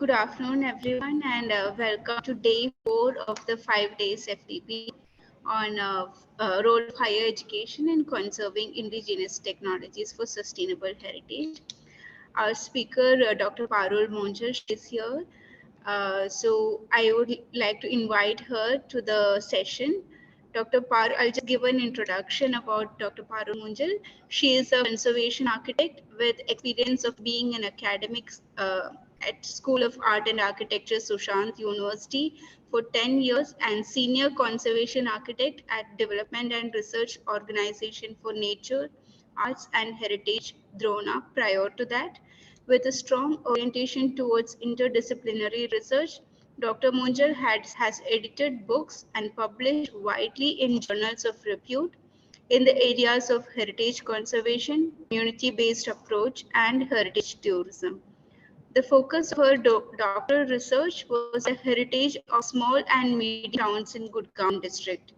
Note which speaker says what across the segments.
Speaker 1: Good afternoon, everyone, and welcome to day 4 of the 5 days FDP on role of higher education in conserving indigenous technologies for sustainable heritage. Our speaker, Dr. Parul Monjar, she is here. So I would like to invite her to the session. Dr. Parul, I'll just give an introduction about Dr. Parul Munjal. She is a conservation architect with experience of being an academic at School of Art and Architecture, Sushant University for 10 years and senior conservation architect at Development and Research Organization for Nature, Arts and Heritage, Drona, prior to that. With a strong orientation towards interdisciplinary research, Dr. Munjal has edited books and published widely in journals of repute in the areas of heritage conservation, community-based approach, and heritage tourism. The focus of her doctoral research was the heritage of small and medium towns in Gurgaon district.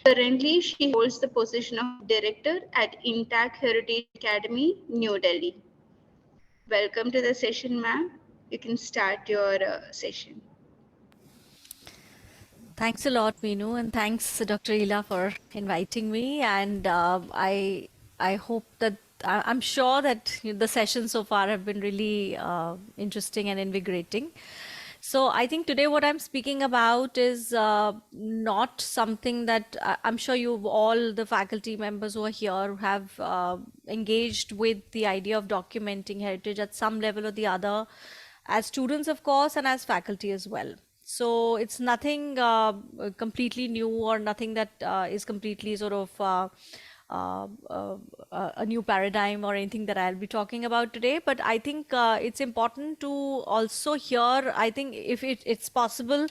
Speaker 1: Currently, she holds the position of director at Intact Heritage Academy, New Delhi. Welcome to the session, ma'am. You can start your session.
Speaker 2: Thanks a lot, Meenu, and thanks, Dr. Ila, for inviting me. And I hope that I'm sure that the sessions so far have been really interesting and invigorating. So I think today what I'm speaking about is not something that I'm sure you all the faculty members who are here have engaged with the idea of documenting heritage at some level or the other, as students, of course, and as faculty as well. So it's nothing completely new or nothing that is completely sort of a new paradigm or anything that I'll be talking about today. But I think it's important to also hear, I think if it's possible,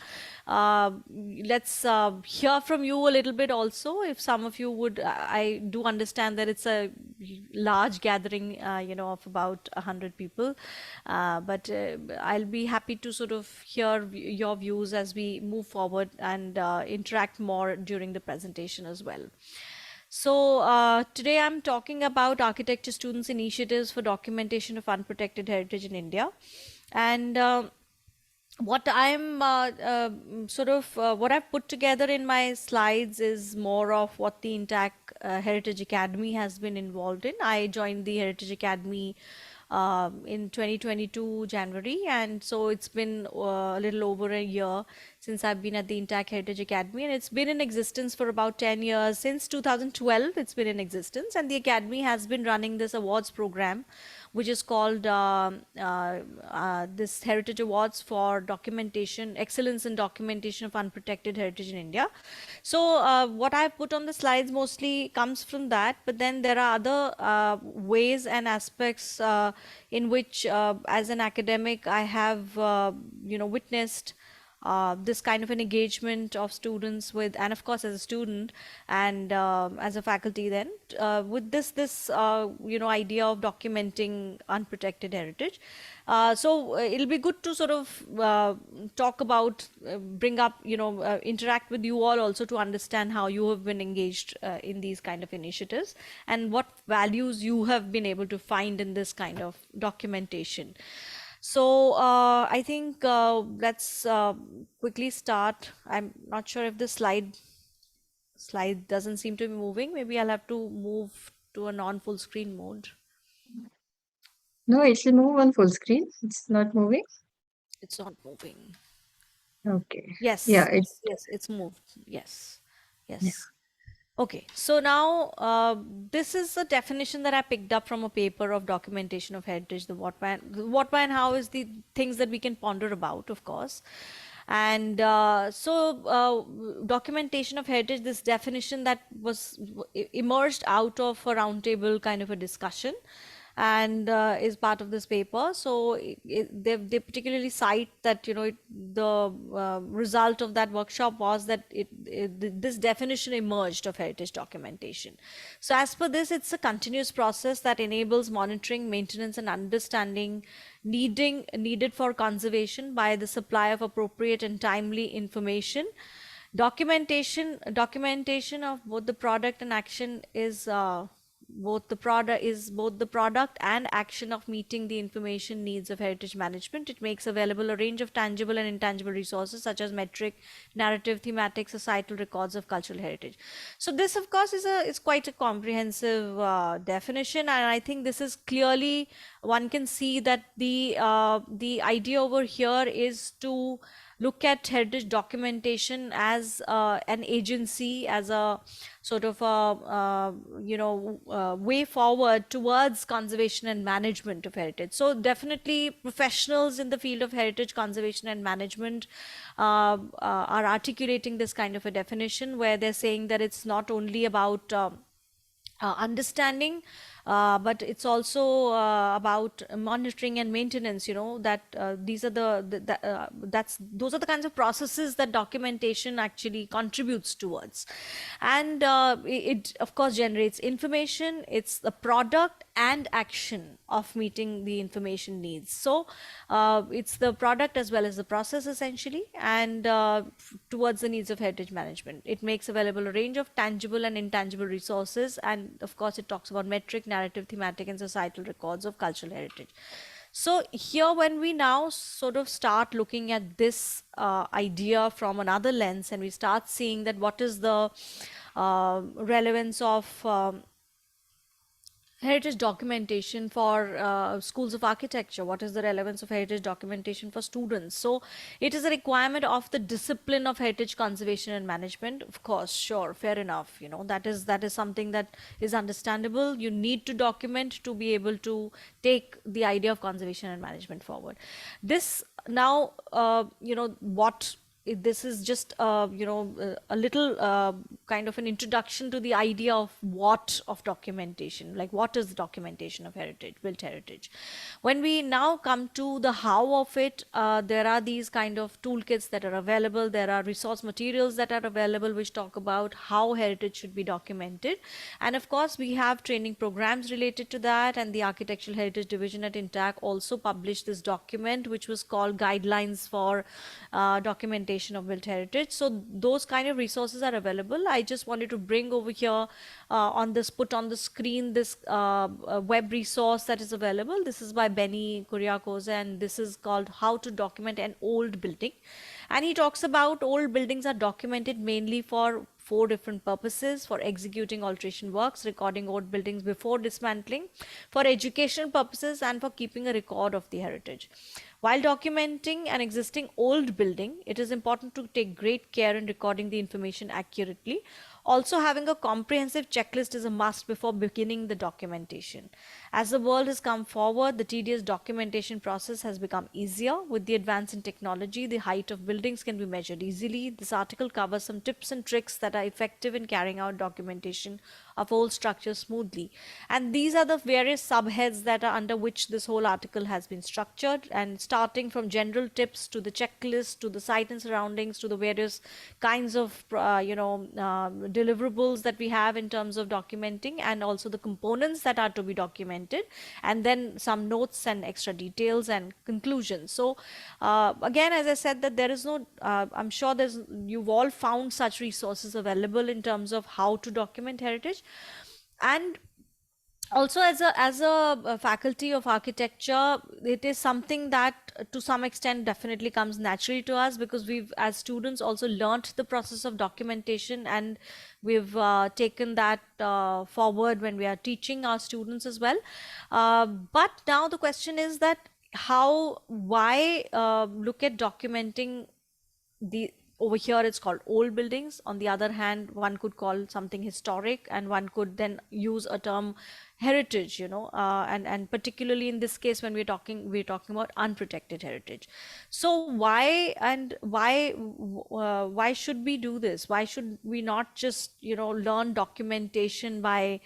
Speaker 2: let's hear from you a little bit also. If some of you would, I do understand that it's a large gathering, of about 100 people. But I'll be happy to sort of hear your views as we move forward and interact more during the presentation as well. So today I'm talking about architecture students' initiatives for documentation of unprotected heritage in India. And what I'm what I've put together in my slides is more of what the Intact Heritage Academy has been involved in. I joined the Heritage Academy in 2022 January, and so it's been a little over a year since I've been at the Intact Heritage Academy, and it's been in existence for about 10 years. Since 2012 it's been in existence, and the Academy has been running this awards program, which is called this Heritage Awards for Documentation, Excellence in Documentation of Unprotected Heritage in India. So what I've put on the slides mostly comes from that, but then there are other ways and aspects in which, as an academic, I have, witnessed this kind of an engagement of students with, and of course as a student and as a faculty then, with this idea of documenting unprotected heritage. So it'll be good to sort of talk about, bring up, interact with you all also to understand how you have been engaged in these kind of initiatives and what values you have been able to find in this kind of documentation. So I think let's quickly start. I'm not sure if the slide doesn't seem to be moving. Maybe I'll have to move to a non-full screen mode.
Speaker 3: No, it will move on full screen. It's not moving.
Speaker 2: It's not moving.
Speaker 3: Okay.
Speaker 2: Yes,
Speaker 3: Yeah,
Speaker 2: yes, it's moved. Yes,
Speaker 3: yeah.
Speaker 2: yes. Okay, so now this is a definition that I picked up from a paper of documentation of heritage. The what, why, and how is the things that we can ponder about, of course. And documentation of heritage, this definition that was emerged out of a roundtable kind of a discussion, and is part of this paper. So they particularly cite that the result of that workshop was that this definition emerged of heritage documentation. So as per this, it's a continuous process that enables monitoring, maintenance, and understanding needed for conservation by the supply of appropriate and timely information. Documentation of both the product and action is both the product and action of meeting the information needs of heritage management. It makes available a range of tangible and intangible resources such as metric, narrative, thematic, societal records of cultural heritage. So this, of course, is quite a comprehensive definition, and I think this is clearly, one can see that the idea over here is to look at heritage documentation as an agency, as a sort of a way forward towards conservation and management of heritage. So definitely professionals in the field of heritage conservation and management are articulating this kind of a definition, where they're saying that it's not only about understanding, but it's also about monitoring and maintenance. That these are those are the kinds of processes that documentation actually contributes towards, and it of course generates information. It's the product and action of meeting the information needs. So it's the product as well as the process, essentially, and towards the needs of heritage management. It makes available a range of tangible and intangible resources, and of course it talks about metric, narrative, thematic, and societal records of cultural heritage. So here, when we now sort of start looking at this idea from another lens, and we start seeing that what is the relevance of heritage documentation for schools of architecture, what is the relevance of heritage documentation for students? So it is a requirement of the discipline of heritage conservation and management. Of course, sure, fair enough, that is something that is understandable. You need to document to be able to take the idea of conservation and management forward. This now what this is just a little kind of an introduction to the idea of what of documentation, like what is the documentation of heritage, built heritage. When we now come to the how of it, there are these kind of toolkits that are available. There are resource materials that are available which talk about how heritage should be documented, and of course we have training programs related to that, and the Architectural Heritage Division at INTAC also published this document which was called Guidelines for Documentation of built heritage. So those kind of resources are available. I just wanted to bring over here put on the screen this web resource that is available. This is by Benny Kuriakose, and this is called How to Document an Old Building. And he talks about old buildings are documented mainly for 4 different purposes: for executing alteration works, recording old buildings before dismantling, for educational purposes, and for keeping a record of the heritage. While documenting an existing old building, it is important to take great care in recording the information accurately. Also, having a comprehensive checklist is a must before beginning the documentation. As the world has come forward, the tedious documentation process has become easier. With the advance in technology, the height of buildings can be measured easily. This article covers some tips and tricks that are effective in carrying out documentation of old structures smoothly. And these are the various subheads that are under which this whole article has been structured, and starting from general tips to the checklist to the site and surroundings to the various kinds of deliverables that we have in terms of documenting, and also the components that are to be documented, and then some notes and extra details and conclusions. So again, as I said, that there is no I'm sure you've all found such resources available in terms of how to document heritage. And also, as a faculty of architecture, it is something that to some extent definitely comes naturally to us, because we've as students also learnt the process of documentation, and we've taken that forward when we are teaching our students as well. But now the question is that why look at documenting the over here it's called old buildings. On the other hand, one could call something historic, and one could then use a term heritage, and particularly in this case when we're talking about unprotected heritage. So why should we do this? Why should we not just learn documentation by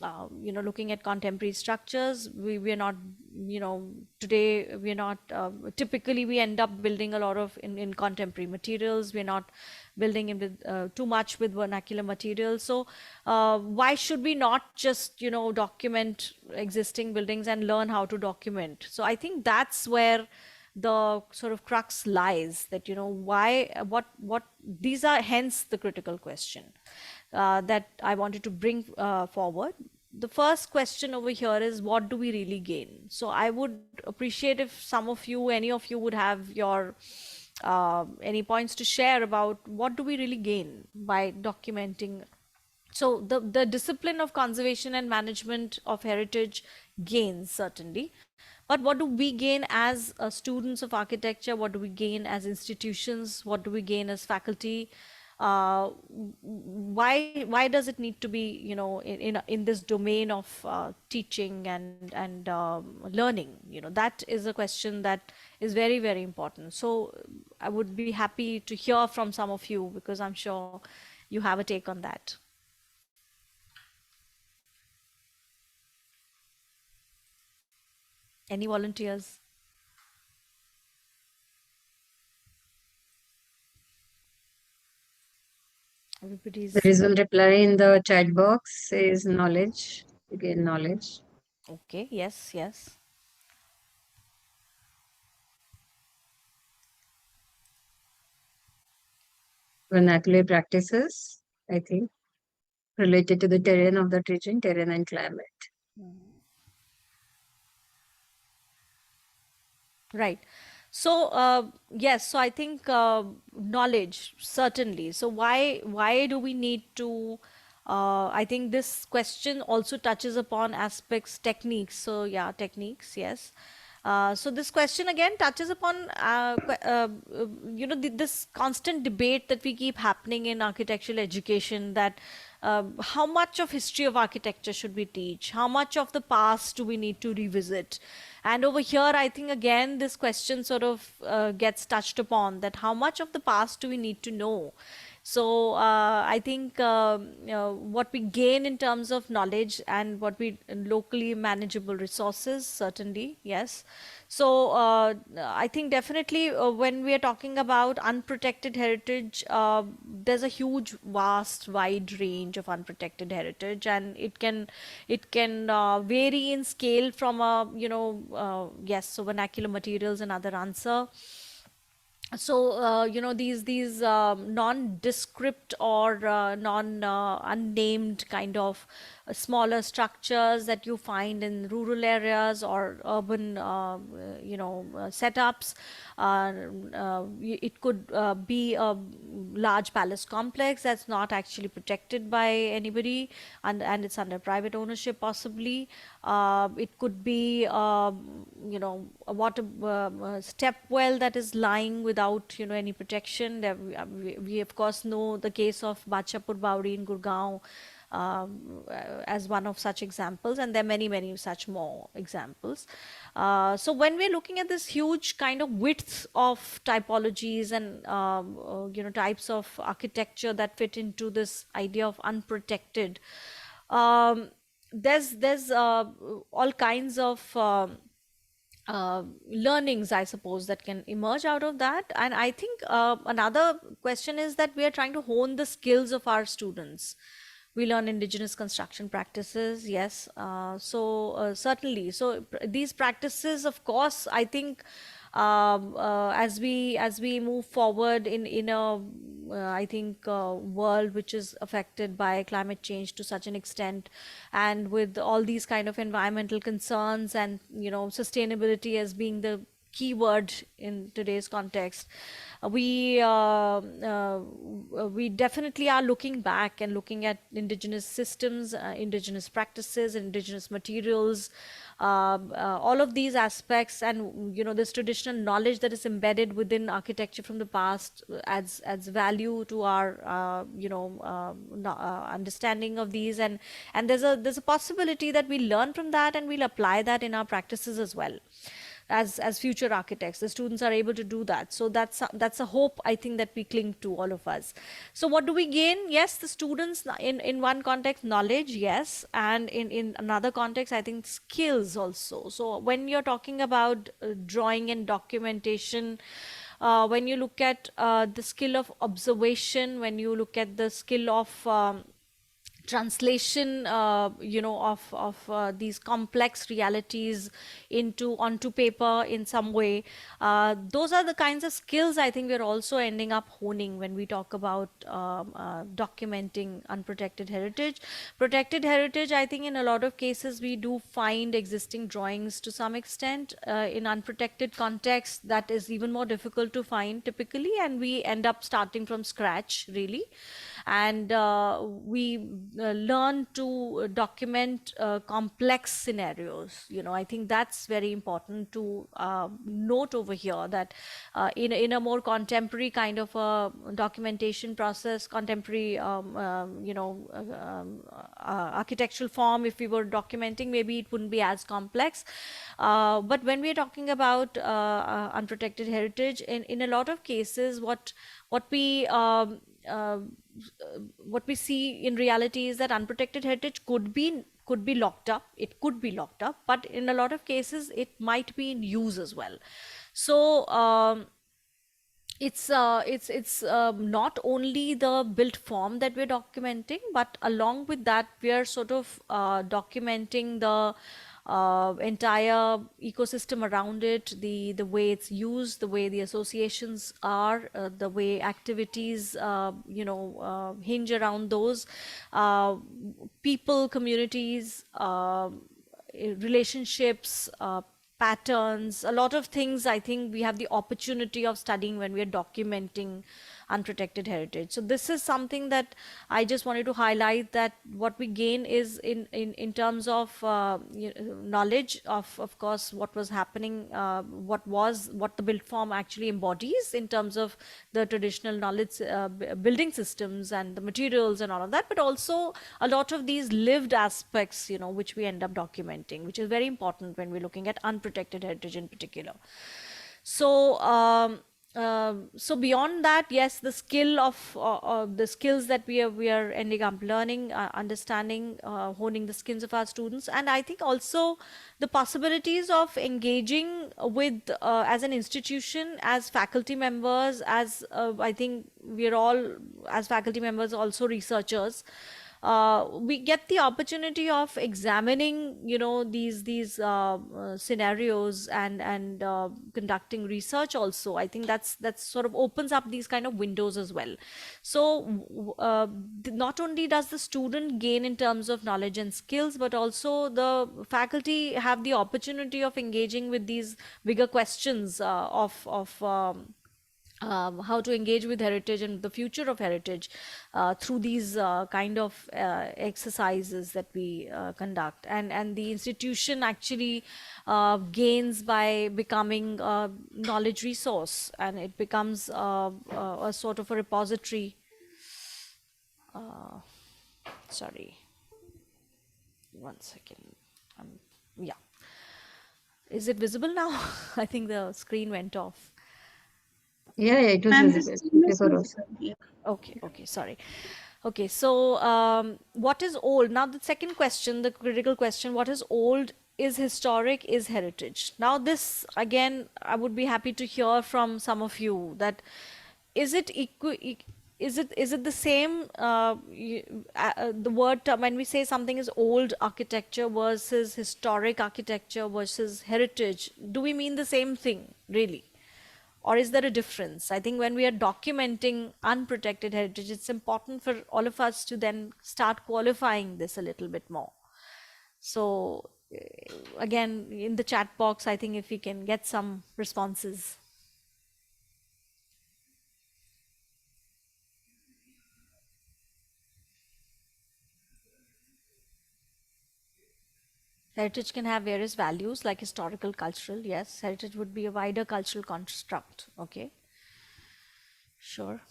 Speaker 2: looking at contemporary structures? We're not, today we're not, typically we end up building a lot of in contemporary materials. We're not building in with too much with vernacular materials. So why should we not just, document existing buildings and learn how to document? So I think that's where the sort of crux lies, that, why, what these are hence the critical question. that I wanted to bring forward. The first question over here is, what do we really gain? So I would appreciate if some of you, any of you, would have your any points to share about what do we really gain by documenting. So the discipline of conservation and management of heritage gains, certainly, but what do we gain as students of architecture? What do we gain as institutions? What do we gain as faculty? Why does it need to be, in this domain of teaching and learning? That is a question that is very, very important. So I would be happy to hear from some of you, because I'm sure you have a take on that. Any volunteers? Everybody's
Speaker 3: There is one reply in the chat box, says knowledge, again knowledge.
Speaker 2: okay. Yes, yes.
Speaker 3: Vernacular practices, I think, related to the terrain of that region, terrain and climate.
Speaker 2: Right. So yes, so I think knowledge, certainly. So why do we need to? I think this question also touches upon aspects, techniques. So yeah, techniques, yes. So this question again touches upon this constant debate that we keep happening in architectural education, that how much of history of architecture should we teach? How much of the past do we need to revisit? And over here, I think again, this question sort of gets touched upon, that how much of the past do we need to know? So I think what we gain in terms of knowledge and what we locally manageable resources, certainly, yes. So I think definitely when we are talking about unprotected heritage, there's a huge, vast, wide range of unprotected heritage, and it can vary in scale from a yes, so vernacular materials, another answer. So these nondescript or non unnamed kind of smaller structures that you find in rural areas or urban setups. It could be a large palace complex that's not actually protected by anybody, and it's under private ownership possibly. It could be a water step well that is lying without any protection. We of course know the case of Bachapur Bauri in Gurgaon as one of such examples, and there are many, many such more examples. So when we're looking at this huge kind of width of typologies and types of architecture that fit into this idea of unprotected, there's all kinds of learnings, I suppose, that can emerge out of that. And I think another question is that we are trying to hone the skills of our students. We learn indigenous construction practices, yes. Certainly, so these practices, of course, I think as we move forward in a I think world which is affected by climate change to such an extent, and with all these kind of environmental concerns and sustainability as being the key word in today's context, we definitely are looking back and looking at indigenous systems, indigenous practices, indigenous materials, all of these aspects, and this traditional knowledge that is embedded within architecture from the past adds value to our understanding of these, and there's a possibility that we learn from that and we'll apply that in our practices as well. As future architects, the students are able to do that. So that's a hope, I think, that we cling to, all of us. So what do we gain? Yes, the students, in one context, knowledge, yes, and in another context, I think skills also. So when you're talking about drawing and documentation, when you look at the skill of observation, when you look at the skill of translation of these complex realities into onto paper in some way. Those are the kinds of skills I think we're also ending up honing when we talk about documenting unprotected heritage. Protected heritage, I think in a lot of cases we do find existing drawings to some extent. In unprotected context, that is even more difficult to find typically, and we end up starting from scratch really. And we learn to document complex scenarios. I think that's very important to note over here, that in a more contemporary kind of a documentation process, contemporary architectural form, if we were documenting, maybe it wouldn't be as complex. But when we're talking about unprotected heritage, in a lot of cases, what we uh, what we see in reality is that unprotected heritage could be locked up. It could be locked up, but in a lot of cases it might be in use as well. So it's not only the built form that we're documenting, but along with that we are sort of documenting the entire ecosystem around it, the way it's used, the way the associations are, the way activities hinge around those people, communities, relationships, patterns, a lot of things I think we have the opportunity of studying when we are documenting unprotected heritage. So this is something that I just wanted to highlight, that what we gain is in terms of knowledge of course what was happening, what the built form actually embodies in terms of the traditional knowledge building systems and the materials and all of that, but also a lot of these lived aspects which we end up documenting, which is very important when we're looking at unprotected heritage in particular. So so beyond that, yes, the skill of the skills that we are ending up learning, understanding, honing the skills of our students, and I think also the possibilities of engaging with as an institution, as faculty members, as I think we're all as faculty members also researchers. We get the opportunity of examining, these scenarios and conducting research. Also, I think that's sort of opens up these kind of windows as well. So, not only does the student gain in terms of knowledge and skills, but also the faculty have the opportunity of engaging with these bigger questions of how to engage with heritage and the future of heritage through these kind of exercises that we conduct, and the institution actually gains by becoming a knowledge resource, and it becomes a sort of a repository. Sorry, one second. Yeah, is it visible now? I think the screen went off.
Speaker 3: Yeah, it was
Speaker 1: Ma'am, the
Speaker 3: visible
Speaker 1: screen is
Speaker 3: before also.
Speaker 1: visible. Yeah.
Speaker 2: Okay, sorry. Okay, so what is old? Now, the second question, the critical question, what is old, is historic, is heritage? Now, this again, I would be happy to hear from some of you, that is it is it the same the word when we say something is old architecture versus historic architecture versus heritage, do we mean the same thing really? Or is there a difference? I think when we are documenting unprotected heritage, it's important for all of us to then start qualifying this a little bit more. So, again, in the chat box, I think if we can get some responses. Heritage can have various values like historical, cultural. Yes, heritage would be a wider cultural construct. Okay, sure.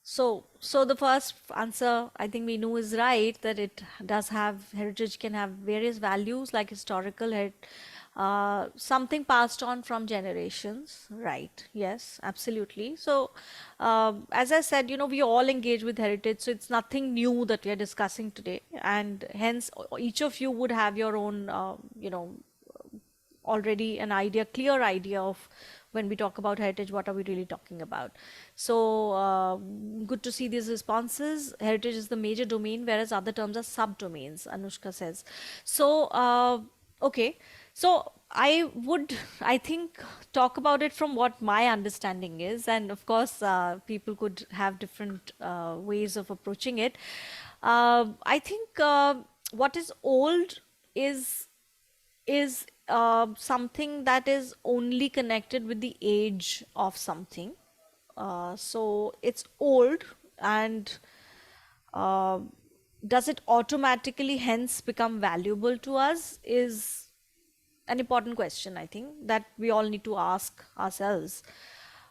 Speaker 2: So the first answer, I think Meenu is right, that it does have, heritage can have various values like historical, something passed on from generations, right? Yes, absolutely. So, as I said, we all engage with heritage, so it's nothing new that we are discussing today, and hence each of you would have your own, already an idea, clear idea of when we talk about heritage, what are we really talking about? So good to see these responses. Heritage is the major domain, whereas other terms are subdomains, Anushka says. So okay, so I would, I think, talk about it from what my understanding is, and of course people could have different ways of approaching it. I think what is old is something that is only connected with the age of something. So it's old, and uh, does it automatically hence become valuable to us is an important question, I think, that we all need to ask ourselves.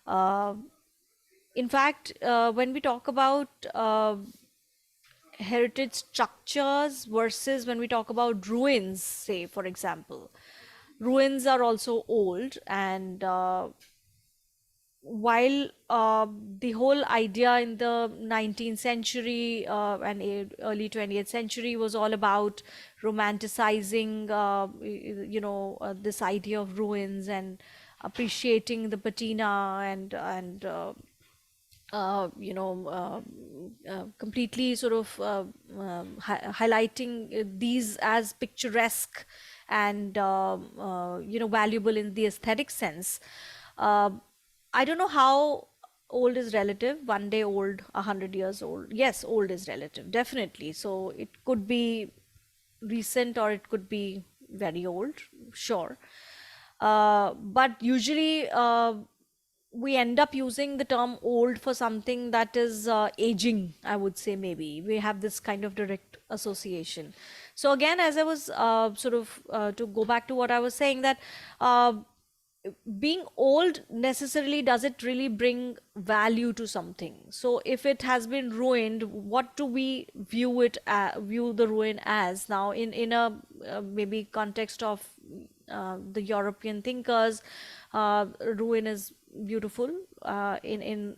Speaker 2: Uh, in fact, when we talk about heritage structures versus when we talk about ruins, say, for example, ruins are also old, and while the whole idea in the 19th century and early 20th century was all about romanticizing, this idea of ruins and appreciating the patina and completely sort of highlighting these as picturesque and valuable in the aesthetic sense. Uh, I don't know how old is relative. One day old, 100 years old. Yes, old is relative, definitely. So it could be recent or it could be very old, sure. But usually we end up using the term old for something that is aging, I would say. Maybe we have this kind of direct association. So again, as I was to go back to what I was saying, that being old necessarily, does it really bring value to something? So if it has been ruined, what do we view the ruin as now in a maybe context of the European thinkers? Ruin is beautiful. In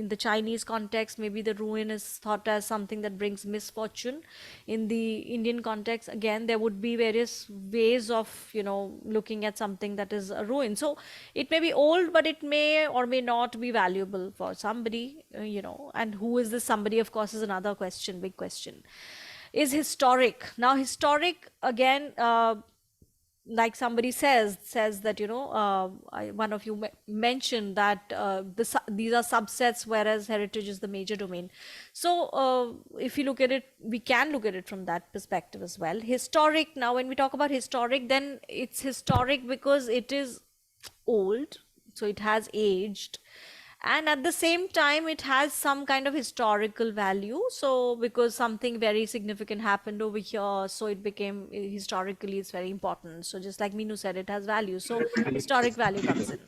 Speaker 2: the Chinese context, maybe the ruin is thought as something that brings misfortune. In the Indian context, again, there would be various ways of looking at something that is a ruin. So it may be old, but it may or may not be valuable for somebody. And who is this somebody? Of course, is another question, big question. Is historic. Now, historic again. Like somebody says that one of you mentioned that these are subsets, whereas heritage is the major domain. So if you look at it, we can look at it from that perspective as well. Historic, now when we talk about historic, then it's historic because it is old, so it has aged, and at the same time it has some kind of historical value. So because something very significant happened over here, so it became, historically it's very important. So just like Minu said, it has value, so historic value comes in.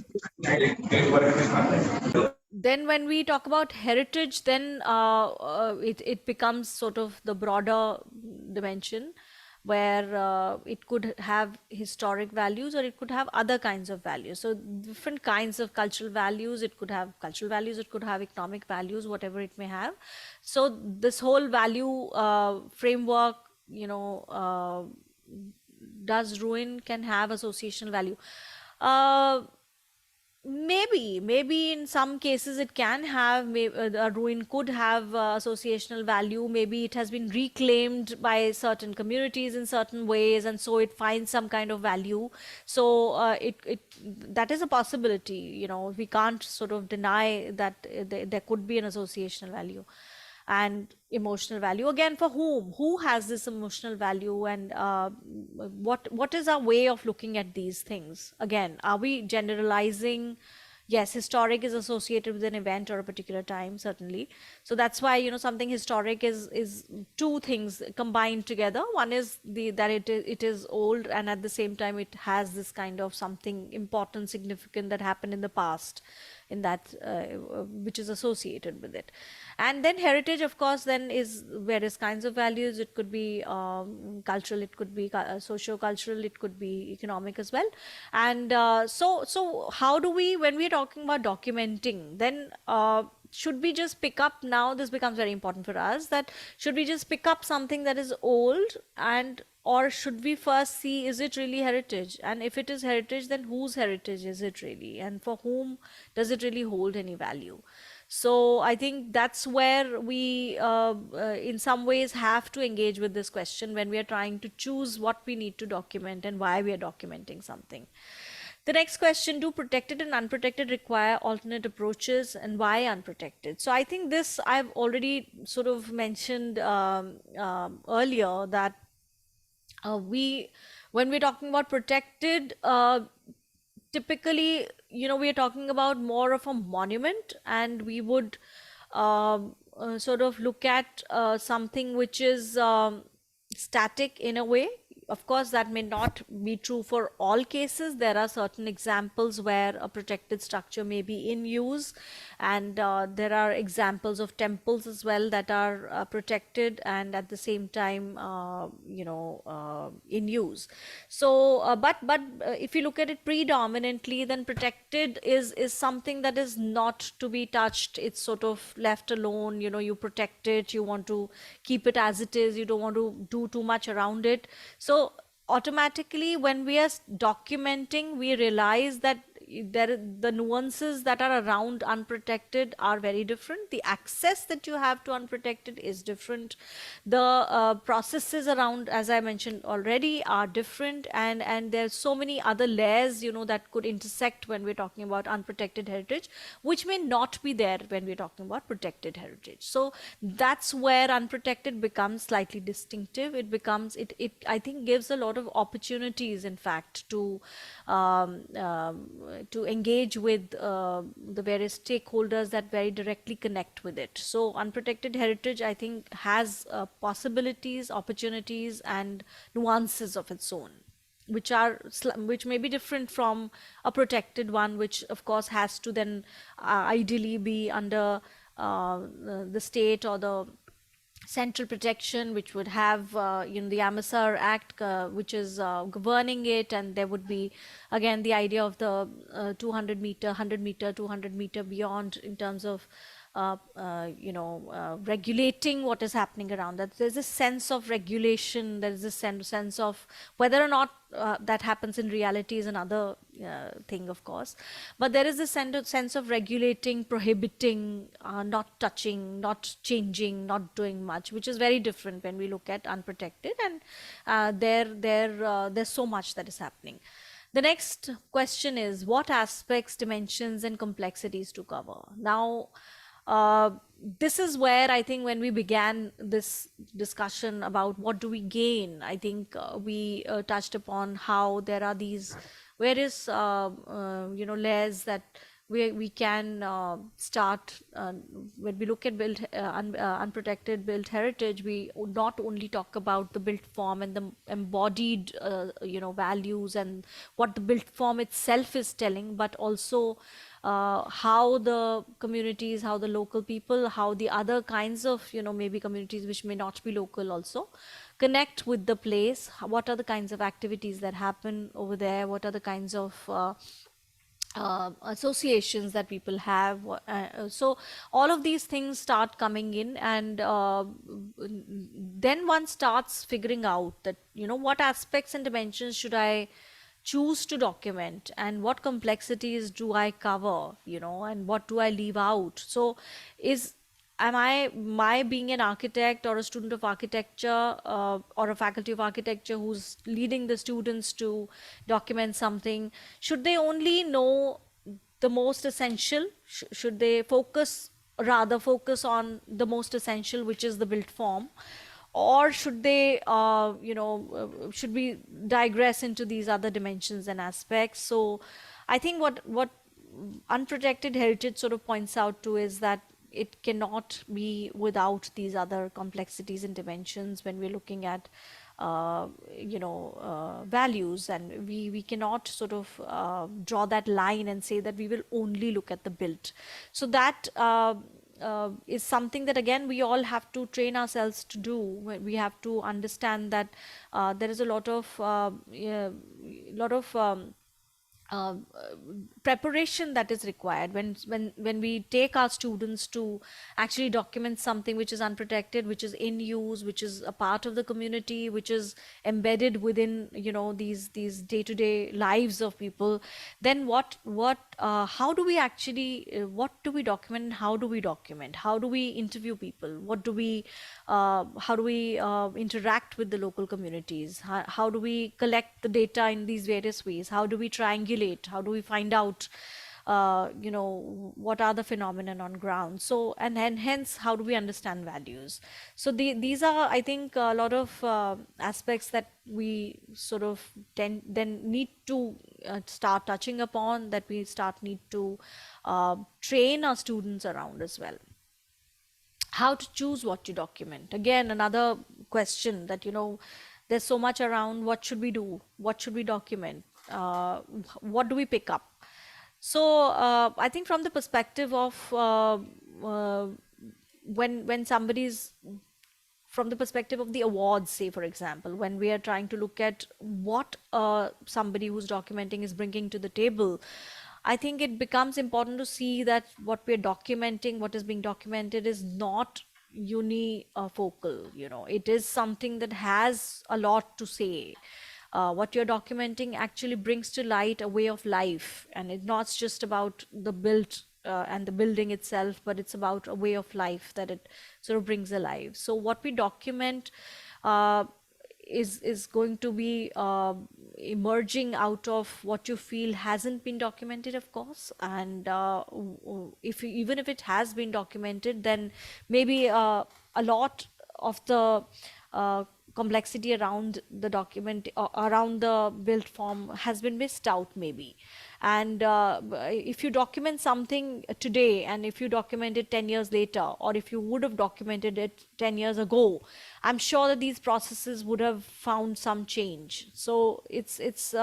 Speaker 2: Then when we talk about heritage, then it becomes sort of the broader dimension, where it could have historic values or it could have other kinds of values. So different kinds of cultural values. It could have cultural values, it could have economic values, whatever it may have. So this whole value framework, does ruin can have associational value? Maybe in some cases it can have, a ruin could have associational value. Maybe it has been reclaimed by certain communities in certain ways, and so it finds some kind of value. So it that is a possibility. We can't sort of deny that there could be an associational value and emotional value. Again, for who has this emotional value, and what is our way of looking at these things? Again, are we generalizing? Yes, historic is associated with an event or a particular time, certainly. So that's why something historic is two things combined together. One is that it is old, and at the same time it has this kind of something important, significant that happened in the past, in that which is associated with it. And then heritage, of course, then is various kinds of values. It could be cultural, it could be socio-cultural, it could be economic as well. And so how do we, when we're talking about documenting, then should we just pick up, now this becomes very important for us, that should we just pick up something that is old and Or should we first see, is it really heritage? And if it is heritage, then whose heritage is it really? And for whom does it really hold any value? So I think that's where we, in some ways, have to engage with this question when we are trying to choose what we need to document and why we are documenting something. The next question: do protected and unprotected require alternate approaches, and why unprotected? So I think this I've already sort of mentioned earlier, that we when we're talking about protected, typically, we are talking about more of a monument, and we would sort of look at something which is static in a way. Of course, that may not be true for all cases. There are certain examples where a protected structure may be in use, and there are examples of temples as well that are protected and at the same time, in use. So, but if you look at it predominantly, then protected is something that is not to be touched. It's sort of left alone. You protect it. You want to keep it as it is. You don't want to do too much around it. So automatically, when we are documenting, we realize that the nuances that are around unprotected are very different. The access that you have to unprotected is different. The processes around, as I mentioned already, are different, and there's so many other layers that could intersect when we're talking about unprotected heritage, which may not be there when we're talking about protected heritage. So that's where unprotected becomes slightly distinctive. It I think gives a lot of opportunities, in fact, to engage with the various stakeholders that very directly connect with it. So unprotected heritage, I think, has possibilities, opportunities, and nuances of its own, which may be different from a protected one, which of course has to then ideally be under the state or the central protection, which would have the Amesar Act, which is governing it, and there would be again the idea of the 200-meter, 100-meter, 200-meter beyond, in terms of regulating what is happening around that. There's a sense of regulation. There is a sense of whether or not that happens in reality is another thing, of course. But there is a sense of regulating, prohibiting, not touching, not changing, not doing much, which is very different when we look at unprotected. And there's so much that is happening. The next question is, what aspects, dimensions, and complexities to cover? Now, this is where I think when we began this discussion about what do we gain, I think we touched upon how there are these various layers that we can start when we look at unprotected built heritage. We not only talk about the built form and the embodied values and what the built form itself is telling, but also how the communities, how the local people, how the other kinds of maybe communities which may not be local also connect with the place. What are the kinds of activities that happen over there? What are the kinds of associations that people have? So all of these things start coming in, and then one starts figuring out that what aspects and dimensions should I choose to document, and what complexities do I cover, and what do I leave out. So am I being an architect or a student of architecture, or a faculty of architecture who's leading the students to document something, should they only know the most essential? Should they rather focus on the most essential, which is the built form? Or should they should we digress into these other dimensions and aspects? So I think what unprotected heritage sort of points out to is that it cannot be without these other complexities and dimensions when we're looking at values, and we cannot sort of draw that line and say that we will only look at the built. So that is something that again we all have to train ourselves to do. We have to understand that there is a lot of uh, preparation that is required when we take our students to actually document something which is unprotected, which is in use, which is a part of the community, which is embedded within, these day-to-day lives of people. Then what how do we actually what do we document, and how do we document, how do we interview people, what do we how do we interact with the local communities, how do we collect the data in these various ways, how do we triangulate, how do we find out what are the phenomenon on ground. So and hence how do we understand values. So these are, I think, a lot of aspects that we sort of then need to start touching upon, that we start need to train our students around as well. How to choose what to document, again another question that, there's so much around what should we do, what should we document, what do we pick up. So I think from the perspective of uh, when somebody's from the perspective of the awards, say for example, when we are trying to look at what somebody who's documenting is bringing to the table, I think it becomes important to see that what we're documenting, what is being documented, is not unifocal. It is something that has a lot to say. What you're documenting actually brings to light a way of life, and it's not just about the built and the building itself, but it's about a way of life that it sort of brings alive. So what we document uh, is going to be emerging out of what you feel hasn't been documented, of course. And even if it has been documented, then maybe a lot of the uh, complexity around the document, around the built form, has been missed out maybe. And if you document something today, and if you document it 10 years later, or if you would have documented it 10 years ago, I'm sure that these processes would have found some change. So it's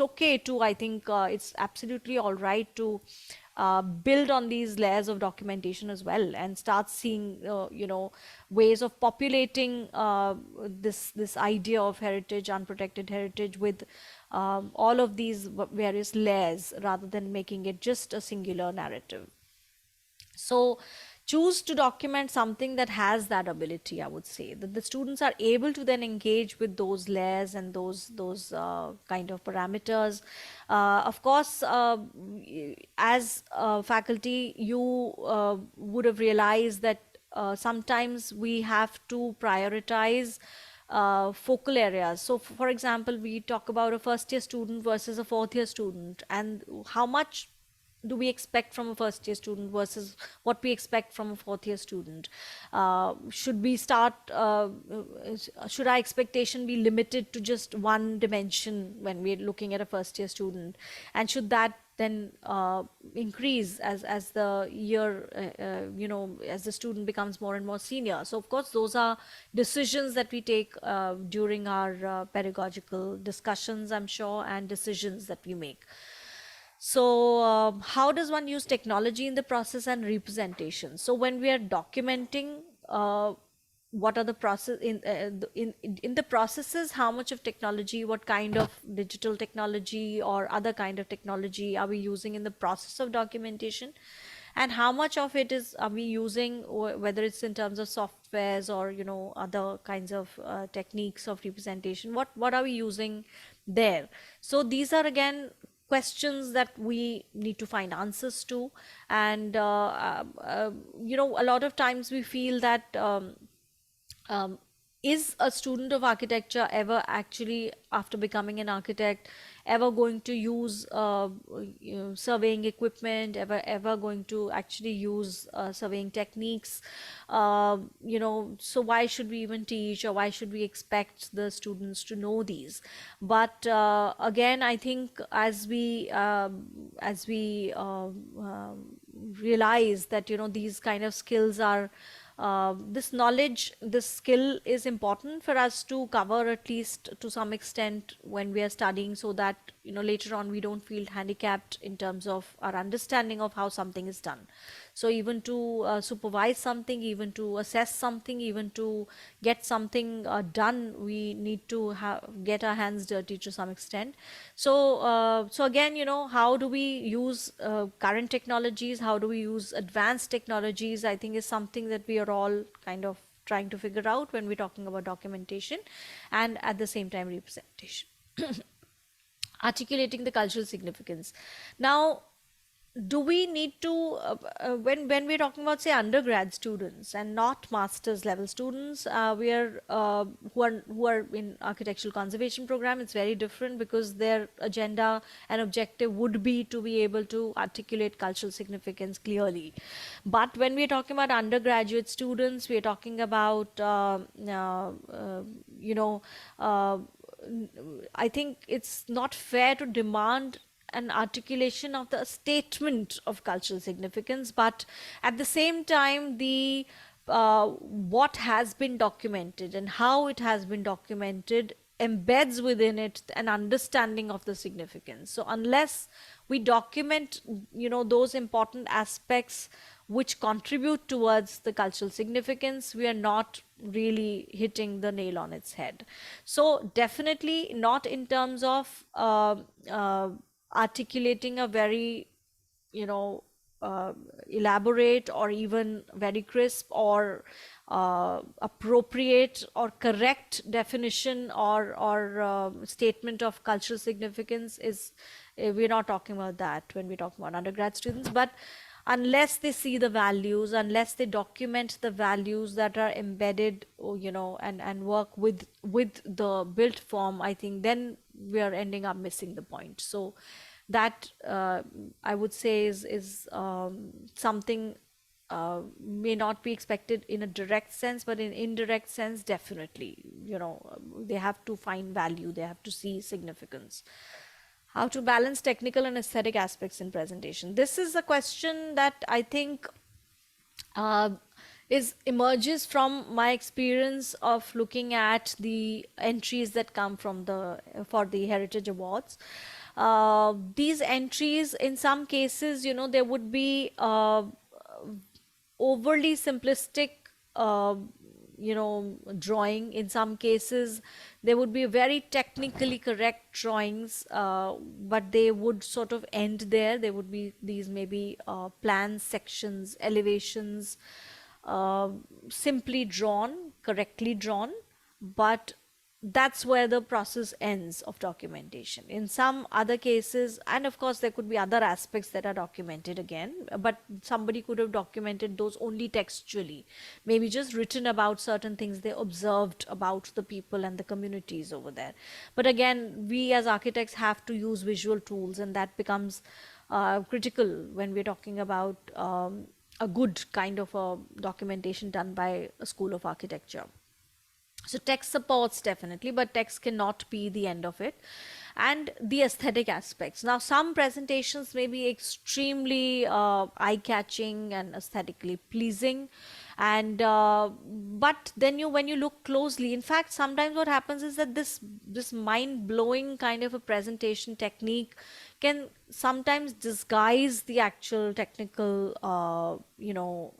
Speaker 2: okay to, I think, it's absolutely all right to build on these layers of documentation as well, and start seeing ways of populating this idea of heritage, unprotected heritage, with all of these various layers, rather than making it just a singular narrative. So choose to document something that has that ability. I would say that the students are able to then engage with those layers and those kind of parameters. Of course, as faculty, you would have realized that sometimes we have to prioritize focal areas. So for example, we talk about a first year student versus a fourth year student, and how much do we expect from a first year student versus what we expect from a fourth year student. Should we start should our expectation be limited to just one dimension when we're looking at a first year student, and should that then increase as the year as the student becomes more and more senior? So of course those are decisions that we take during our pedagogical discussions, I'm sure, and decisions that we make. So, how does one use technology in the process and representation? So, when we are documenting, what are the process in the processes? How much of technology, what kind of digital technology or other kind of technology are we using in the process of documentation? And how much of it is are we using, whether it's in terms of softwares or other kinds of techniques of representation? What are we using there? So these are again questions that we need to find answers to. And a lot of times we feel that um, is a student of architecture ever actually, after becoming an architect, ever going to use surveying equipment, ever going to actually use surveying techniques? So why should we even teach, or why should we expect the students to know these? But again, I think as we realize that these kind of skills are this knowledge, this skill is important for us to cover, at least to some extent, when we are studying, so that later on we don't feel handicapped in terms of our understanding of how something is done. So even to supervise something, even to assess something, even to get something done, we need to get our hands dirty to some extent. So again, how do we use current technologies? How do we use advanced technologies? I think is something that we are all kind of trying to figure out when we're talking about documentation and at the same time representation. Articulating the cultural significance. Now, do we need to when we're talking about, say, undergrad students and not master's level students, we are who are in architectural conservation program, it's very different because their agenda and objective would be to be able to articulate cultural significance clearly. But when we're talking about undergraduate students, we're talking about you know I think it's not fair to demand an articulation of the statement of cultural significance, but at the same time, the what has been documented and how it has been documented embeds within it an understanding of the significance. So unless we document, those important aspects which contribute towards the cultural significance, we are not really hitting the nail on its head. So definitely not in terms of articulating a very, you know, elaborate or even very crisp or appropriate or correct definition or statement of cultural significance is, we're not talking about that when we talk about undergrad students. But unless they see the values, unless they document the values that are embedded, and work with the built form, I think then we are ending up missing the point. So that I would say is something may not be expected in a direct sense, but in indirect sense, definitely, they have to find value, they have to see significance. How to balance technical and aesthetic aspects in presentation? This is a question that I think emerges from my experience of looking at the entries that come from for the Heritage Awards. These entries, in some cases, there would be overly simplistic drawing. In some cases there would be very technically correct drawings, but they would sort of end there. There would be these maybe plans, sections, elevations, simply drawn, correctly drawn, but that's where the process ends of documentation. In some other cases, and of course there could be other aspects that are documented again, but somebody could have documented those only textually, maybe just written about certain things they observed about the people and the communities over there. But again, we as architects have to use visual tools, and that becomes critical when we're talking about a good kind of a documentation done by a school of architecture. So text supports definitely, but text cannot be the end of it. And the aesthetic aspects. Now, some presentations may be extremely eye-catching and aesthetically pleasing, and but then when you look closely, in fact, sometimes what happens is that this mind-blowing kind of a presentation technique can sometimes disguise the actual technical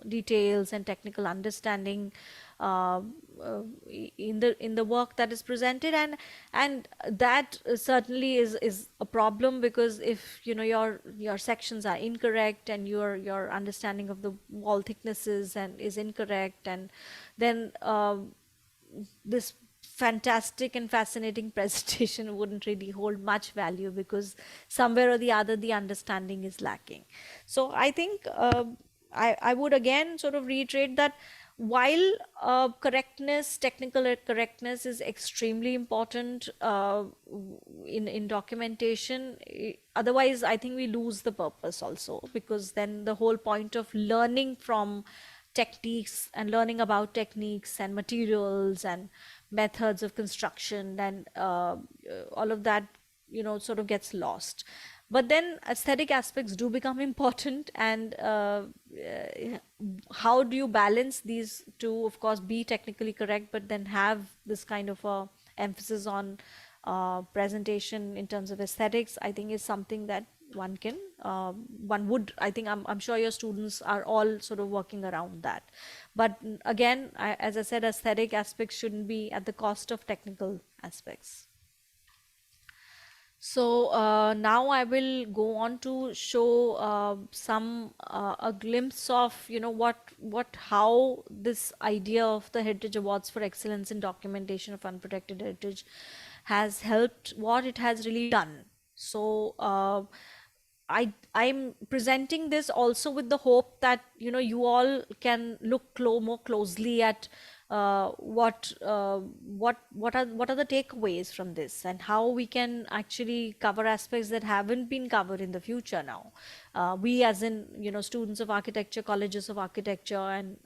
Speaker 2: details and technical understanding in the work that is presented, and that certainly is a problem, because if your sections are incorrect and your understanding of the wall thicknesses and is incorrect, and then this fantastic and fascinating presentation wouldn't really hold much value, because somewhere or the other the understanding is lacking. So I think I would again sort of reiterate that while correctness, technical correctness is extremely important in documentation, otherwise I think we lose the purpose also, because then the whole point of learning from techniques and learning about techniques and materials and methods of construction and all of that sort of gets lost. But then aesthetic aspects do become important, and how do you balance these two? Of course, be technically correct, but then have this kind of a emphasis on presentation in terms of aesthetics, I think is something that one can, one would, I think, I'm sure your students are all sort of working around that. But again, as I said, aesthetic aspects shouldn't be at the cost of technical aspects. So now I will go on to show some a glimpse of, you know, how this idea of the Heritage Awards for Excellence in Documentation of Unprotected Heritage has helped, what it has really done. So I'm presenting this also with the hope that, you know, you all can look more closely at what are the takeaways from this, and how we can actually cover aspects that haven't been covered in the future now. We, as in, you know, students of architecture, colleges of architecture, and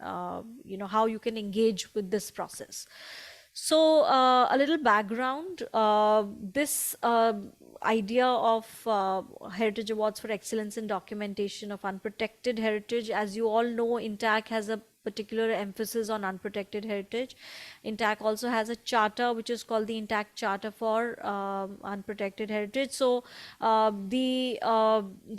Speaker 2: you know, how you can engage with this process. So, a little background. This idea of Heritage Awards for Excellence in Documentation of Unprotected Heritage, as you all know, INTAC has a particular emphasis on unprotected heritage. INTAC also has a charter which is called the INTAC Charter for Unprotected Heritage. So the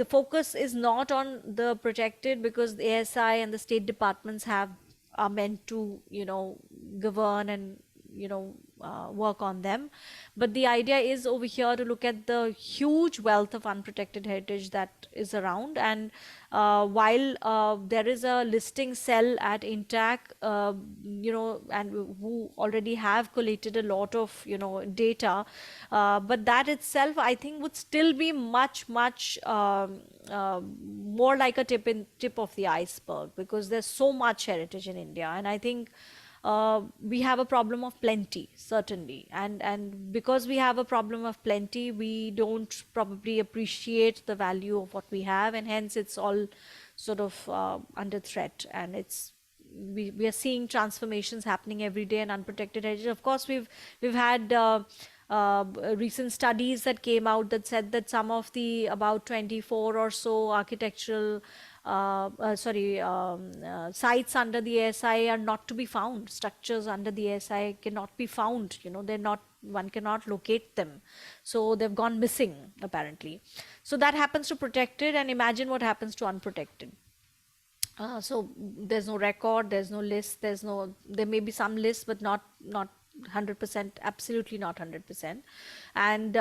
Speaker 2: focus is not on the protected, because the ASI and the state departments are meant to, you know, govern and, you know, work on them. But the idea is over here to look at the huge wealth of unprotected heritage that is around. And while there is a listing cell at INTAC, you know, and who already have collated a lot of, you know, data, but that itself, I think, would still be much more like a tip of the iceberg, because there's so much heritage in India. And I think we have a problem of plenty, certainly. And because we have a problem of plenty, we don't probably appreciate the value of what we have, and hence it's all sort of under threat. And we are seeing transformations happening every day in unprotected heritage. Of course, we've had recent studies that came out that said that some of the about 24 or so architectural sites under the ASI are not to be found. Structures under the ASI cannot be found. You know, they're not, one cannot locate them. So they've gone missing, apparently. So that happens to protected, and imagine what happens to unprotected. So there's no record, there's no list, there may be some lists, but not 100%, absolutely not 100%. And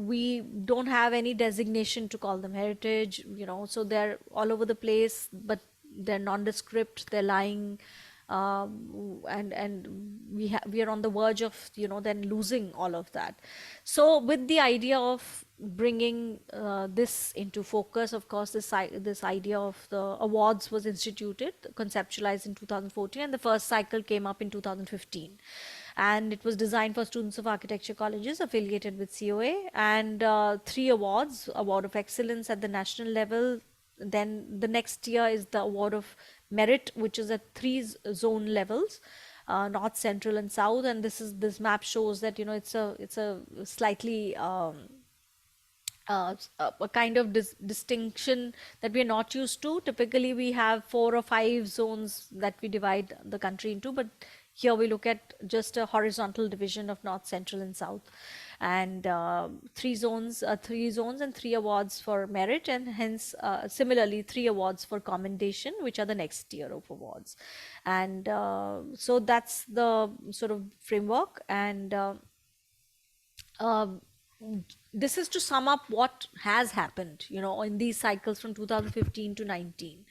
Speaker 2: we don't have any designation to call them heritage, you know, so they're all over the place, but they're nondescript, they're lying, and we are on the verge of, you know, then losing all of that. So with the idea of bringing this into focus, of course, this idea of the awards was instituted, conceptualized in 2014, and the first cycle came up in 2015. And it was designed for students of architecture colleges affiliated with COA, and 3 awards: Award of Excellence at the national level. Then the next year is the Award of Merit, which is at 3 zone levels, North, Central, and South. And this map shows that, you know, it's a slightly a kind of distinction that we are not used to. Typically, we have 4 or 5 zones that we divide the country into, but here we look at just a horizontal division of North, Central, and South, and 3 zones and 3 awards for merit, and hence similarly 3 awards for commendation, which are the next tier of awards. And so that's the sort of framework. And this is to sum up what has happened, you know, in these cycles from 2015 to 19.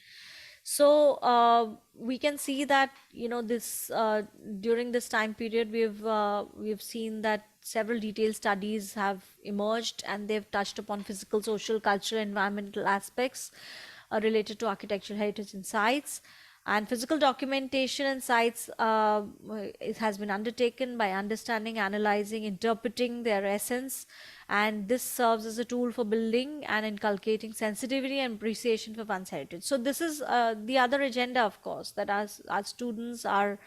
Speaker 2: So we can see that, you know, this during this time period, we've seen that several detailed studies have emerged, and they've touched upon physical, social, cultural, environmental aspects related to architectural heritage and sites. And physical documentation and sites it has been undertaken by understanding, analyzing, interpreting their essence, and this serves as a tool for building and inculcating sensitivity and appreciation for one's heritage. So this is the other agenda, of course, that our students, our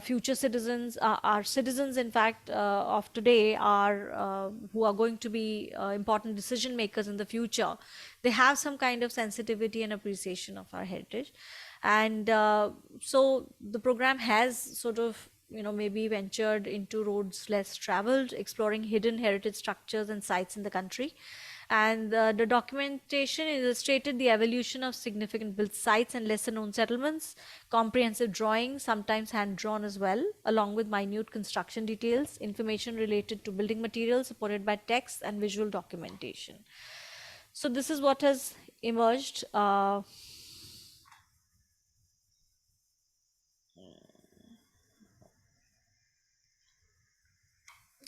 Speaker 2: future citizens, our citizens, in fact, of today, are who are going to be important decision makers in the future. They have some kind of sensitivity and appreciation of our heritage. And so the program has sort of, you know, maybe ventured into roads less traveled, exploring hidden heritage structures and sites in the country. And the documentation illustrated the evolution of significant built sites and lesser known settlements, comprehensive drawings, sometimes hand drawn as well, along with minute construction details, information related to building materials supported by text and visual documentation. So this is what has emerged.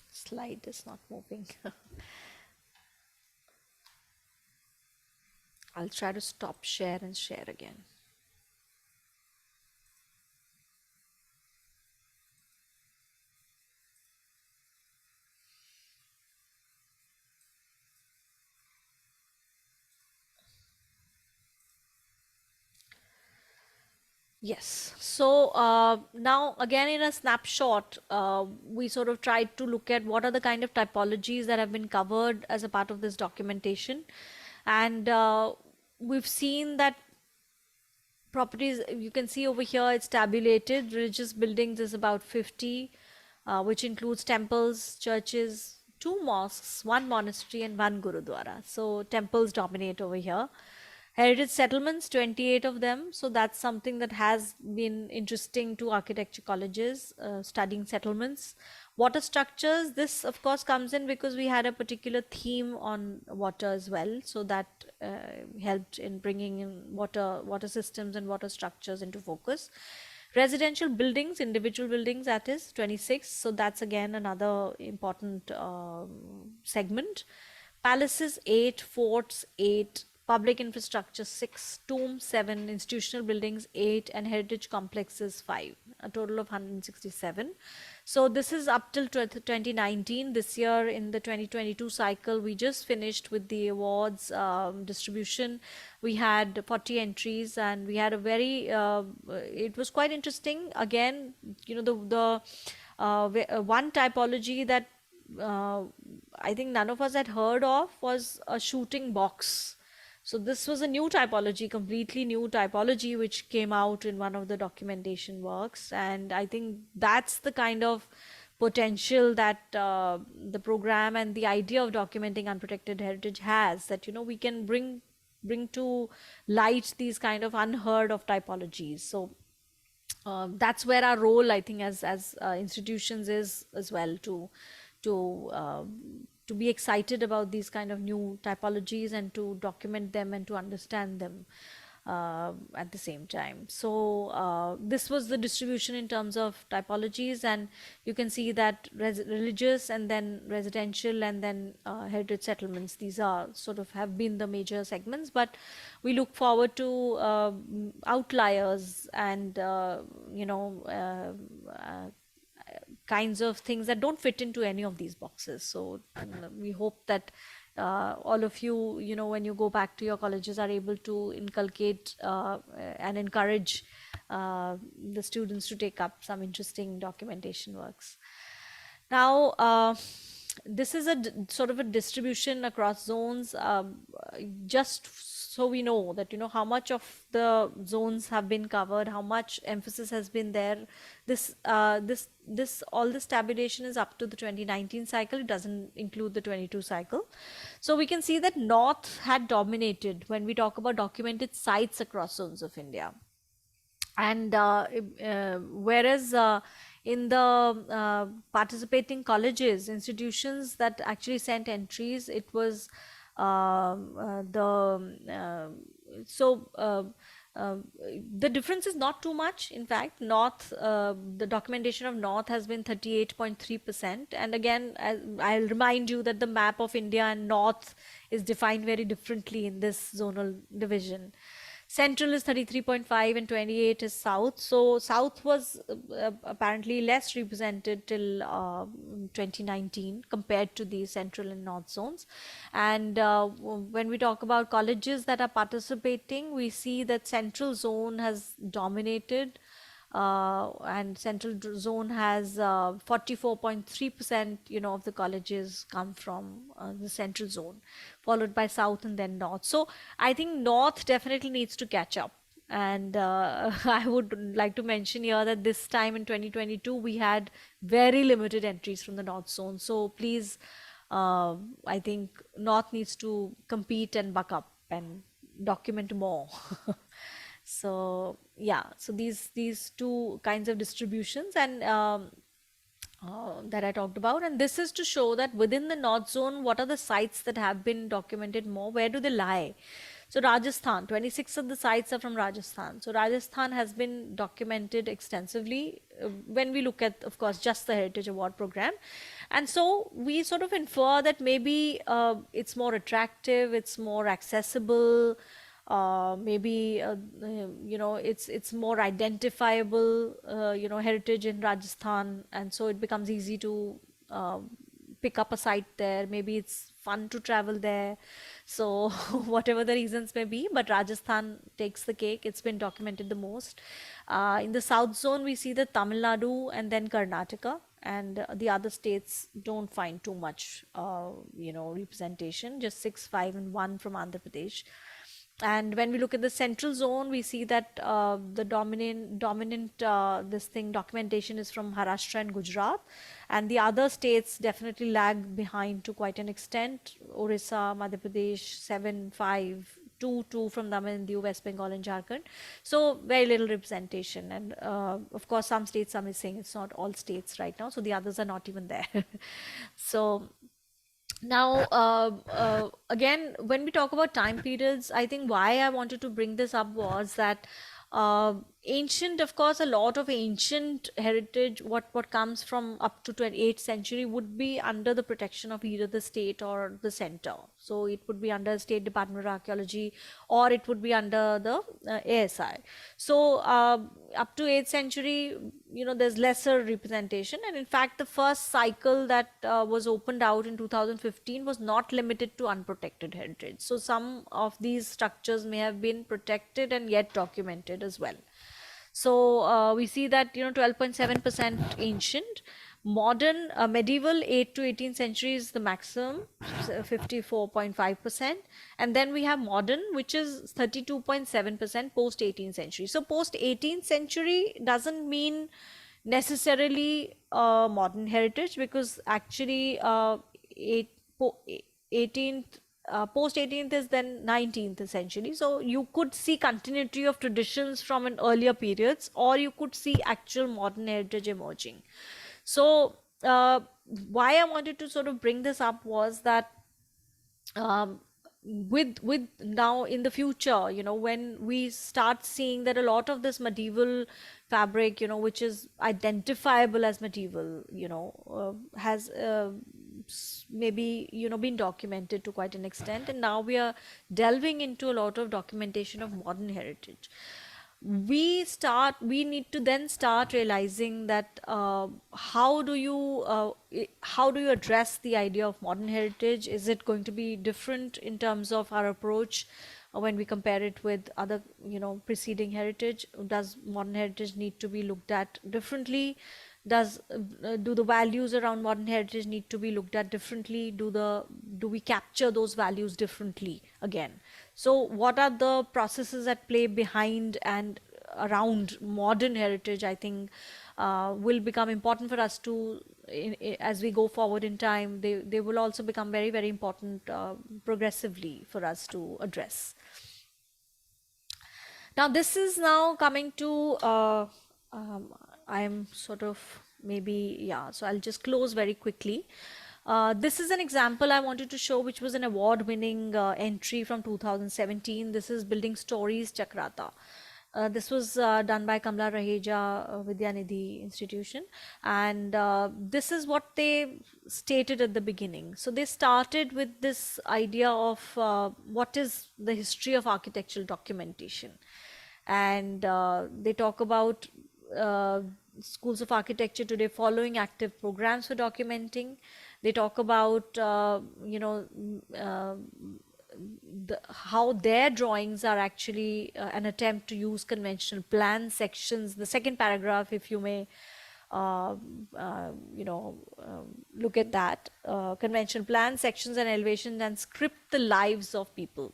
Speaker 2: Slide is not moving. I'll try to stop share and share again. Yes. So now again in a snapshot, we sort of tried to look at what are the kind of typologies that have been covered as a part of this documentation. And we've seen that properties, you can see over here, it's tabulated. Religious buildings is about 50, which includes temples, churches, 2 mosques, 1 monastery, and 1 gurudwara. So temples dominate over here. Heritage settlements, 28 of them. So that's something that has been interesting to architecture colleges, studying settlements. Water structures, this of course comes in because we had a particular theme on water as well. So that helped in bringing in water systems and water structures into focus. Residential buildings, individual buildings, that is 26. So that's again another important segment. Palaces, 8. Forts, 8. Public infrastructure, 6. Tombs, 7. Institutional buildings, 8. And heritage complexes, 5. A total of 167. So this is up till 2019. This year in the 2022 cycle, we just finished with the awards distribution. We had 40 entries, and we had a very, it was quite interesting. Again, you know, one typology that I think none of us had heard of was a shooting box. So this was a new typology, completely new typology, which came out in one of the documentation works. And I think that's the kind of potential that the program and the idea of documenting unprotected heritage has, that, you know, we can bring to light these kind of unheard of typologies. So that's where our role, I think, as institutions is as well, to be excited about these kind of new typologies and to document them and to understand them at the same time. So this was the distribution in terms of typologies, and you can see that religious and then residential and then heritage settlements, these are sort of have been the major segments, but we look forward to outliers and kinds of things that don't fit into any of these boxes. So we hope that all of you, you know, when you go back to your colleges, are able to inculcate and encourage the students to take up some interesting documentation works. Now, this is a sort of a distribution across zones, just so we know that, you know, how much of the zones have been covered, how much emphasis has been there. All this tabulation is up to the 2019 cycle. It doesn't include the 22 cycle. So we can see that North had dominated when we talk about documented sites across zones of India. And whereas in the participating colleges, institutions that actually sent entries, it was the difference is not too much. In fact, North, the documentation of North has been 38.3%. And again, I'll remind you that the map of India and North is defined very differently in this zonal division. Central is 33.5 and 28 is South. So South was apparently less represented till 2019 compared to the Central and North zones. And when we talk about colleges that are participating, we see that Central zone has dominated. And Central zone has 44.3%, you know, of the colleges come from the Central zone, followed by South and then North. So I think North definitely needs to catch up. And I would like to mention here that this time in 2022, we had very limited entries from the North zone. So please I think North needs to compete and buck up and document more. So yeah, so these two kinds of distributions and that I talked about. And this is to show that within the North Zone, what are the sites that have been documented more? Where do they lie? So Rajasthan, 26 of the sites are from Rajasthan. So Rajasthan has been documented extensively when we look at, of course, just the Heritage Award program. And so we sort of infer that maybe it's more attractive, it's more accessible, maybe it's more identifiable, heritage in Rajasthan, and so it becomes easy to pick up a site there. Maybe it's fun to travel there. So whatever the reasons may be, but Rajasthan takes the cake. It's been documented the most. In the South Zone, we see the Tamil Nadu and then Karnataka, and the other states don't find too much representation, just 6, 5 and 1 from Andhra Pradesh. And when we look at the central zone, we see that the dominant this thing documentation is from Maharashtra and Gujarat, and the other states definitely lag behind to quite an extent. Orissa, Madhya Pradesh, 7, 5, 2, 2 from Tamil Nadu, West Bengal and Jharkhand. So very little representation, and of course some states are missing. It's not all states right now, so the others are not even there. So now, again, when we talk about time periods, I think why I wanted to bring this up was that ancient, of course, a lot of ancient heritage, what comes from up to 28th century would be under the protection of either the state or the center. So it would be under State Department of Archaeology, or it would be under the ASI. So up to 8th century, there's lesser representation, and in fact the first cycle that was opened out in 2015 was not limited to unprotected heritage. So some of these structures may have been protected and yet documented as well. So we see that 12.7% ancient, modern, medieval 8th to 18th century is the maximum, 54.5%, and then we have modern, which is 32.7% post 18th century. So post 18th century doesn't mean necessarily modern heritage, because actually 18th post 18th is then 19th essentially. So you could see continuity of traditions from an earlier periods, or you could see actual modern heritage emerging. So why I wanted to sort of bring this up was that with now in the future, when we start seeing that a lot of this medieval fabric, which is identifiable as medieval, has maybe been documented to quite an extent, and now we are delving into a lot of documentation of modern heritage. We need to then start realizing that how do you address the idea of modern heritage? Is it going to be different in terms of our approach when we compare it with other preceding heritage? Does modern heritage need to be looked at differently? Do the values around modern heritage need to be looked at differently? Do we capture those values differently again? So what are the processes at play behind and around modern heritage? I think will become important for us to, as we go forward in time, they will also become very, very important progressively for us to address. Now this is now coming to I'm sort of so I'll just close very quickly. This is an example I wanted to show, which was an award-winning entry from 2017. This is Building Stories Chakrata. This was done by Kamla Raheja Vidyanidhi Institution, and this is what they stated at the beginning. So they started with this idea of what is the history of architectural documentation, and they talk about schools of architecture today following active programs for documenting. They talk about how their drawings are actually an attempt to use conventional plan sections. The second paragraph, if you may look at that, conventional plan sections and elevations, and script the lives of people.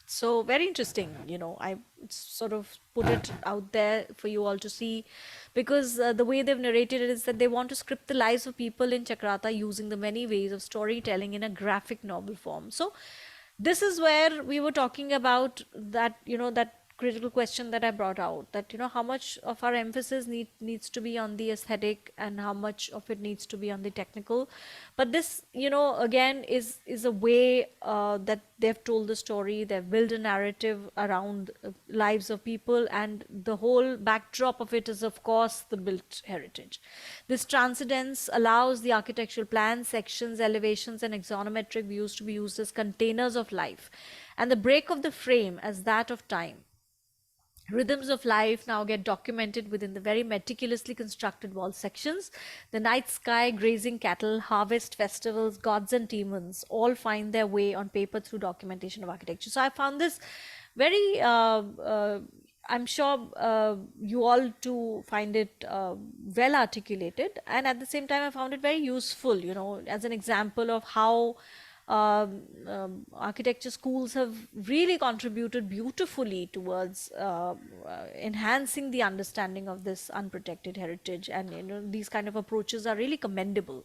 Speaker 2: So very interesting, I sort of put it out there for you all to see, because the way they've narrated it is that they want to script the lives of people in Chakrata using the many ways of storytelling in a graphic novel form. So this is where we were talking about that, that critical question that I brought out, that how much of our emphasis needs to be on the aesthetic and how much of it needs to be on the technical. But this, again, is a way that they've told the story. They've built a narrative around lives of people, and the whole backdrop of it is, of course, the built heritage. This transcendence allows the architectural plans, sections, elevations, and axonometric views to be used as containers of life, and the break of the frame as that of time. Rhythms of life now get documented within the very meticulously constructed wall sections. The night sky, grazing cattle, harvest festivals, gods and demons all find their way on paper through documentation of architecture. So I found this very, I'm sure you all too find it well articulated, and at the same time I found it very useful, as an example of how architecture schools have really contributed beautifully towards enhancing the understanding of this unprotected heritage, and these kind of approaches are really commendable.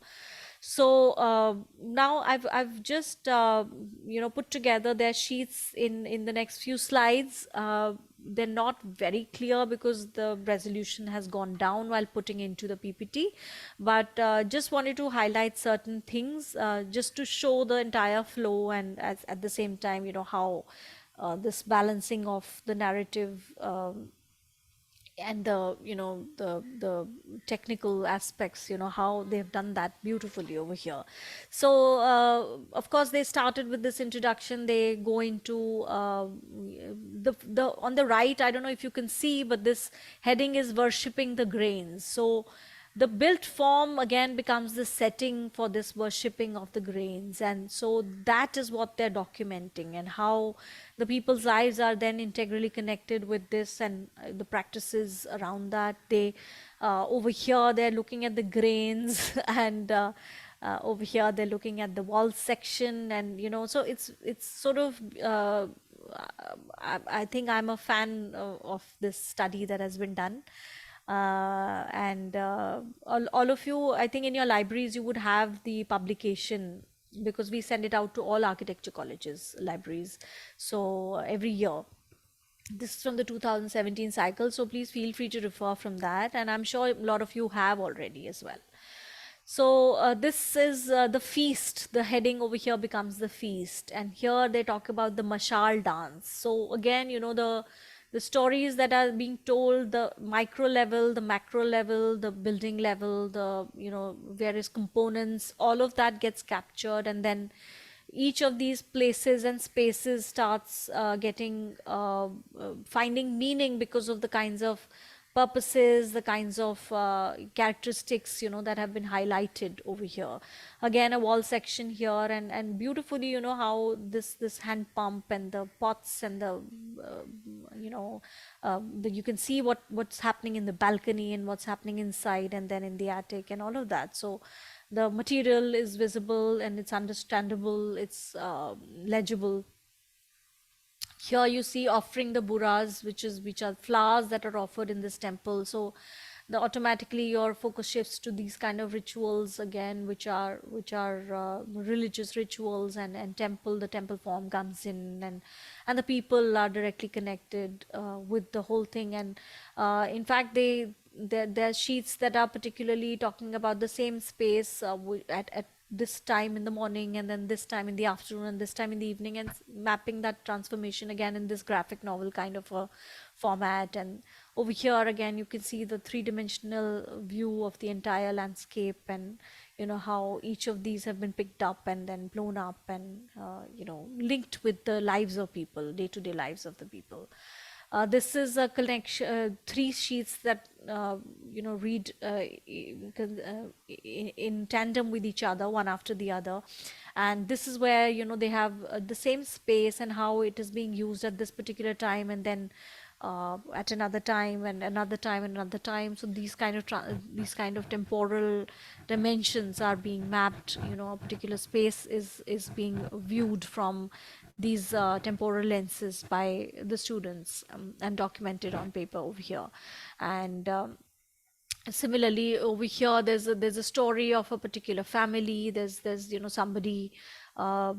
Speaker 2: So now I've just put together their sheets in the next few slides. They're not very clear because the resolution has gone down while putting into the PPT, but just wanted to highlight certain things just to show the entire flow, and at the same time, how this balancing of the narrative and the technical aspects, how they've done that beautifully over here. So of course they started with this introduction. They go into the on the right, I don't know if you can see, but this heading is worshipping the grains. So the built form again becomes the setting for this worshipping of the grains, and so that is what they're documenting, and how the people's lives are then integrally connected with this, and the practices around that. They over here they're looking at the grains and over here they're looking at the wall section, and so it's sort of I think I'm a fan of this study that has been done. And all of you, I think in your libraries you would have the publication, because we send it out to all architecture colleges libraries, so every year. This is from the 2017 cycle, so please feel free to refer from that, and I'm sure a lot of you have already as well. So this is the feast. The heading over here becomes the feast, and here they talk about the mashal dance. So again, the stories that are being told, the micro level, the macro level, the building level, the various components, all of that gets captured, and then each of these places and spaces starts getting finding meaning because of the kinds of purposes, the kinds of characteristics that have been highlighted over here. Again, a wall section here, and beautifully, how this hand pump and the pots and the you can see what's happening in the balcony and what's happening inside, and then in the attic and all of that. So the material is visible and it's understandable, it's legible. Here you see offering the buras, which are flowers that are offered in this temple. So automatically your focus shifts to these kind of rituals again, which are religious rituals, and the temple form comes in, and the people are directly connected with the whole thing. And in fact there are sheets that are particularly talking about the same space at this time in the morning, and then this time in the afternoon, and this time in the evening, and mapping that transformation again in this graphic novel kind of a format. And over here again you can see the three-dimensional view of the entire landscape, and how each of these have been picked up and then blown up, and linked with the lives of people, day-to-day lives of the people. This is a collection, three sheets that read in tandem with each other, one after the other. And this is where they have the same space and how it is being used at this particular time, and then at another time and another time and another time. So these kind of temporal dimensions are being mapped. A particular space is being viewed from these temporal lenses by the students, and documented on paper over here. And similarly over here, there's a story of a particular family. There's somebody, uh,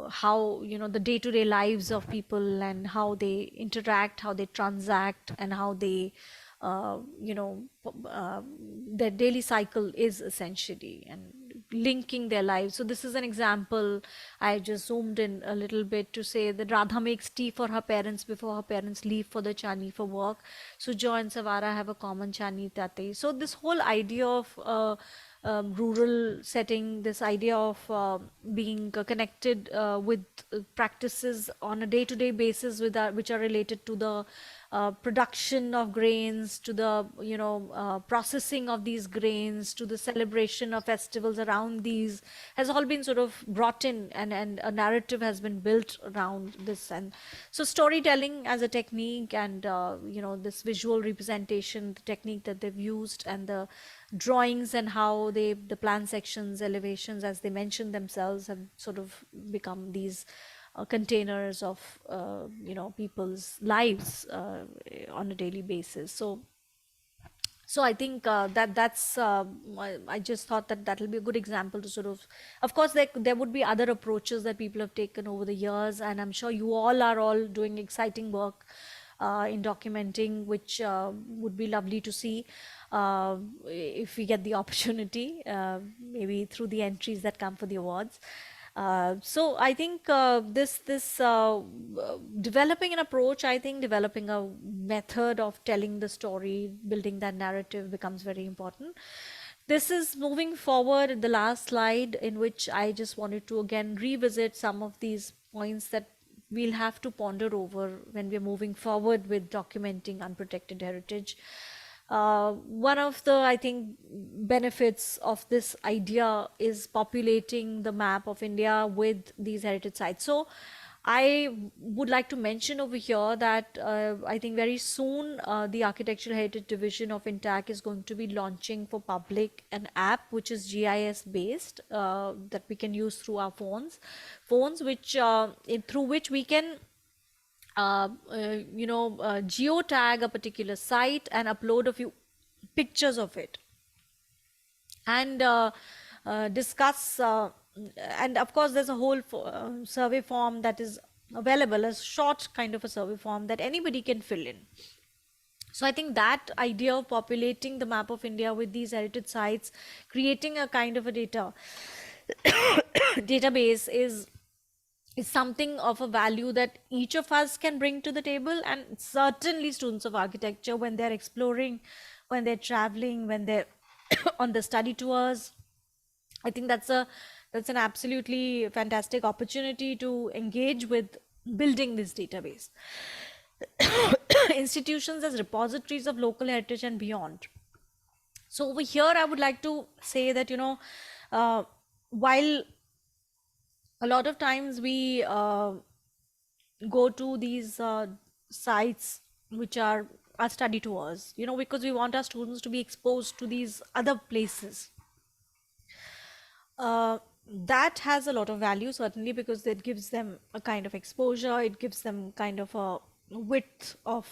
Speaker 2: how the day-to-day lives of people, and how they interact, how they transact, and how they uh, you know their daily cycle is essentially, and linking their lives. So this is an example. I just zoomed in a little bit to say that Radha makes tea for her parents before her parents leave for the chani for work. Sujo and Savara have a common chani tate. So this whole idea of rural setting, this idea of being connected with practices on a day-to-day basis which are related to the production of grains, to the processing of these grains, to the celebration of festivals around these, has all been sort of brought in, and a narrative has been built around this. And so storytelling as a technique, and this visual representation, the technique that they've used, and the drawings, and how the plan sections, elevations, as they mention themselves, have sort of become these containers of people's lives on a daily basis. So I think that's I just thought that that'll be a good example to sort of course there would be other approaches that people have taken over the years, and I'm sure you all are all doing exciting work in documenting, which would be lovely to see if we get the opportunity, maybe through the entries that come for the awards. So I think this developing an approach, I think developing a method of telling the story, building that narrative becomes very important. This is moving forward, the last slide, in which I just wanted to again revisit some of these points that we'll have to ponder over when we're moving forward with documenting unprotected heritage. One of the, I think, benefits of this idea is populating the map of India with these heritage sites. So I would like to mention over here that I think very soon the Architectural Heritage Division of INTAC is going to be launching for public an app which is GIS based, that we can use through our phones which through which we can geotag a particular site and upload a few pictures of it, and discuss, and of course there's a whole survey form that is available, a short kind of a survey form that anybody can fill in. So I think that idea of populating the map of India with these heritage sites, creating a kind of a database is something of a value that each of us can bring to the table, and certainly students of architecture, when they're exploring, when they're traveling, when they're on the study tours. I think that's an absolutely fantastic opportunity to engage with building this database. Institutions as repositories of local heritage and beyond. So over here, I would like to say that, while a lot of times we go to these sites which are our study tours, because we want our students to be exposed to these other places. That has a lot of value, certainly, because it gives them a kind of exposure, it gives them kind of a width of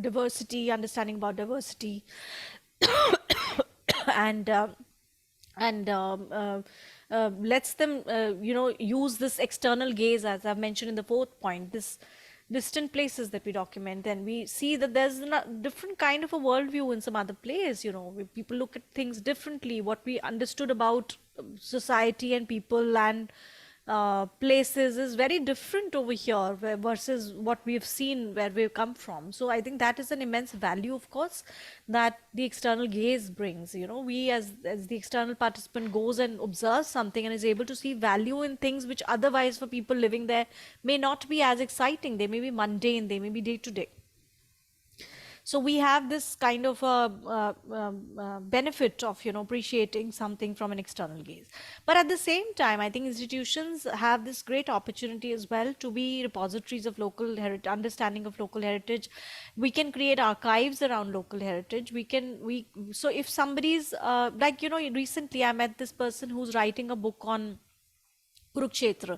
Speaker 2: diversity, understanding about diversity, and lets them use this external gaze, as I've mentioned in the fourth point, this distant places that we document, and we see that there's a different kind of a worldview in some other place. People look at things differently. What we understood about society and people and places is very different over here versus what we've seen where we've come from. So I think that is an immense value, of course, that the external gaze brings. We as the external participant goes and observes something and is able to see value in things which otherwise for people living there may not be as exciting. They may be mundane, they may be day to day. So we have this kind of a benefit of, you know, appreciating something from an external gaze. But at the same time, I think institutions have this great opportunity as well to be repositories of local heritage, understanding of local heritage. We can create archives around local heritage. So if somebody's like, you know, recently I met this person who's writing a book on Kurukshetra.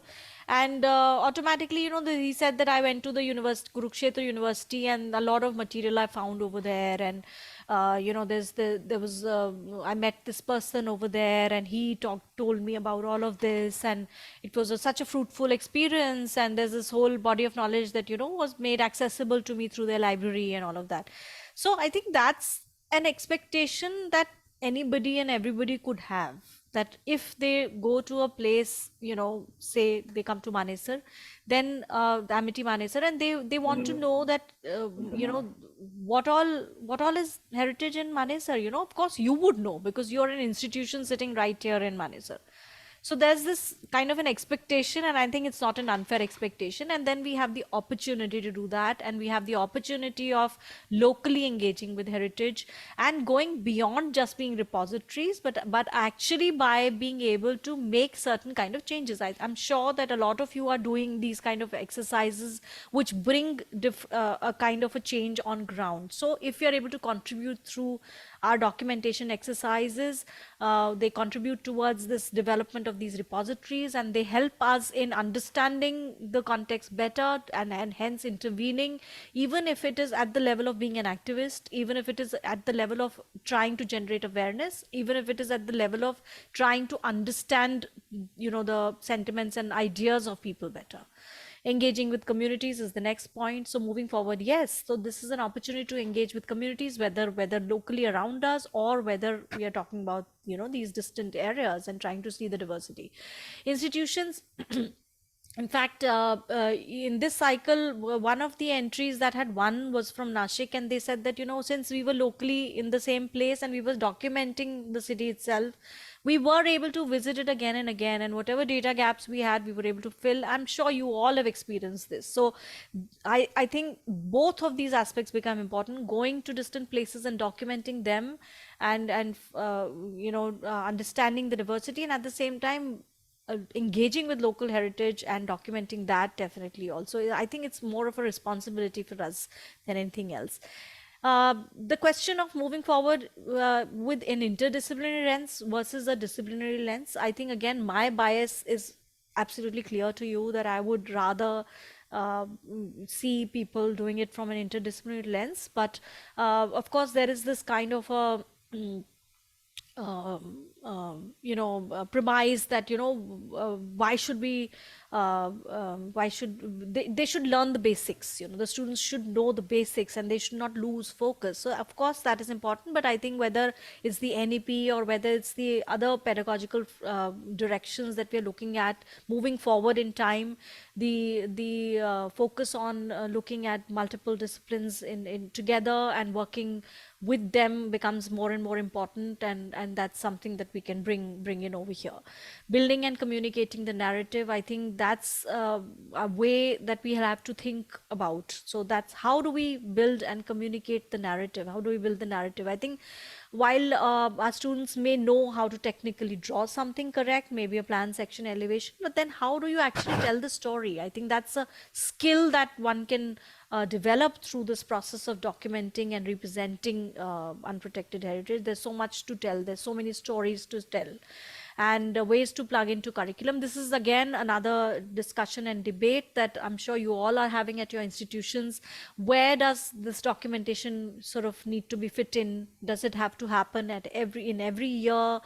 Speaker 2: And automatically, you know, he said that I went to the university, Kurukshetra University, and a lot of material I found over there. And, you know, I met this person over there, and he told me about all of this. And it was such a fruitful experience. And there's this whole body of knowledge that, you know, was made accessible to me through their library and all of that. So I think that's an expectation that anybody and everybody could have, that if they go to a place, you know, say they come to Manesar, then the Amity Manesar, and they want to know that you know, what all is heritage in Manesar. You know, of course you would know, because you're an institution sitting right here in Manesar. So there's this kind of an expectation, and I think it's not an unfair expectation. And then we have the opportunity to do that, and we have the opportunity of locally engaging with heritage and going beyond just being repositories, but actually by being able to make certain kind of changes. I'm sure that a lot of you are doing these kind of exercises which bring a kind of a change on ground. So if you're able to contribute through our documentation exercises, they contribute towards this development of these repositories, and they help us in understanding the context better, and hence intervening, even if it is at the level of being an activist, even if it is at the level of trying to generate awareness, even if it is at the level of trying to understand, you know, the sentiments and ideas of people better. Engaging with communities is the next point. So moving forward, yes, so this is an opportunity to engage with communities, whether locally around us, or whether we are talking about, you know, these distant areas, and trying to see the diversity. Institutions in fact, in this cycle, one of the entries that had won was from Nashik, and they said that, you know, since we were locally in the same place and we were documenting the city itself, we were able to visit it again and again, and whatever data gaps we had, we were able to fill. I'm sure you all have experienced this. So I think both of these aspects become important: going to distant places and documenting them, and you know, understanding the diversity, and at the same time engaging with local heritage and documenting that. Definitely also, I think it's more of a responsibility for us than anything else. The question of moving forward with an interdisciplinary lens versus a disciplinary lens, I think again my bias is absolutely clear to you, that I would rather see people doing it from an interdisciplinary lens. But of course there is this kind of a you know, premise that, you know, why should they should learn the basics. You know, the students should know the basics, and they should not lose focus. So of course that is important, but I think whether it's the NEP or whether it's the other pedagogical directions that we are looking at moving forward in time, the focus on looking at multiple disciplines in together and working with them becomes more and more important, and that's something that we can bring in over here. Building and communicating the narrative, I think that's a way that we have to think about. So that's how do we build and communicate the narrative? How do we build the narrative? I think while our students may know how to technically draw something correct, maybe a plan, section, elevation, but then how do you actually tell the story? I think that's a skill that one can develop through this process of documenting and representing unprotected heritage. There's so much to tell, there's so many stories to tell, and ways to plug into curriculum. This is again another discussion and debate that I'm sure you all are having at your institutions. Where does this documentation sort of need to be fit in? Does it have to happen in every year?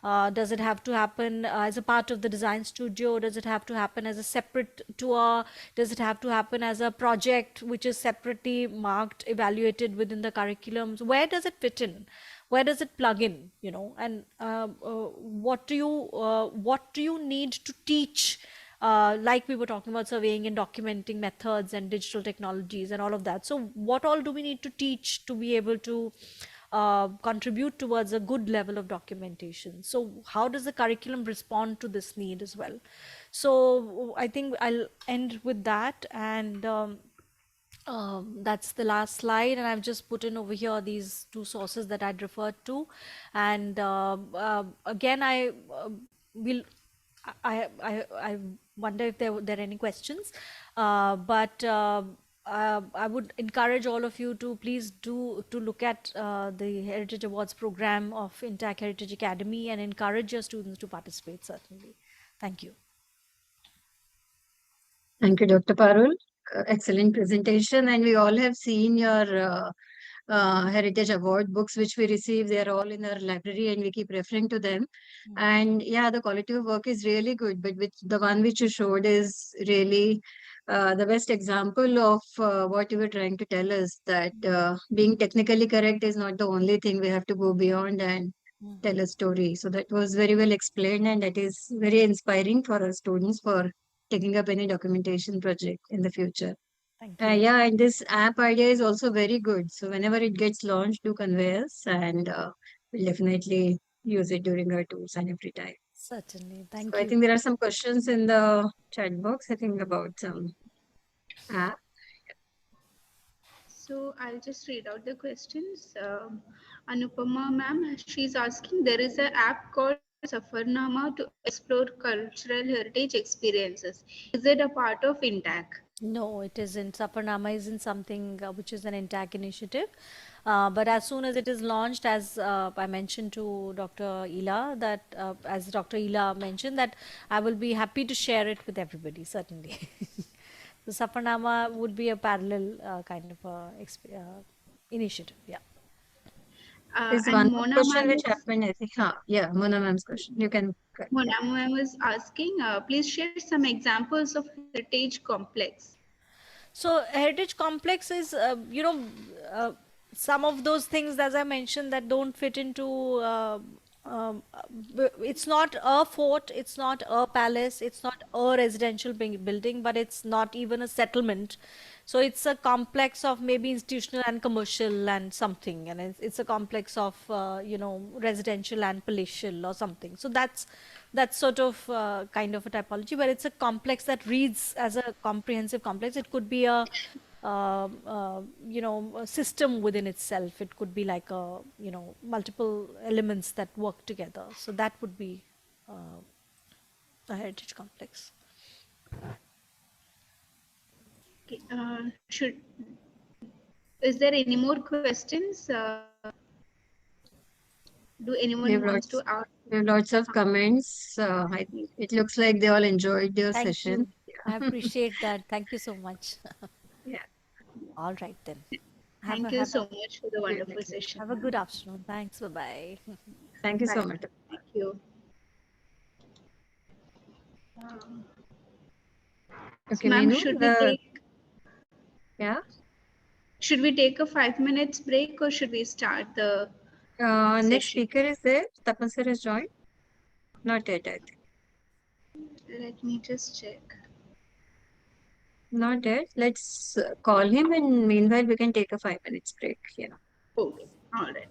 Speaker 2: Does it have to happen as a part of the design studio? Does it have to happen as a separate tour? Does it have to happen as a project which is separately marked, evaluated within the curriculums? Where does it fit in? Where does it plug in? You know, and what do you need to teach? Like we were talking about surveying and documenting methods and digital technologies and all of that. So what all do we need to teach to be able to contribute towards a good level of documentation? So how does the curriculum respond to this need as well? So I think I'll end with that, and That's the last slide, and I've just put in over here these two sources that I'd referred to. And again, I will. I wonder if there are any questions, but I would encourage all of you to please do to look at the Heritage Awards program of Intact Heritage Academy and encourage your students to participate. Certainly, thank you.
Speaker 3: Thank you, Dr. Parul. Excellent presentation. And we all have seen your Heritage Award books, which we receive. They are all in our library and we keep referring to them. And yeah, the quality of work is really good. But with the one which you showed is really the best example of what you were trying to tell us, that being technically correct is not the only thing. We have to go beyond and tell a story. So that was very well explained, and that is very inspiring for our students for taking up any documentation project in the future.
Speaker 2: Thank you.
Speaker 3: Yeah, and this app idea is also very good. So whenever it gets launched, do convey us, and we'll definitely use it during our tours and every time.
Speaker 2: Certainly,
Speaker 3: So
Speaker 2: thank
Speaker 3: I
Speaker 2: you.
Speaker 3: think there are some questions in the chat box, I think, about some app.
Speaker 1: So I'll just read out the questions. Anupama ma'am, she's asking, there is an app called Safarnama to explore cultural heritage experiences. Is it a part of INTAC?
Speaker 2: No, it isn't. Saparnama isn't something which is an intact initiative. But as soon as it is launched, as I mentioned to Dr. Ela, that as Dr. Ela mentioned, that I will be happy to share it with everybody, certainly. The Saparnama would be a parallel kind of initiative. Yeah.
Speaker 3: There's
Speaker 1: And
Speaker 3: one more
Speaker 1: Mona
Speaker 3: question
Speaker 1: ma'am
Speaker 3: which
Speaker 1: is,
Speaker 3: happened, I think. Yeah, Mona ma'am's question. You can.
Speaker 1: Mona ma'am is asking, please share some examples of heritage complex.
Speaker 2: So heritage complex is, uh, some of those things, as I mentioned, that don't fit into. It's not a fort, it's not a palace, it's not a residential building, but it's not even a settlement. So it's a complex of maybe institutional and commercial and something, and it's a complex of residential and palatial or something. So that's sort of kind of a typology, but it's a complex that reads as a comprehensive complex. It could be a system within itself. It could be like multiple elements that work together. So that would be a heritage complex.
Speaker 1: Okay, is there any more questions? Do
Speaker 3: We
Speaker 1: anyone
Speaker 3: have
Speaker 1: wants
Speaker 3: lots,
Speaker 1: to ask?
Speaker 3: we have lots of comments. It looks like they all enjoyed your
Speaker 2: Thank
Speaker 3: session.
Speaker 2: you. I appreciate that. Thank you so much.
Speaker 3: Yeah,
Speaker 2: All right then. Have a
Speaker 1: Thank you
Speaker 2: have a
Speaker 1: so much for the wonderful
Speaker 3: definitely.
Speaker 1: session,
Speaker 2: have a good
Speaker 1: ma'am.
Speaker 2: afternoon. Thanks. Bye bye.
Speaker 3: Thank you so
Speaker 1: Bye.
Speaker 3: much.
Speaker 1: Thank you. Um,
Speaker 3: Okay,
Speaker 1: Ma'am,
Speaker 3: Meenu, yeah.
Speaker 1: should we take a 5 minutes break or should we start the
Speaker 3: Next
Speaker 1: session?
Speaker 3: speaker is there. Tapan sir has joined. Not yet, I think.
Speaker 1: Let me just check.
Speaker 3: Not yet. Let's call him, and meanwhile we can take a 5 minutes break. Yeah.
Speaker 1: Okay, all right.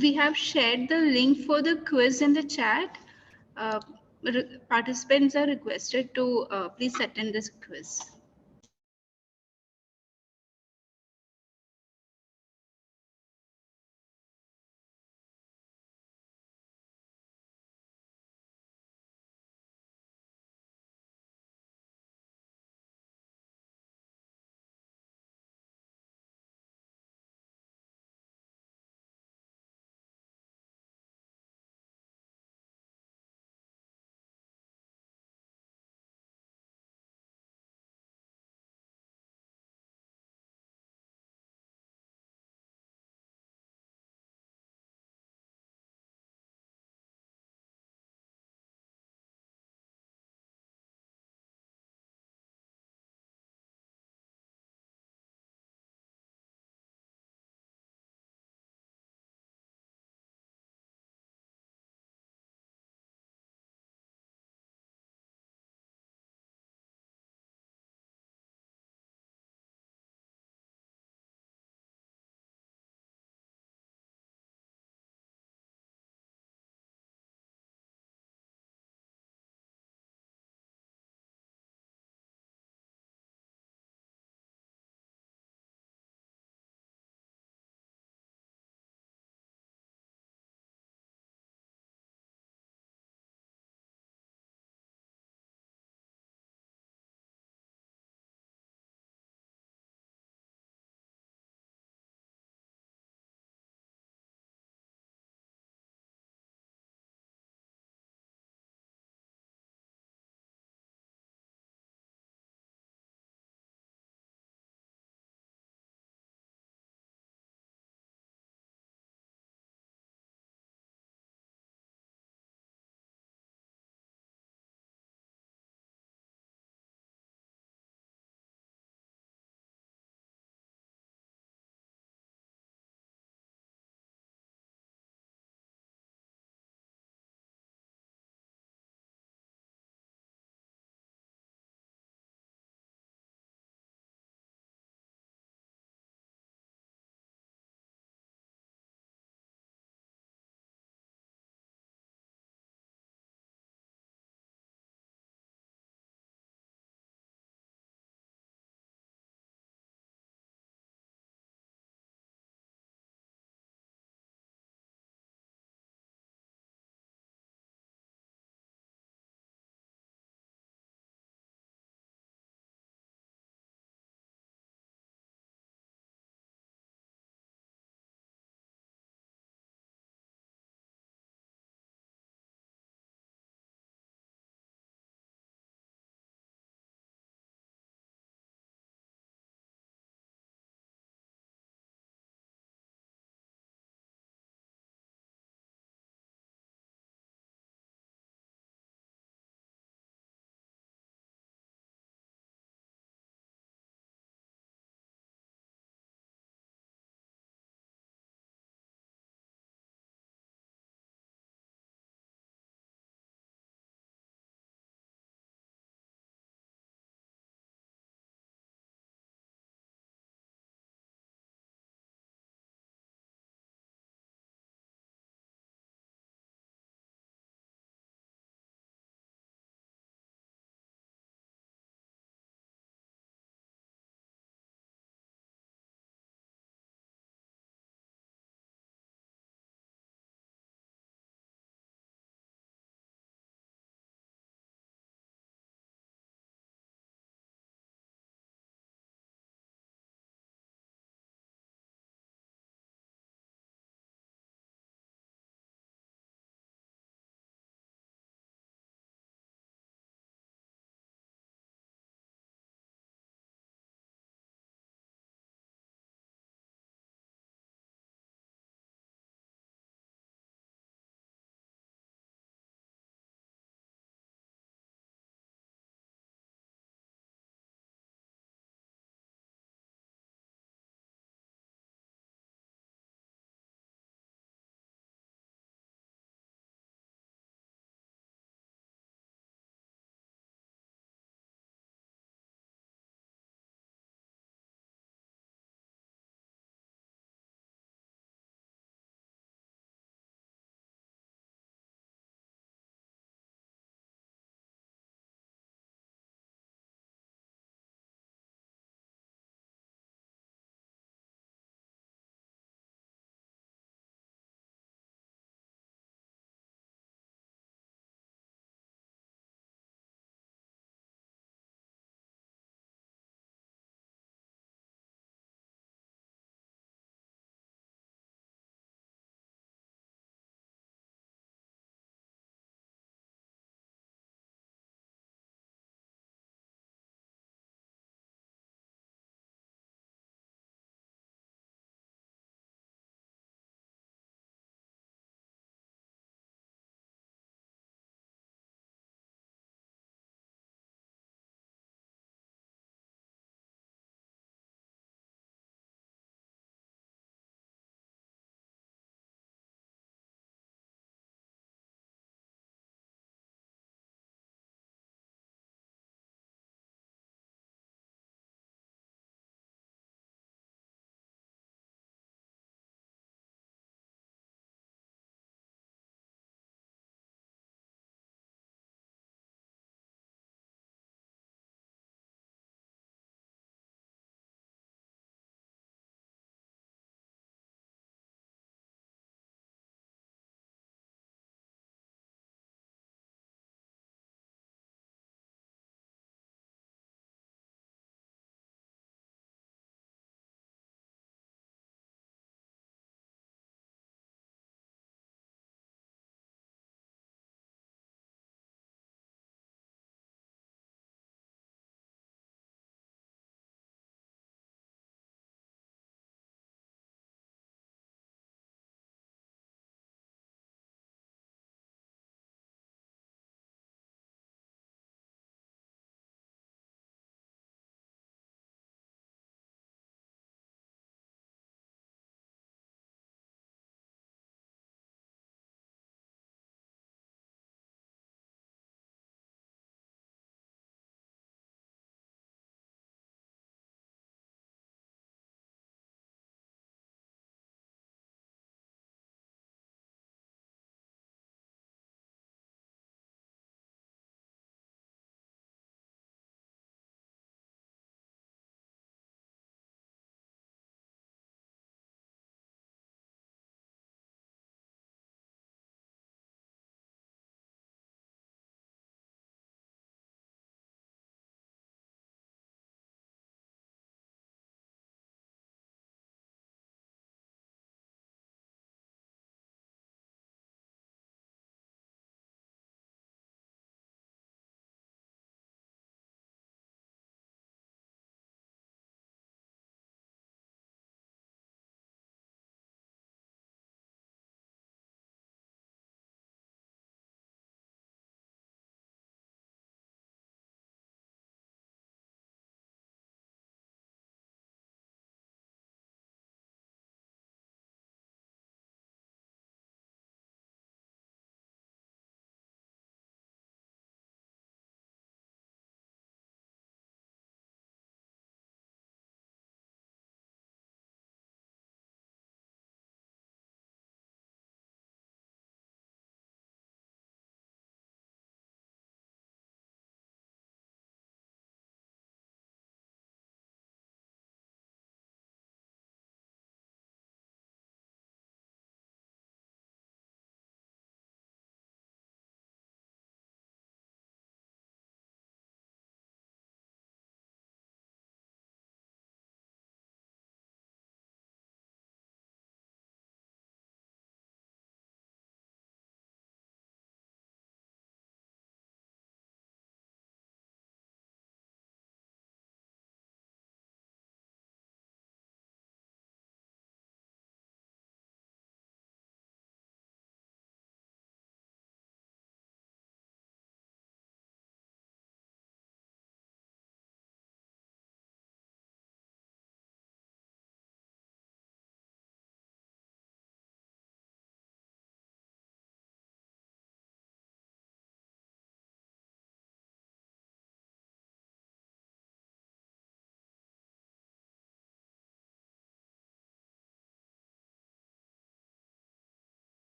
Speaker 1: We have shared the link for the quiz in the chat. Uh, Participants are requested to please attend this quiz.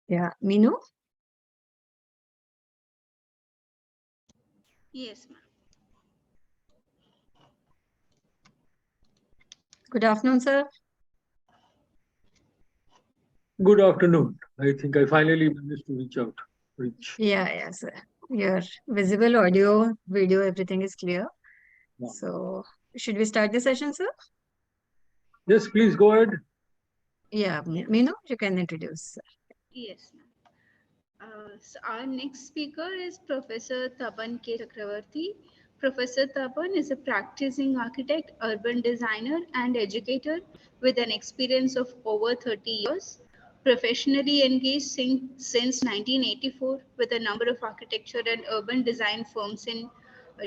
Speaker 3: Yeah, Minu?
Speaker 1: Yes, ma'am.
Speaker 3: Good afternoon, sir.
Speaker 4: Good afternoon. I think I finally managed to reach.
Speaker 3: Yeah, sir. Your visible audio, video, everything is clear.
Speaker 4: Yeah.
Speaker 3: So, should we start the session, sir?
Speaker 4: Yes, please go ahead.
Speaker 3: Yeah, Minu, you can introduce, sir.
Speaker 1: Yes, ma'am. So our next speaker is Professor Taban K. Chakravarti. Professor Taban is a practicing architect, urban designer, and educator with an experience of over 30 years. Professionally engaged since 1984 with a number of architecture and urban design firms in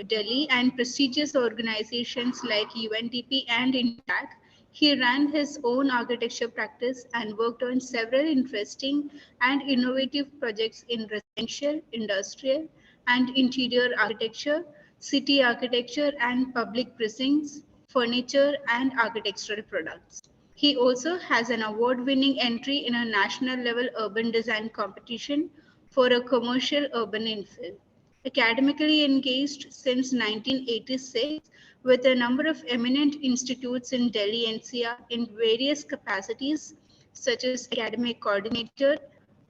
Speaker 1: Delhi and prestigious organizations like UNDP and INTAC. He ran his own architecture practice and worked on several interesting and innovative projects in residential, industrial, and interior architecture, city architecture, and public precincts, furniture, and architectural products. He also has an award winning entry in a national level urban design competition for a commercial urban infill. Academically engaged since 1986 with a number of eminent institutes in Delhi NCR in various capacities, such as academic coordinator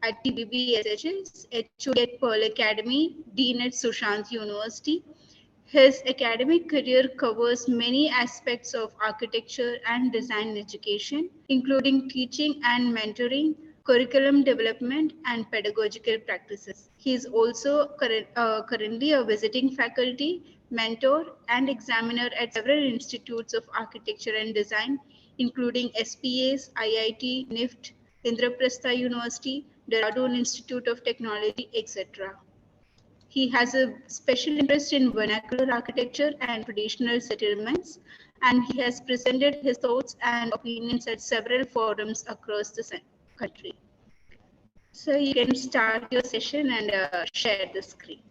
Speaker 1: at TBB SHS, HOD at Pearl Academy, Dean at Sushant University. His academic career covers many aspects of architecture and design education, including teaching and mentoring, curriculum development, and pedagogical practices. He is also currently a visiting faculty, mentor, and examiner at several institutes of architecture and design, including SPAs, IIT, NIFT, Indraprastha University, Dehradun Institute of Technology, etc. He has a special interest in vernacular architecture and traditional settlements, and he has presented his thoughts and opinions at several forums across the country. So you can start your session and share the screen.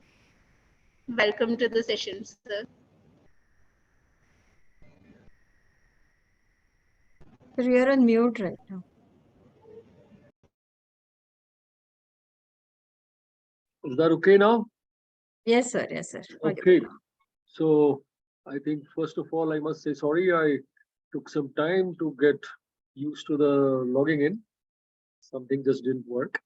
Speaker 1: Welcome to the session, sir.
Speaker 3: Sir, you are on mute right now.
Speaker 4: Is that okay now?
Speaker 3: Yes, sir. Yes, sir.
Speaker 4: Okay. So I think first of all, I must say sorry. I took some time to get used to the logging in. Something just didn't work.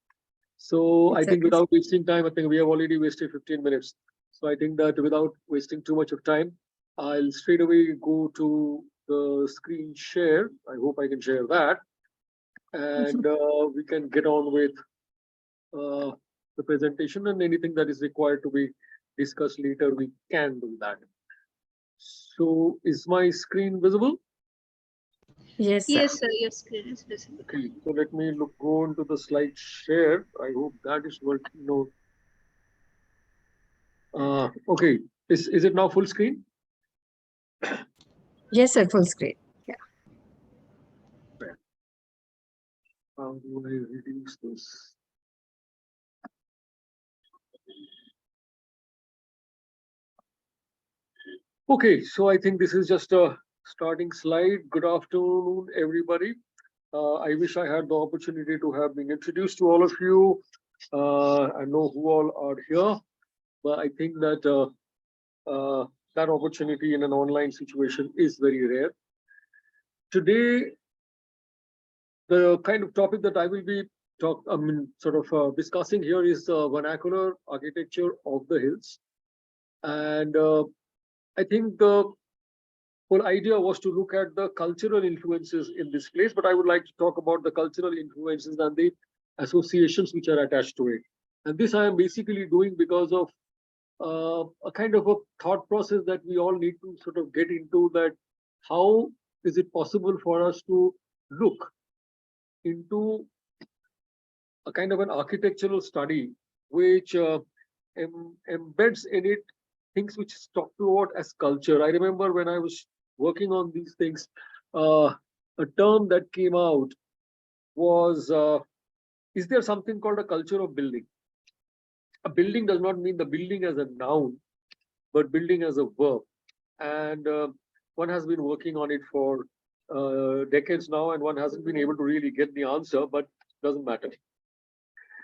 Speaker 4: So I think without wasting time, I think we have already wasted 15 minutes. So I think that without wasting too much of time, I'll straight away go to the screen share. I hope I can share that. And we can get on with the presentation, and anything that is required to be discussed later, we can do that. So is my screen visible?
Speaker 3: Yes, sir.
Speaker 1: Yes, sir, your screen is visible.
Speaker 4: Okay, so let me go into the slide share. I hope that is working. No. Okay, is it now full screen?
Speaker 3: Yes, sir. Full screen. Yeah.
Speaker 4: How do I reduce this? Okay, so I think this is just a starting slide. Good afternoon, everybody. I wish I had the opportunity to have been introduced to all of you. I know who all are here, but I think that that opportunity in an online situation is very rare. Today, the kind of topic that I will be discussing here is vernacular architecture of the hills, and I think the whole idea was to look at the cultural influences in this place, but I would like to talk about the cultural influences and the associations which are attached to it. And this I am basically doing because of a kind of a thought process that we all need to sort of get into, that how is it possible for us to look into a kind of an architectural study which embeds in it things which is talked about as culture. I remember when I was working on these things, a term that came out was, is there something called a culture of building? A building does not mean the building as a noun, but building as a verb. And one has been working on it for decades now, and one hasn't been able to really get the answer, but doesn't matter.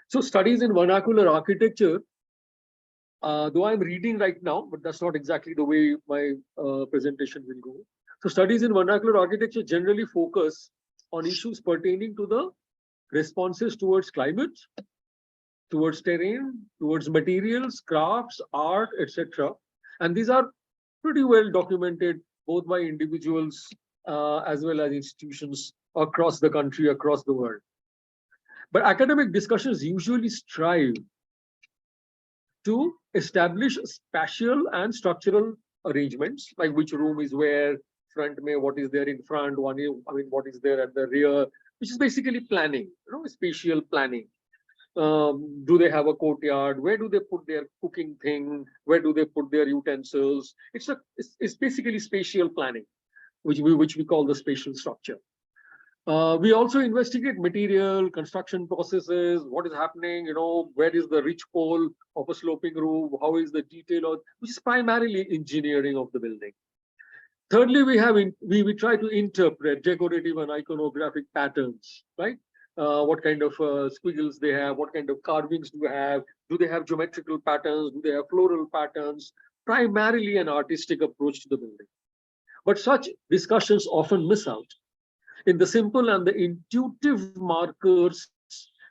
Speaker 4: So studies in vernacular architecture, though I'm reading right now, but that's not exactly the way my presentation will go. So studies in vernacular architecture generally focus on issues pertaining to the responses towards climate, towards terrain, towards materials, crafts, art, etc. And these are pretty well documented both by individuals as well as institutions across the country, across the world. But academic discussions usually strive to establish spatial and structural arrangements, like which room is where, front may, what is there in front, what is there at the rear, which is basically planning, spatial planning. Do they have a courtyard? Where do they put their cooking thing? Where do they put their utensils? It's basically spatial planning, which we call the spatial structure. We also investigate material, construction processes, what is happening, where is the ridge pole of a sloping roof, how is the detail of, which is primarily engineering of the building. Thirdly, we try to interpret decorative and iconographic patterns, right? What kind of squiggles they have, what kind of carvings do they have geometrical patterns, do they have floral patterns, primarily an artistic approach to the building. But such discussions often miss out in the simple and the intuitive markers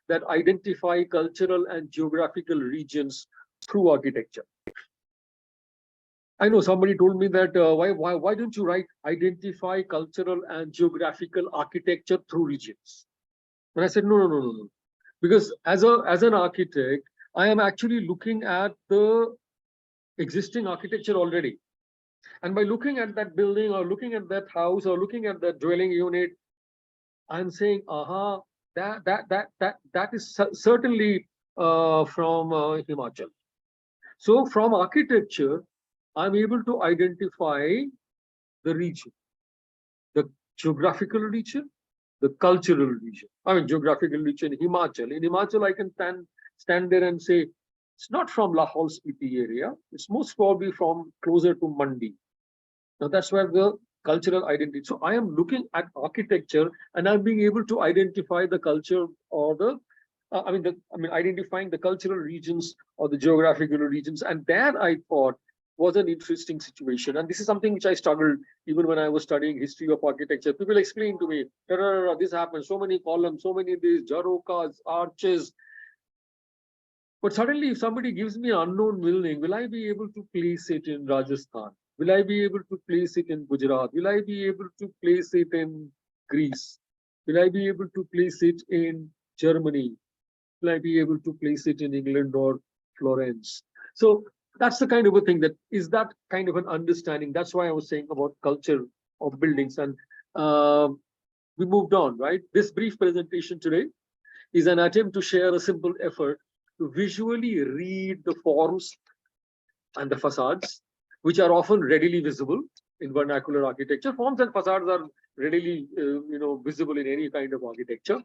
Speaker 4: that identify cultural and geographical regions through architecture. I know somebody told me that why don't you write identify cultural and geographical architecture through regions? And I said no. Because as an architect, I am actually looking at the existing architecture already. And by looking at that building or looking at that house or looking at that dwelling unit, I'm saying, that is certainly from Himachal. So from architecture, I'm able to identify the region, the geographical region, the cultural region. I mean, geographical region, Himachal. In Himachal, I can stand there and say, it's not from Lahaul Spiti area. It's most probably from closer to Mandi. Now that's where the cultural identity. So I am looking at architecture and I'm being able to identify the culture or the, identifying the cultural regions or the geographical regions. And that I thought was an interesting situation. And this is something which I struggled even when I was studying history of architecture. People explain to me, this happens, so many columns, so many these jarokas, arches. But suddenly, if somebody gives me an unknown building, will I be able to place it in Rajasthan? Will I be able to place it in Gujarat? Will I be able to place it in Greece? Will I be able to place it in Germany? Will I be able to place it in England or Florence? So that's the kind of a thing that is that kind of an understanding. That's why I was saying about culture of buildings. And we moved on, right? This brief presentation today is an attempt to share a simple effort to visually read the forms and the facades, which are often readily visible in vernacular architecture. Forms and facades are readily visible in any kind of architecture.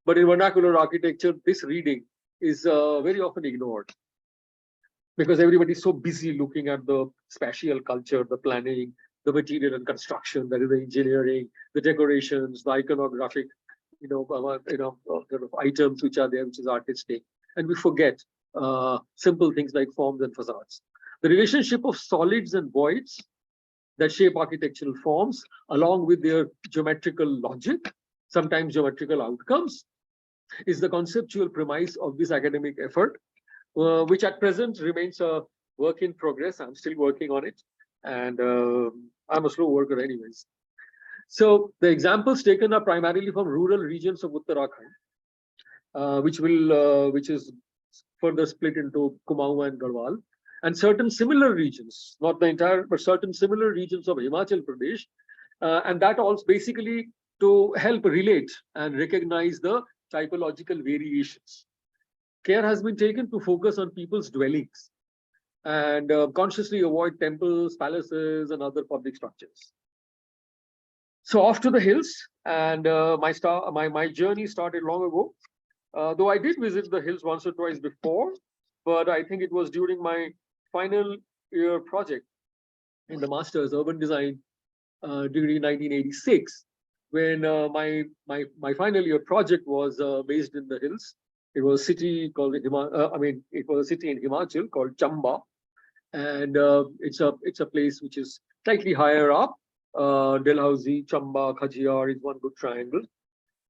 Speaker 4: But in vernacular architecture, this reading is very often ignored because everybody is so busy looking at the spatial culture, the planning, the material and construction, that is the engineering, the decorations, the iconographic, sort of items which are there, which is artistic. And we forget simple things like forms and facades. The relationship of solids and voids that shape architectural forms, along with their geometrical logic, sometimes geometrical outcomes, is the conceptual premise of this academic effort, which at present remains a work in progress. I'm still working on it, and I'm a slow worker anyways. So the examples taken are primarily from rural regions of Uttarakhand, which is further split into Kumaon and Garhwal, and certain similar regions, not the entire, but certain similar regions of Himachal Pradesh, and that also basically to help relate and recognize the typological variations. Care has been taken to focus on people's dwellings and consciously avoid temples, palaces, and other public structures. So off to the hills, and my journey started long ago. Though I did visit the hills once or twice before, but I think it was during my final year project in the master's urban design degree in 1986, when my final year project was based in the hills It was a city called it was a city in Himachal called Chamba, and it's a place which is slightly higher up. Dalhousie, Chamba, Khajiyar is one good triangle.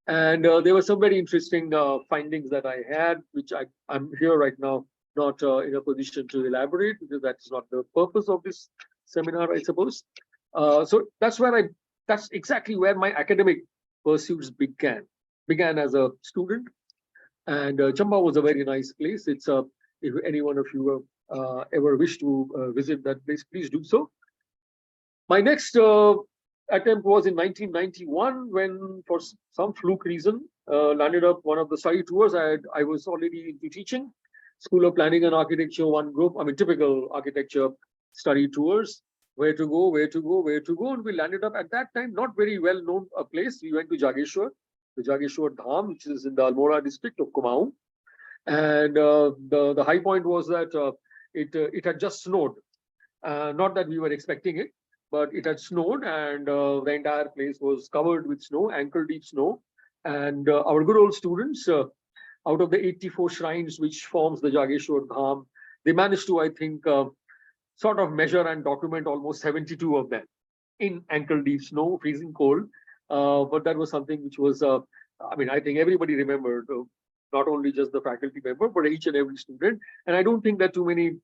Speaker 4: And there were some very interesting findings that I had, which I'm here right now, not in a position to elaborate, because that's not the purpose of this seminar, I suppose. So that's exactly where my academic pursuits began as a student. And Chamba was a very nice place. If any one of you ever wish to visit that place, please do so. My next attempt was in 1991, when, for some fluke reason, landed up one of the study tours. I was already into teaching, School of Planning and Architecture, one group. I mean, typical architecture study tours. Where to go, where to go, where to go, and we landed up at that time not very well known a place. We went to Jageshwar, the Jageshwar Dham, which is in the Almora district of Kumaon. And the high point was that it had just snowed. Not that we were expecting it, but it had snowed, and the entire place was covered with snow, ankle deep snow. And our good old students, out of the 84 shrines which forms the Jageshwar Dham, they managed to, I think, sort of measure and document almost 72 of them in ankle deep snow, freezing cold. But that was something which was, I think everybody remembered, not only just the faculty member, but each and every student. And I don't think that too many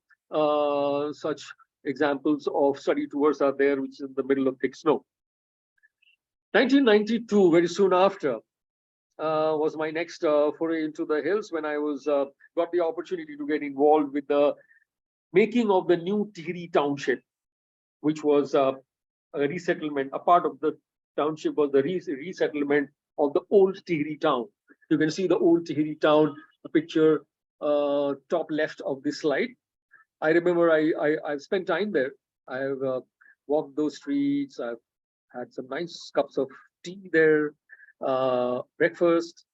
Speaker 4: such examples of study tours are there, which is in the middle of thick snow. 1992, very soon after, was my next foray into the hills, when I got the opportunity to get involved with the making of the new Tihri township, which was a resettlement. A part of the township was the resettlement of the old Tihri town. You can see the old Tihri town, the picture top left of this slide. I remember I've spent time there. I've walked those streets. I've had some nice cups of tea there, breakfast.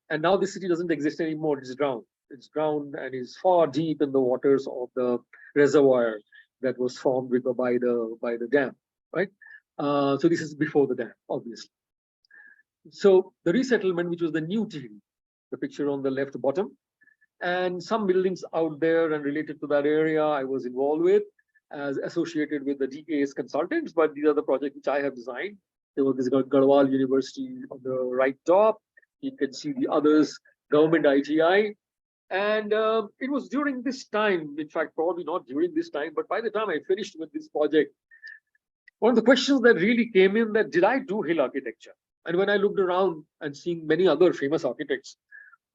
Speaker 4: And now the city doesn't exist anymore. It's drowned. It's drowned and is far deep in the waters of the reservoir that was formed by the dam, right? So this is before the dam, obviously. So the resettlement, which was the new Tihri, the picture on the left bottom, and some buildings out there and related to that area I was involved with as associated with the DKS consultants, but these are the projects which I have designed. There was this Garhwal University on the right top. You can see the others, government ITI. And it was during this time, in fact, probably not during this time, but by the time I finished with this project, one of the questions that really came in, that did I do hill architecture? And when I looked around and seeing many other famous architects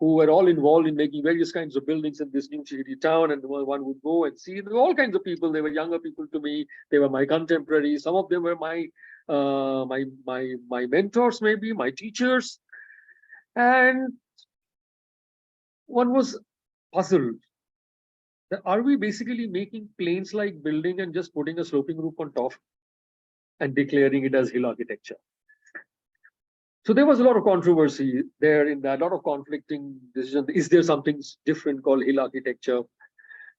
Speaker 4: who were all involved in making various kinds of buildings in this new city town, and one would go and see, there were all kinds of people. They were younger people to me. They were my contemporaries. Some of them were my mentors, maybe my teachers. And one was puzzled. Are we basically making plains-like building and just putting a sloping roof on top and declaring it as hill architecture? So there was a lot of controversy there in that, a lot of conflicting decisions. Is there something different called hill architecture?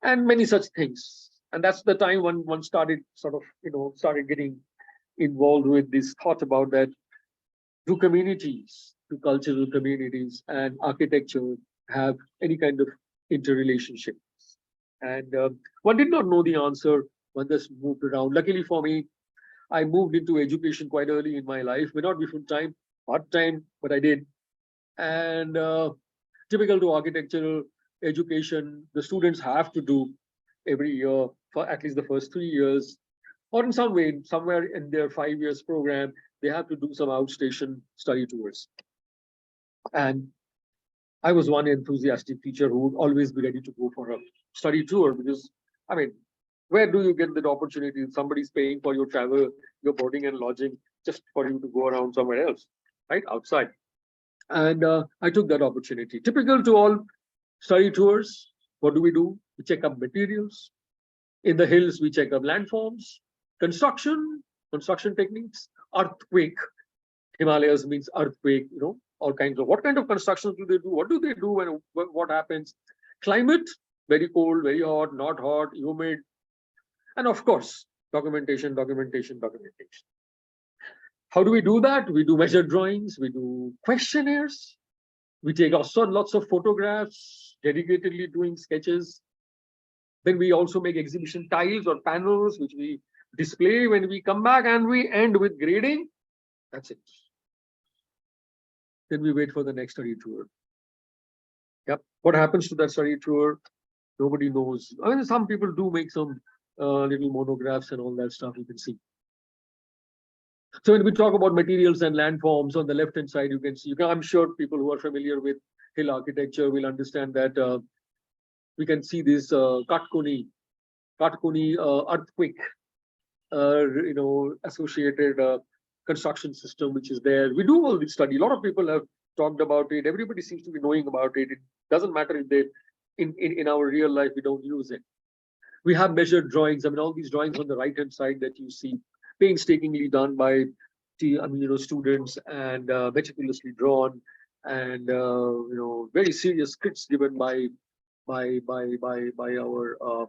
Speaker 4: And many such things. And that's the time when one started started getting involved with this thought about that. Do communities, do cultural communities and architecture have any kind of interrelationship? And one did not know the answer. One just moved around. Luckily for me, I moved into education quite early in my life. May not be full time, part time, but I did. And typical to architectural education, the students have to do every year for at least the first 3 years, or in some way, somewhere in their 5 years program, they have to do some outstation study tours. And I was one enthusiastic teacher who would always be ready to go for a study tour, because, where do you get that opportunity? Somebody's paying for your travel, your boarding and lodging, just for you to go around somewhere else, right, outside. And I took that opportunity. Typical to all study tours, what do? We check up materials. In the hills, we check up landforms, construction techniques, earthquake. Himalayas means earthquake, all kinds of, what kind of constructions do they do? What do they do when what happens? Climate, very cold, very hot, not hot, humid. And of course, documentation. How do we do that? We do measure drawings, we do questionnaires. We take also lots of photographs, dedicatedly doing sketches. Then we also make exhibition tiles or panels, which we display when we come back, and we end with grading. That's it. Then we wait for the next study tour. Yep. What happens to that study tour? Nobody knows. I mean, some people do make some little monographs and all that stuff you can see. So when we talk about materials and landforms, on the left-hand side, you can see, I'm sure people who are familiar with hill architecture will understand that we can see this Katkoni earthquake, associated construction system, which is there. We do all this study. A lot of people have talked about it. Everybody seems to be knowing about it. It doesn't matter if they, in our real life, we don't use it. We have measured drawings. I mean, all these drawings on the right-hand side that you see, painstakingly done by students and meticulously drawn, and very serious scripts given by our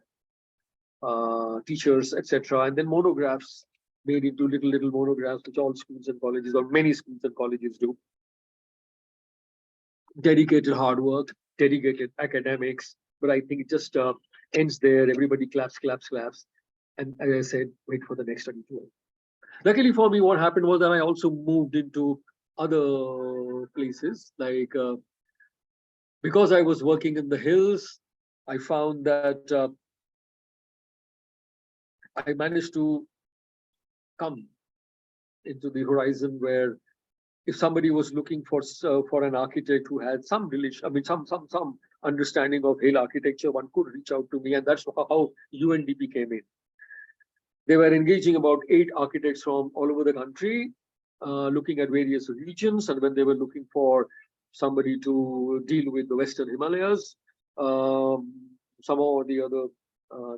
Speaker 4: teachers, etc. And then monographs made into little monographs, which all schools and colleges, or many schools and colleges do. Dedicated hard work, dedicated academics, but I think it just ends there. Everybody claps, and as I said, wait for the next study tour. Luckily for me, what happened was that I also moved into other places, like because I was working in the hills, I found that I managed to come into the horizon where if somebody was looking for an architect who had some relation, I mean, some understanding of hill architecture, one could reach out to me, and that's how UNDP came in. They were engaging about 8 architects from all over the country, looking at various regions, and when they were looking for somebody to deal with the Western Himalayas, somehow or the other,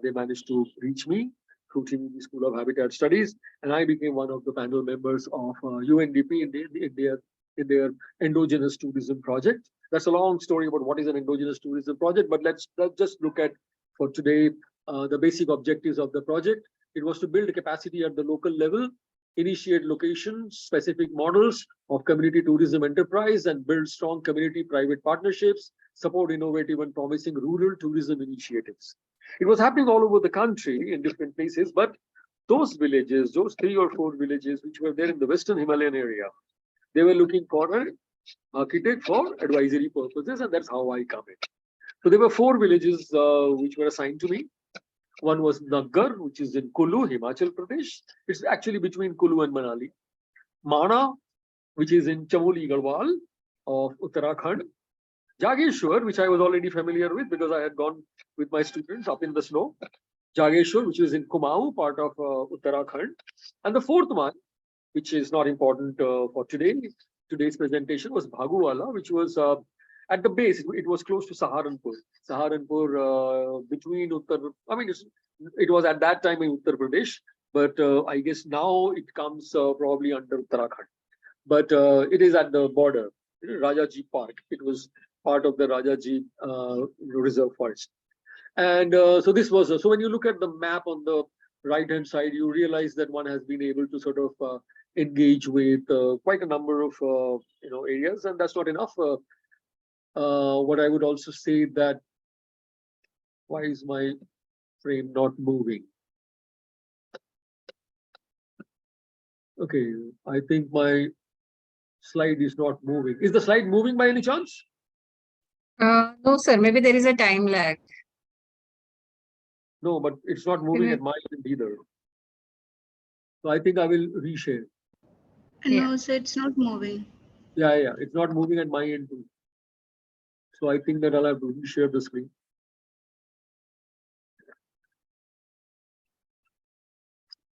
Speaker 4: they managed to reach me through Trinity School of Habitat Studies, and I became one of the panel members of UNDP in their endogenous tourism project. That's a long story about what is an endogenous tourism project, but let's just look at, for today, the basic objectives of the project. It was to build capacity at the local level, initiate location-specific models of community tourism enterprise, and build strong community-private partnerships, support innovative and promising rural tourism initiatives. It was happening all over the country in different places, but those villages, those 3 or 4 villages which were there in the Western Himalayan area, they were looking for an architect for advisory purposes, and that's how I come in. So there were 4 villages which were assigned to me. One was Naggar, which is in Kulu, Himachal Pradesh. It's actually between Kulu and Manali. Mana, which is in Chamoli Garhwal of Uttarakhand. Jageshwar, which I was already familiar with because I had gone with my students up in the snow. Jageshwar, which is in Kumaon, part of Uttarakhand. And the 4th one, which is not important for today's presentation, was Bhaguwala, which was at the base. It was close to Saharanpur. Between it was at that time in Uttar Pradesh, but I guess now it comes probably under Uttarakhand. But it is at the border, Rajaji Park. It was part of the Rajaji Reserve Forest. And so this was, so when you look at the map on the right-hand side, you realize that one has been able to sort of engage with quite a number of areas, and that's not enough. What I would also say that, why is my frame not moving? Okay, I think my slide is not moving. Is the slide moving by any chance?
Speaker 3: No, sir. Maybe there is a time lag.
Speaker 4: No, but it's not moving at my end either. So I think I will reshare.
Speaker 1: No, so it's not moving.
Speaker 4: Yeah, it's not moving at my end too. So I think that I'll have to reshare the screen.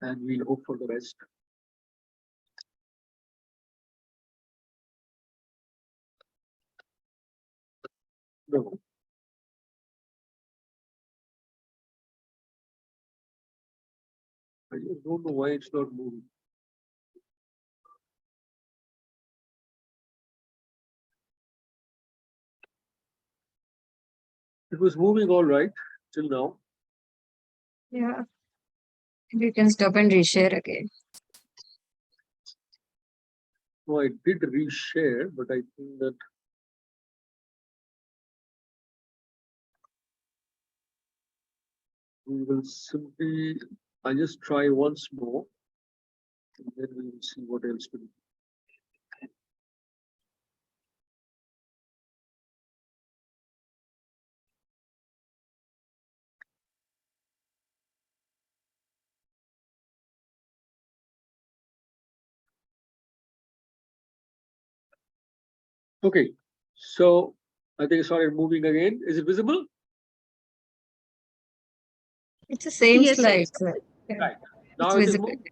Speaker 4: And we'll hope for the best. No. I just don't know why it's not moving. It was moving all right till now.
Speaker 3: Yeah. You can stop and reshare again.
Speaker 4: No, I did reshare, but I think that we will simply, I'll just try once more, and then we will see what else to do. Okay, so I think it started moving again. Is it visible?
Speaker 3: It's the same
Speaker 1: Yes,
Speaker 3: slide,
Speaker 1: yes.
Speaker 3: sir. Yeah,
Speaker 4: Right.
Speaker 3: it's
Speaker 4: Now it is
Speaker 3: visible.
Speaker 4: moved.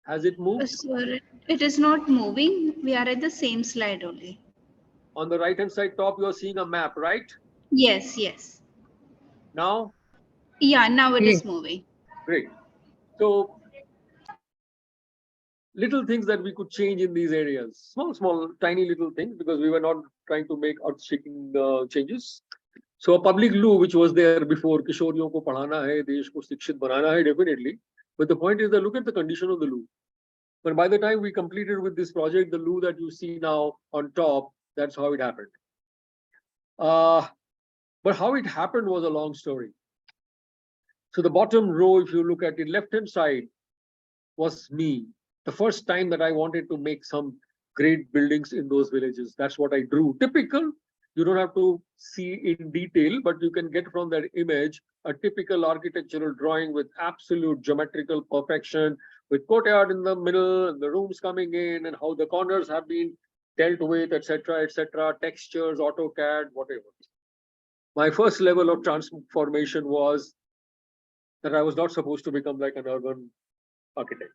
Speaker 4: Has it moved?
Speaker 1: Sir, it is not moving. We are at the same slide only.
Speaker 4: On the right hand side top, you are seeing a map, right?
Speaker 1: Yes, yes.
Speaker 4: Now,
Speaker 1: Yeah, now it
Speaker 3: Yes.
Speaker 1: is moving.
Speaker 4: great. So little things that we could change in these areas, small, tiny little things, because we were not trying to make earth-shaking changes. So a public loo, which was there before, किशोरियों को पढ़ाना है, देश को शिक्षित बनाना है, definitely. But the point is that look at the condition of the loo. But by the time we completed with this project, the loo that you see now on top, that's how it happened. But how it happened was a long story. So the bottom row, if you look at it, left-hand side, was me. The first time that I wanted to make some great buildings in those villages. That's what I drew. Typical. You don't have to see in detail, but you can get from that image a typical architectural drawing with absolute geometrical perfection, with courtyard in the middle, and the rooms coming in, and how the corners have been dealt with, etc., textures, AutoCAD, whatever. My first level of transformation was that I was not supposed to become like an urban architect.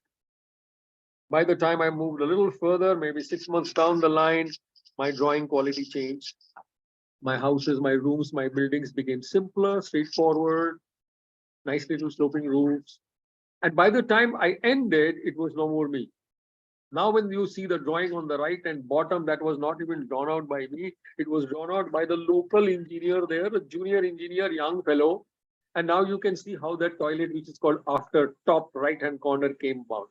Speaker 4: By the time I moved a little further, maybe 6 months down the line, my drawing quality changed. My houses, my rooms, my buildings became simpler, straightforward, nice little sloping roofs. And by the time I ended, it was no more me. Now, when you see the drawing on the right and bottom, that was not even drawn out by me. It was drawn out by the local engineer there, a junior engineer, young fellow. And now you can see how that toilet, which is called after top right-hand corner, came about.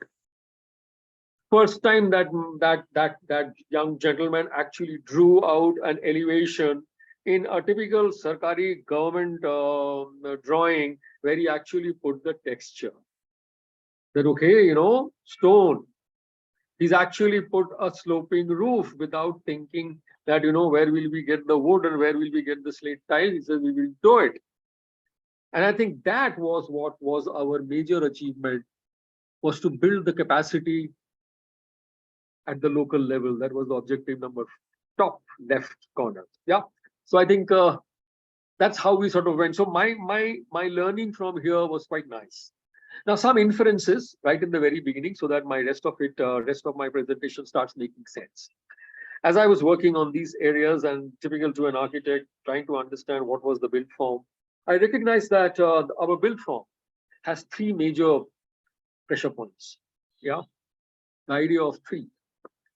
Speaker 4: First time that young gentleman actually drew out an elevation in a typical Sarkari government drawing, where he actually put the texture. That okay, stone. He's actually put a sloping roof without thinking that where will we get the wood and where will we get the slate tile. He says we will do it. And I think that was what was our major achievement, was to build the capacity at the local level. That was the objective number, top left corner. Yeah. So I think that's how we sort of went. So my learning from here was quite nice. Now some inferences right in the very beginning, so that my rest of my presentation starts making sense. As I was working on these areas and typical to an architect, trying to understand what was the build form, I recognized that our build form has three major pressure points. Yeah. The idea of three,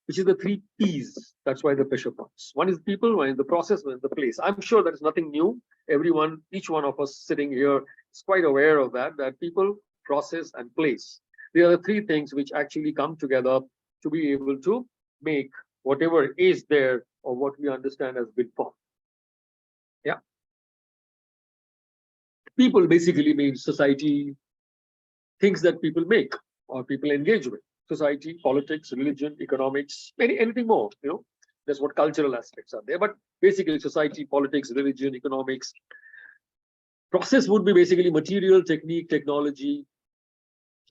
Speaker 4: which is the three P's. That's why the pressure points. One is people, one is the process, one is the place. I'm sure that is nothing new. Everyone, each one of us sitting here is quite aware of that people, process, and place. They are the three things which actually come together to be able to make whatever is there or what we understand as build form. Yeah. People basically means society, things that people make or people engage with. Society, politics, religion, economics, anything more, that's what cultural aspects are there. But basically society, politics, religion, economics. Process would be basically material, technique, technology,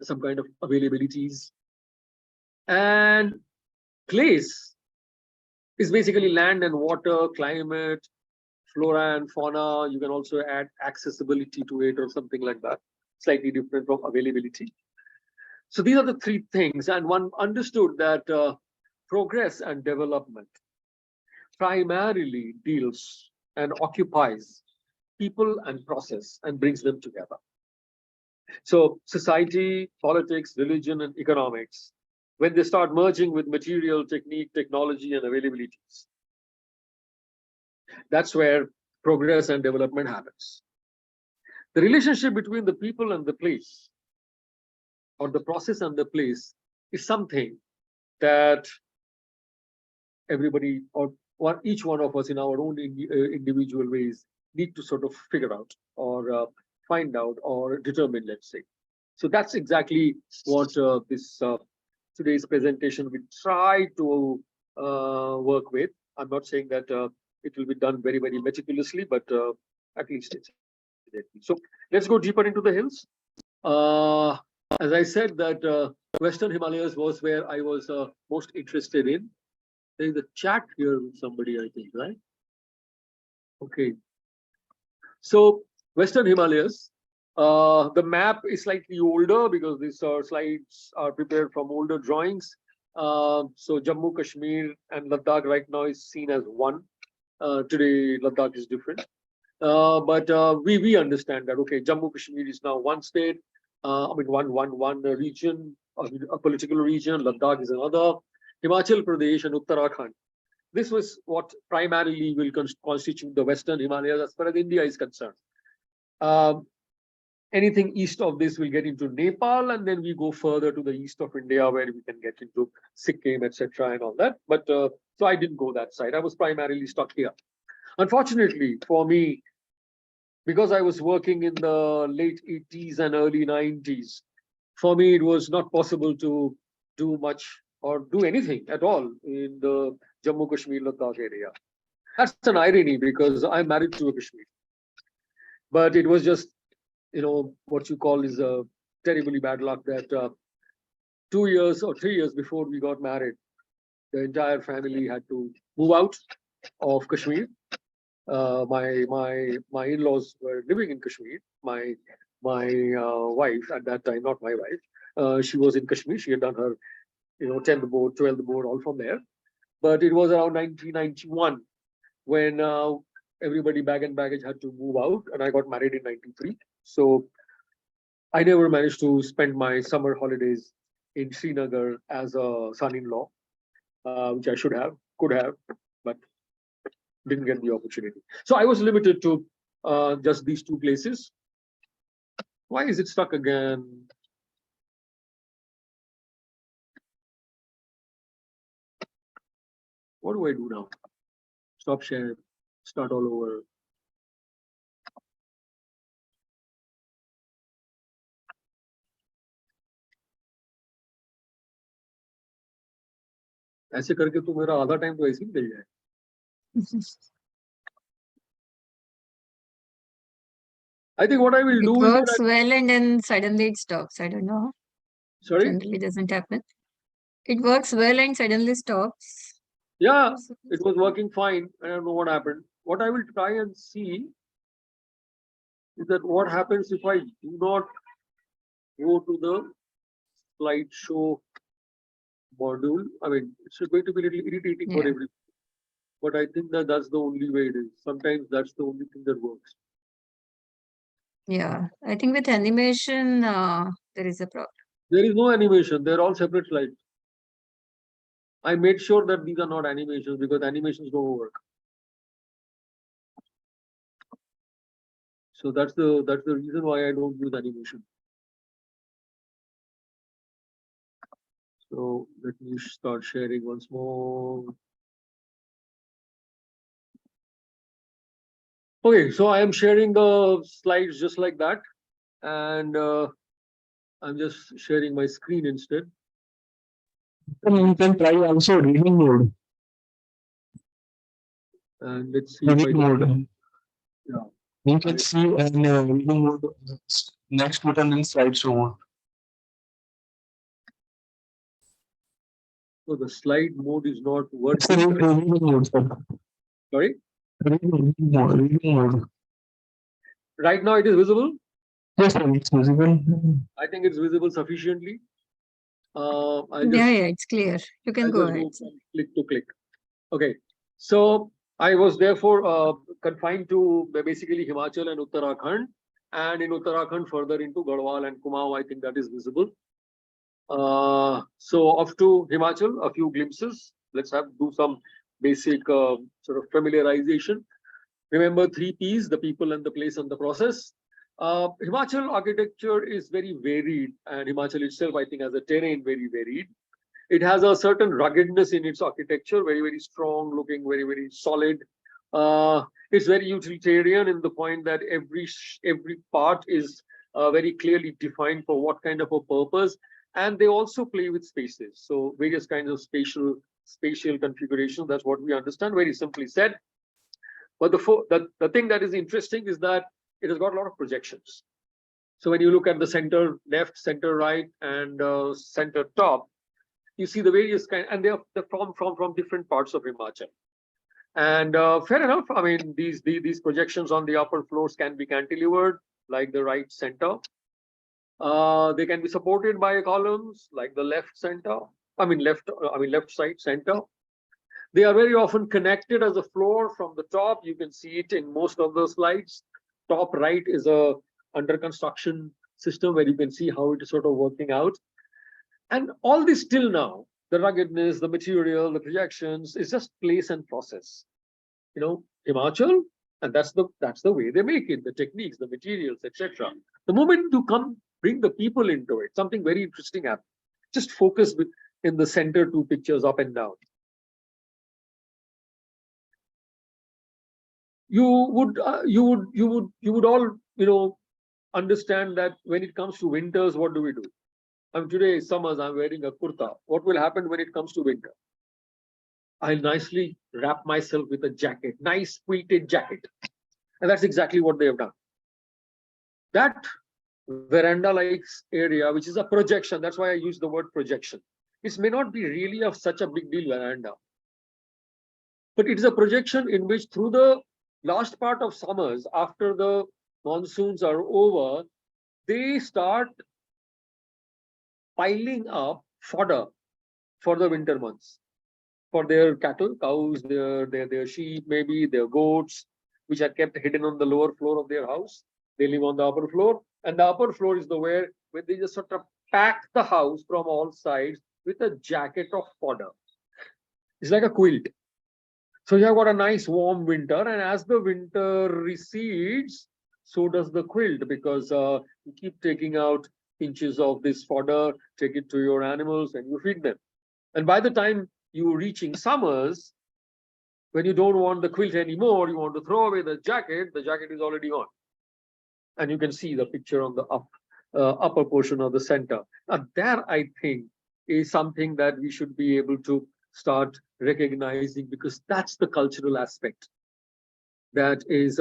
Speaker 4: some kind of availabilities. And place is basically land and water, climate, flora and fauna. You can also add accessibility to it or something like that, slightly different from availability. So these are the three things, and one understood that progress and development primarily deals and occupies people and process and brings them together. So society, politics, religion, and economics, when they start merging with material, technique, technology, and availabilities, that's where progress and development happens. The relationship between the people and the place, or the process and the place, is something that everybody, or each one of us in our own individual ways, need to sort of figure out or find out or determine, let's say. So that's exactly what this today's presentation will try to work with. I'm not saying that it will be done very, very meticulously, but at least it's. So let's go deeper into the hills. As I said, that Western Himalayas was where I was most interested in. There is a chat here with somebody, I think, right? Okay. So Western Himalayas, the map is slightly older because these slides are prepared from older drawings. So Jammu, Kashmir and Ladakh right now is seen as one. Today, Ladakh is different. But we understand that, okay, Jammu, Kashmir is now one state. I mean, one region, a political region. Ladakh is another. Himachal Pradesh and Uttarakhand. This was what primarily will constitute the Western Himalayas as far as India is concerned. Anything east of this will get into Nepal, and then we go further to the east of India where we can get into Sikkim, etc., and all that. But so I didn't go that side. I was primarily stuck here. Unfortunately for me, because I was working in the late 80s and early 90s, for me it was not possible to do much or do anything at all in the Jammu Kashmir Ladakh area. That's an irony because I'm married to a Kashmir. But it was just, what you call is a terribly bad luck that 2 years or 3 years before we got married, the entire family had to move out of Kashmir. My in-laws were living in Kashmir. My wife at that time, not my wife, she was in Kashmir. She had done her 10th board, 12th board, all from there. But it was around 1991 when everybody bag and baggage had to move out, and I got married in 93. So I never managed to spend my summer holidays in Srinagar as a son-in-law, which I should have, could have, but didn't get the opportunity. So I was limited to just these two places. Why is it stuck again? What do I do now? Stop share, start all over. ऐसे करके तो मेरा आधा time तो ऐसे ही निकल जाए. I think what I will
Speaker 3: It
Speaker 4: do
Speaker 3: works
Speaker 4: is that
Speaker 3: well and then suddenly it stops. I don't know.
Speaker 4: sorry.
Speaker 3: Generally doesn't happen. It works well and suddenly stops.
Speaker 4: Yeah, it was working fine. I don't know what happened. What I will try and see is that what happens if I do not go to the slideshow module. I mean, it's going to be a little irritating for everyone. But I think that that's the only way it is. Sometimes that's the only thing that works.
Speaker 3: Yeah, I think with animation, there is a problem.
Speaker 4: There is no animation. They're all separate slides. I made sure that these are not animations because animations don't work. So that's the reason why I don't use animation. So let me start sharing once more. Okay, so I am sharing the slides just like that, and I'm just sharing my screen instead.
Speaker 5: You can try also reading mode.
Speaker 4: And let's see if I
Speaker 5: Reading
Speaker 4: can.
Speaker 5: mode.
Speaker 4: Yeah.
Speaker 5: You can see and reading mode next button in slideshow mode.
Speaker 4: So the slide mode is not
Speaker 5: It's the
Speaker 4: working.
Speaker 5: reading mode, sir.
Speaker 4: Sorry.
Speaker 5: Reading mode. Reading mode.
Speaker 4: Right now it is visible.
Speaker 5: Yes, sir, it's visible.
Speaker 4: I think it's visible sufficiently. I'll just,
Speaker 3: Yeah, it's clear. You can
Speaker 4: I'll
Speaker 3: go
Speaker 4: just
Speaker 3: ahead.
Speaker 4: move from click to click. Okay, so I was therefore confined to basically Himachal and Uttarakhand, and in Uttarakhand further into Garhwal and Kumaon. I think that is visible. So off to Himachal, a few glimpses. Let's do some basic sort of familiarization. Remember 3 P's: the people and the place and the process. Himachal architecture is very varied, and Himachal itself, I think, has a terrain very varied. It has a certain ruggedness in its architecture, very, very strong looking, very, very solid. It's very utilitarian in the point that every part is very clearly defined for what kind of a purpose, and they also play with spaces. So various kinds of spatial configuration. That's what we understand, very simply said. But the thing that is interesting is that it has got a lot of projections. So when you look at the center left, center right, and center top, you see the various kind, and they're from different parts of Himachal. And fair enough. I mean, these projections on the upper floors can be cantilevered, like the right center. They can be supported by columns, like the left center. Left side center. They are very often connected as a floor from the top. You can see it in most of the slides. Top right is a under construction system where you can see how it is sort of working out. And all this till now, the ruggedness, the material, the projections, is just place and process. Himachal, and that's the way they make it, the techniques, the materials, etc. The moment you bring the people into it, something very interesting happens. Just focus in the center two pictures up and down. You would all understand that when it comes to winters, what do we do? Today summers, I'm wearing a kurta. What will happen when it comes to winter? I'll nicely wrap myself with a jacket, nice quilted jacket. And that's exactly what they have done. That veranda-like area, which is a projection, that's why I use the word projection. This may not be really of such a big deal veranda, but it is a projection in which through the last part of summers, after the monsoons are over, they start piling up fodder for the winter months, for their cattle, cows, their sheep, maybe their goats, which are kept hidden on the lower floor of their house. They live on the upper floor, and the upper floor is where they just sort of pack the house from all sides with a jacket of fodder. It's like a quilt. So you have got a nice warm winter, and as the winter recedes, so does the quilt, because you keep taking out inches of this fodder, take it to your animals, and you feed them. And by the time you're reaching summers, when you don't want the quilt anymore, you want to throw away the jacket is already on. And you can see the picture on the upper portion of the center. Now that, I think, is something that we should be able to start recognizing, because that's the cultural aspect that is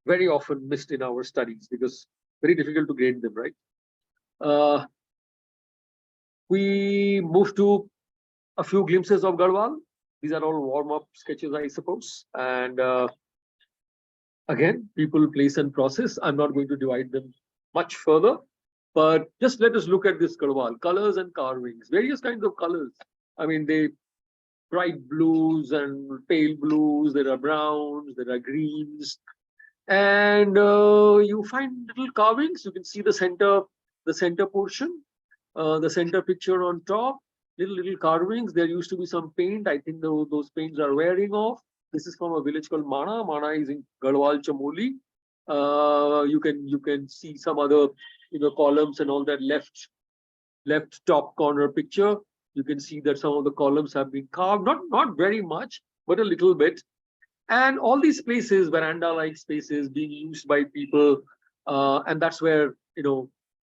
Speaker 4: very often missed in our studies, because very difficult to grade them, right? We move to a few glimpses of Garhwal. These are all warm-up sketches, I suppose. And again, people, place, and process. I'm not going to divide them much further, but just let us look at this Garhwal. Colors and carvings, various kinds of colors. They bright blues and pale blues, there are browns, there are greens. And you find little carvings. You can see the center portion, the center picture on top, little carvings. There used to be some paint. I think those paints are wearing off. This is from a village called Mana. Mana is in Garhwal, Chamoli. You can see some other columns and all that left top corner picture. You can see that some of the columns have been carved, not very much, but a little bit. And all these places, veranda-like spaces, being used by people, and that's where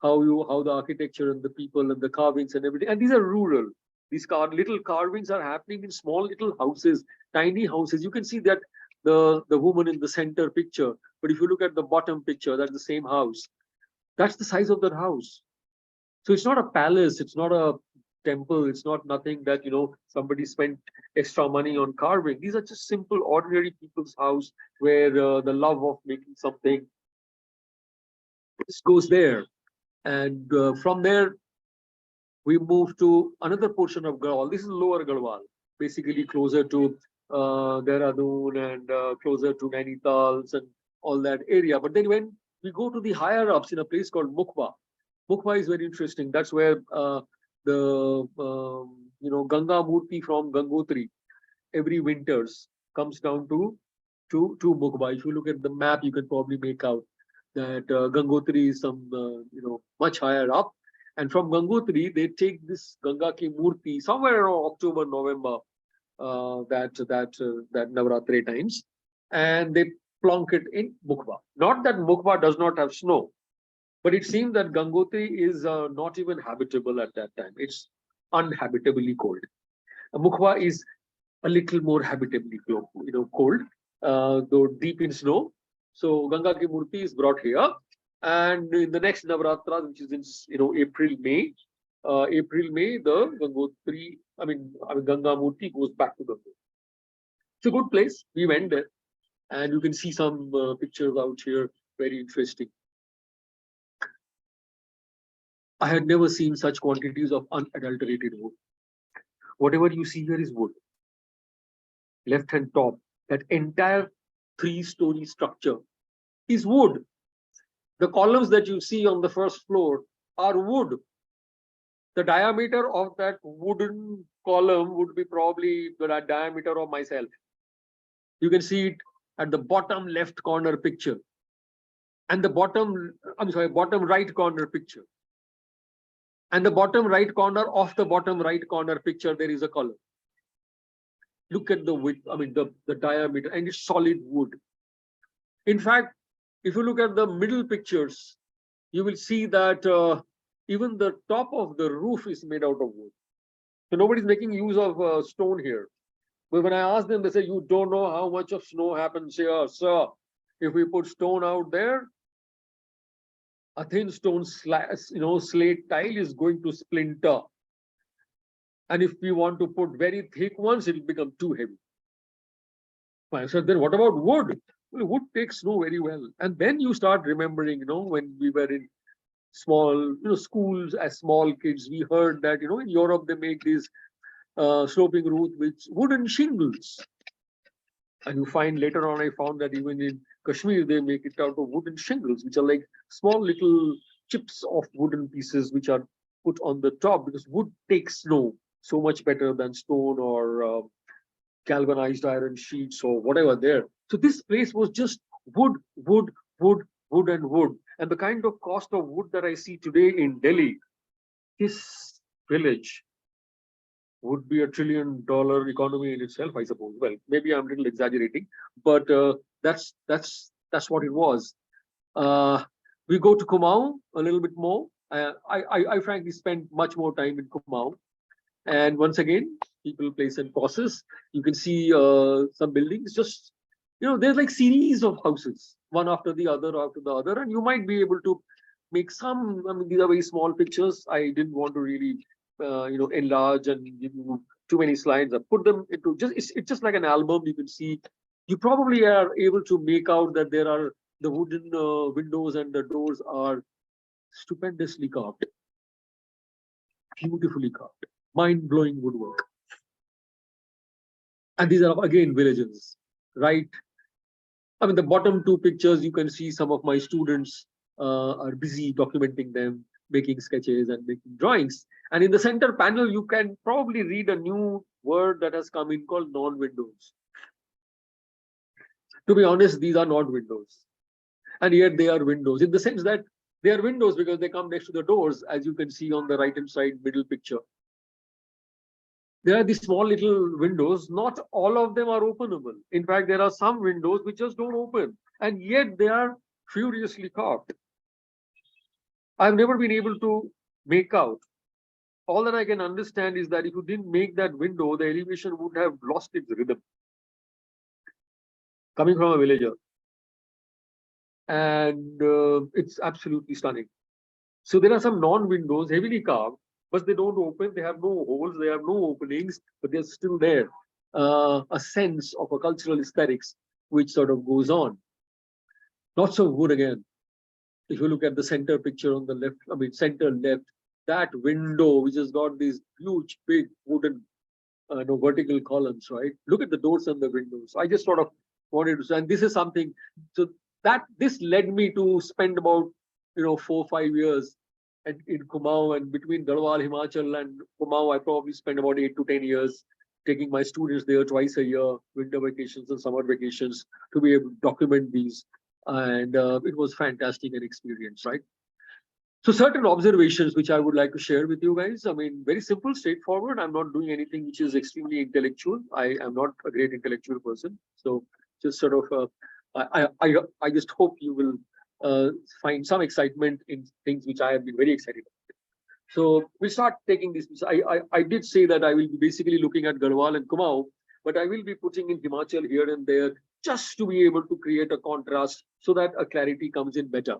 Speaker 4: how the architecture and the people and the carvings and everything. And these are rural. These little carvings are happening in small little houses, tiny houses. You can see that the woman in the center picture, but if you look at the bottom picture, that's the same house. That's the size of that house. So it's not a palace. It's not a temple. It's not nothing that somebody spent extra money on carving. These are just simple, ordinary people's house where the love of making something just goes there. And from there, we move to another portion of Garhwal. This is lower Garhwal, basically closer to Dehradun and closer to Nainitals and all that area. But then when we go to the higher ups in a place called Mukhwa, Mukhwa is very interesting. That's where the Ganga Murti from Gangotri every winters comes down to Mukhwa. If you look at the map, you can probably make out that Gangotri is some much higher up, and from Gangotri they take this Ganga ki Murti somewhere around October, November, that Navratri times, and they plonk it in Mukhwa. Not that Mukhwa does not have snow, but it seems that Gangotri is not even habitable at that time. It's unhabitably cold. Mukhwa is a little more habitably cold, though deep in snow. So Ganga ki Murti is brought here, and in the next Navratra, which is in April, May, the Gangotri, Ganga Murti goes back to Gangotri. It's a good place. We went there, and you can see some pictures out here. Very interesting. I had never seen such quantities of unadulterated wood. Whatever you see here is wood. Left hand top, that entire 3-story structure is wood. The columns that you see on the first floor are wood. The diameter of that wooden column would be probably the diameter of myself. You can see it at the bottom left corner picture, and the bottom right corner picture. And the bottom right corner of the bottom right corner picture, there is a column. Look at the width, the diameter, and it's solid wood. In fact, if you look at the middle pictures, you will see that even the top of the roof is made out of wood. So nobody's making use of stone here. But when I ask them, they say, you don't know how much of snow happens here, sir. If we put stone out there, a thin stone slate tile is going to splinter. And if we want to put very thick ones, it will become too heavy. I said, then what about wood? Well, wood takes snow very well. And then you start remembering, when we were in small, schools as small kids, we heard that, in Europe, they make these sloping roofs with wooden shingles. And you find later on, I found that even in Kashmir, they make it out of wooden shingles, which are like small little chips of wooden pieces, which are put on the top, because wood takes snow so much better than stone or galvanized iron sheets or whatever there. So this place was just wood, wood, wood, wood and wood. And the kind of cost of wood that I see today in Delhi, this village would be $1 trillion economy in itself, I suppose. Well, maybe I'm a little exaggerating, but that's what it was. We go to Kumaon a little bit more. I frankly spent much more time in Kumaon. And once again, people, place and process. You can see some buildings, just, there's like series of houses, one after the other, and you might be able to make some, these are very small pictures. I didn't want to really, enlarge and give you too many slides. I put them into it's just like an album. You can see, you probably are able to make out that there are the wooden windows and the doors are stupendously carved, beautifully carved, mind-blowing woodwork. And these are again villages, right? The bottom two pictures, you can see some of my students are busy documenting them, making sketches and making drawings. And in the center panel, you can probably read a new word that has come in called non-windows. To be honest, these are not windows. And yet they are windows, in the sense that they are windows because they come next to the doors, as you can see on the right-hand side middle picture. There are these small little windows. Not all of them are openable. In fact, there are some windows which just don't open, and yet they are furiously carved. I've never been able to make out. All that I can understand is that if you didn't make that window, the elevation would have lost its rhythm. Coming from a villager. And it's absolutely stunning. So there are some non-windows, heavily carved, but they don't open, they have no holes, they have no openings, but they're still there. A sense of a cultural aesthetics which sort of goes on. Lots of wood again. If you look at the center picture on the left, center left, that window which has got these huge, big wooden vertical columns, right? Look at the doors and the windows. I just sort of wanted to say, and this is something, so that this led me to spend about 4 or 5 years in Kumaon, and between Garhwal, Himachal and Kumaon, I probably spent about 8 to 10 years taking my students there twice a year, winter vacations and summer vacations, to be able to document these. And it was fantastic an experience, right? So certain observations which I would like to share with you guys. Very simple, straightforward. I'm not doing anything which is extremely intellectual. I am not a great intellectual person. So just sort of I just hope you will find some excitement in things which I have been very excited about. So we start taking this. I did say that I will be basically looking at Garhwal and Kumaon, but I will be putting in Himachal here and there just to be able to create a contrast so that a clarity comes in better.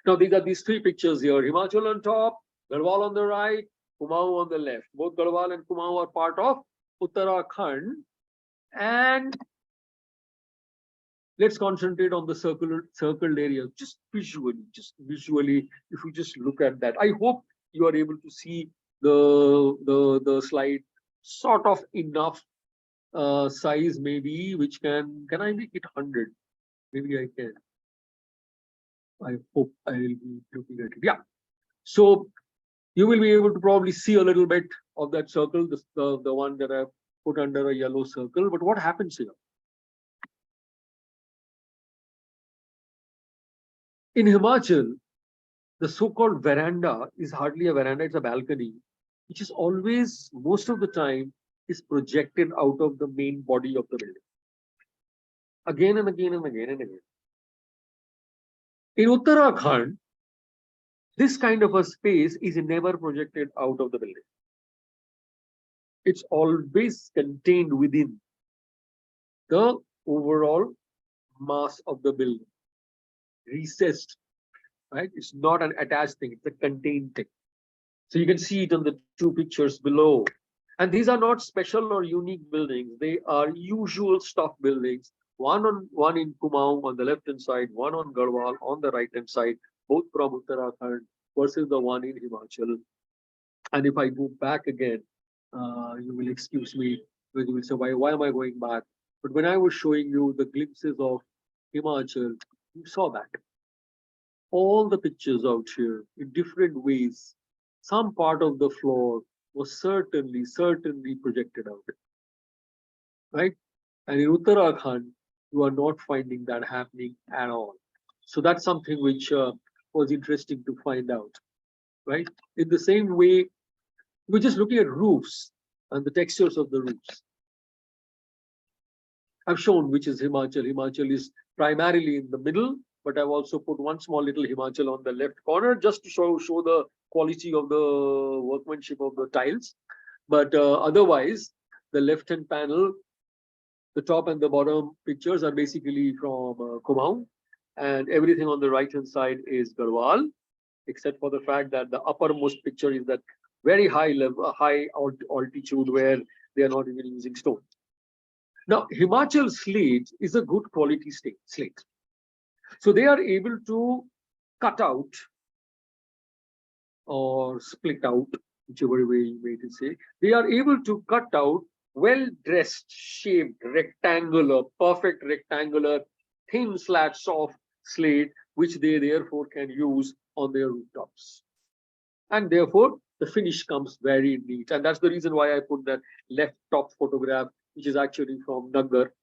Speaker 4: Now these are these three pictures here: Himachal on top, Garhwal on the right, Kumaon on the left. Both Garhwal and Kumaon are part of Uttarakhand, and let's concentrate on the circled area just visually. If we just look at that, I hope you are able to see the slide sort of enough size, maybe, which can I make it 100? Maybe I can. I hope I will be looking at it. Yeah. So you will be able to probably see a little bit of that circle, the one that I've put under a yellow circle. But what happens here? In Himachal, the so-called veranda is hardly a veranda, it's a balcony, which is always, most of the time, is projected out of the main body of the building. Again and again and again and again. In Uttarakhand, this kind of a space is never projected out of the building. It's always contained within the overall mass of the building, recessed, right? It's not an attached thing, it's a contained thing. So you can see it on the two pictures below. And these are not special or unique buildings. They are usual stock buildings. One in Kumaon on the left-hand side, one on Garhwal on the right-hand side, both from Uttarakhand versus the one in Himachal. And if I go back again, you will excuse me, because you will say, why am I going back? But when I was showing you the glimpses of Himachal, you saw that. All the pictures out here in different ways, some part of the floor was certainly projected out, right? And in Uttarakhand, you are not finding that happening at all. So that's something which was interesting to find out, right? In the same way, we're just looking at roofs and the textures of the roofs. I've shown which is Himachal. Himachal is primarily in the middle, but I've also put one small little Himachal on the left corner just to show the quality of the workmanship of the tiles. But otherwise, the left-hand panel, the top and the bottom pictures are basically from Kumaon, and everything on the right-hand side is Garhwal, except for the fact that the uppermost picture is that very high level, high altitude where they are not even using stone. Now, Himachal slate is a good quality slate. So they are able to cut out or split out, whichever way you may say, they are able to cut out well-dressed, shaped, rectangular, perfect rectangular, thin slats of slate, which they therefore can use on their rooftops. And therefore, the finish comes very neat. And that's the reason why I put that left top photograph, which is actually from Nagar,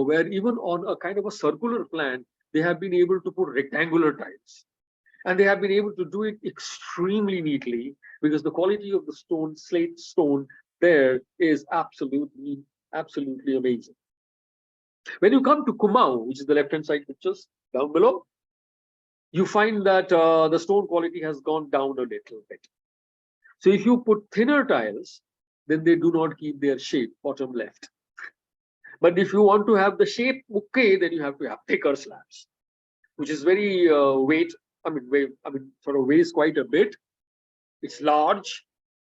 Speaker 4: where even on a kind of a circular plan, they have been able to put rectangular tiles. And they have been able to do it extremely neatly because the quality of the stone, slate stone there is absolutely amazing. When you come to Kumaon, which is the left-hand side pictures down below, you find that the stone quality has gone down a little bit. So if you put thinner tiles, then they do not keep their shape, bottom left. But if you want to have the shape okay, then you have to have thicker slabs, which is very sort of weighs quite a bit. It's large,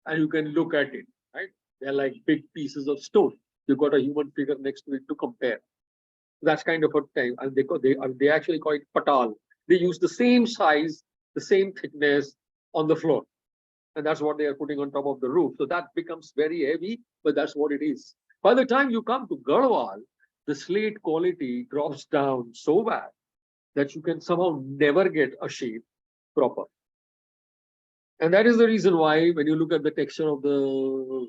Speaker 4: and you can look at it, right? They're like big pieces of stone. You've got a human figure next to it to compare. That's kind of a time, and they actually call it patal. They use the same size, the same thickness on the floor, and that's what they are putting on top of the roof. So that becomes very heavy, but that's what it is. By the time you come to Garhwal, the slate quality drops down so bad that you can somehow never get a shape proper. And that is the reason why when you look at the texture of the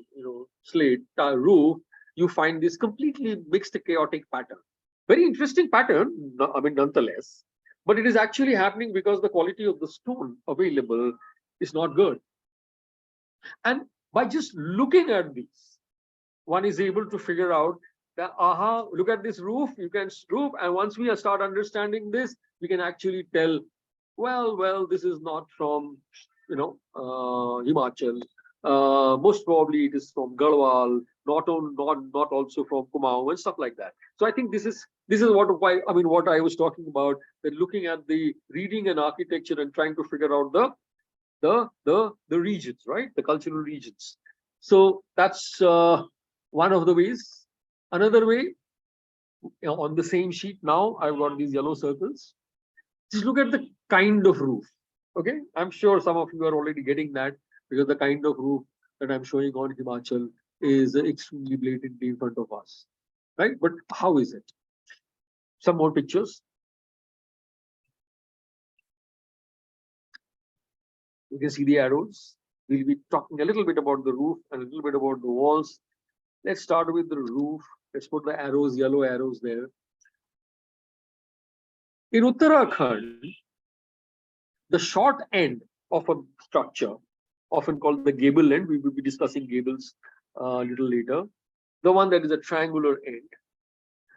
Speaker 4: slate roof, you find this completely mixed chaotic pattern. Very interesting pattern, nonetheless, but it is actually happening because the quality of the stone available is not good. And by just looking at these, one is able to figure out that, look at this roof, you can roof. And once we start understanding this, we can actually tell, well, this is not from, Himachal. Most probably it is from Garhwal, not also from Kumaon and stuff like that. So I think this is what I was talking about, that looking at the reading and architecture and trying to figure out the regions, right? The cultural regions. So that's one of the ways. Another way, on the same sheet now, I've got these yellow circles. Just look at the kind of roof. Okay, I'm sure some of you are already getting that, because the kind of roof that I'm showing on Himachal is extremely blatantly in front of us, right? But how is it? Some more pictures. You can see the arrows. We'll be talking a little bit about the roof and a little bit about the walls. Let's start with the roof. Let's put the arrows, yellow arrows there. In Uttarakhand, the short end of a structure, often called the gable end, we will be discussing gables a little later, the one that is a triangular end.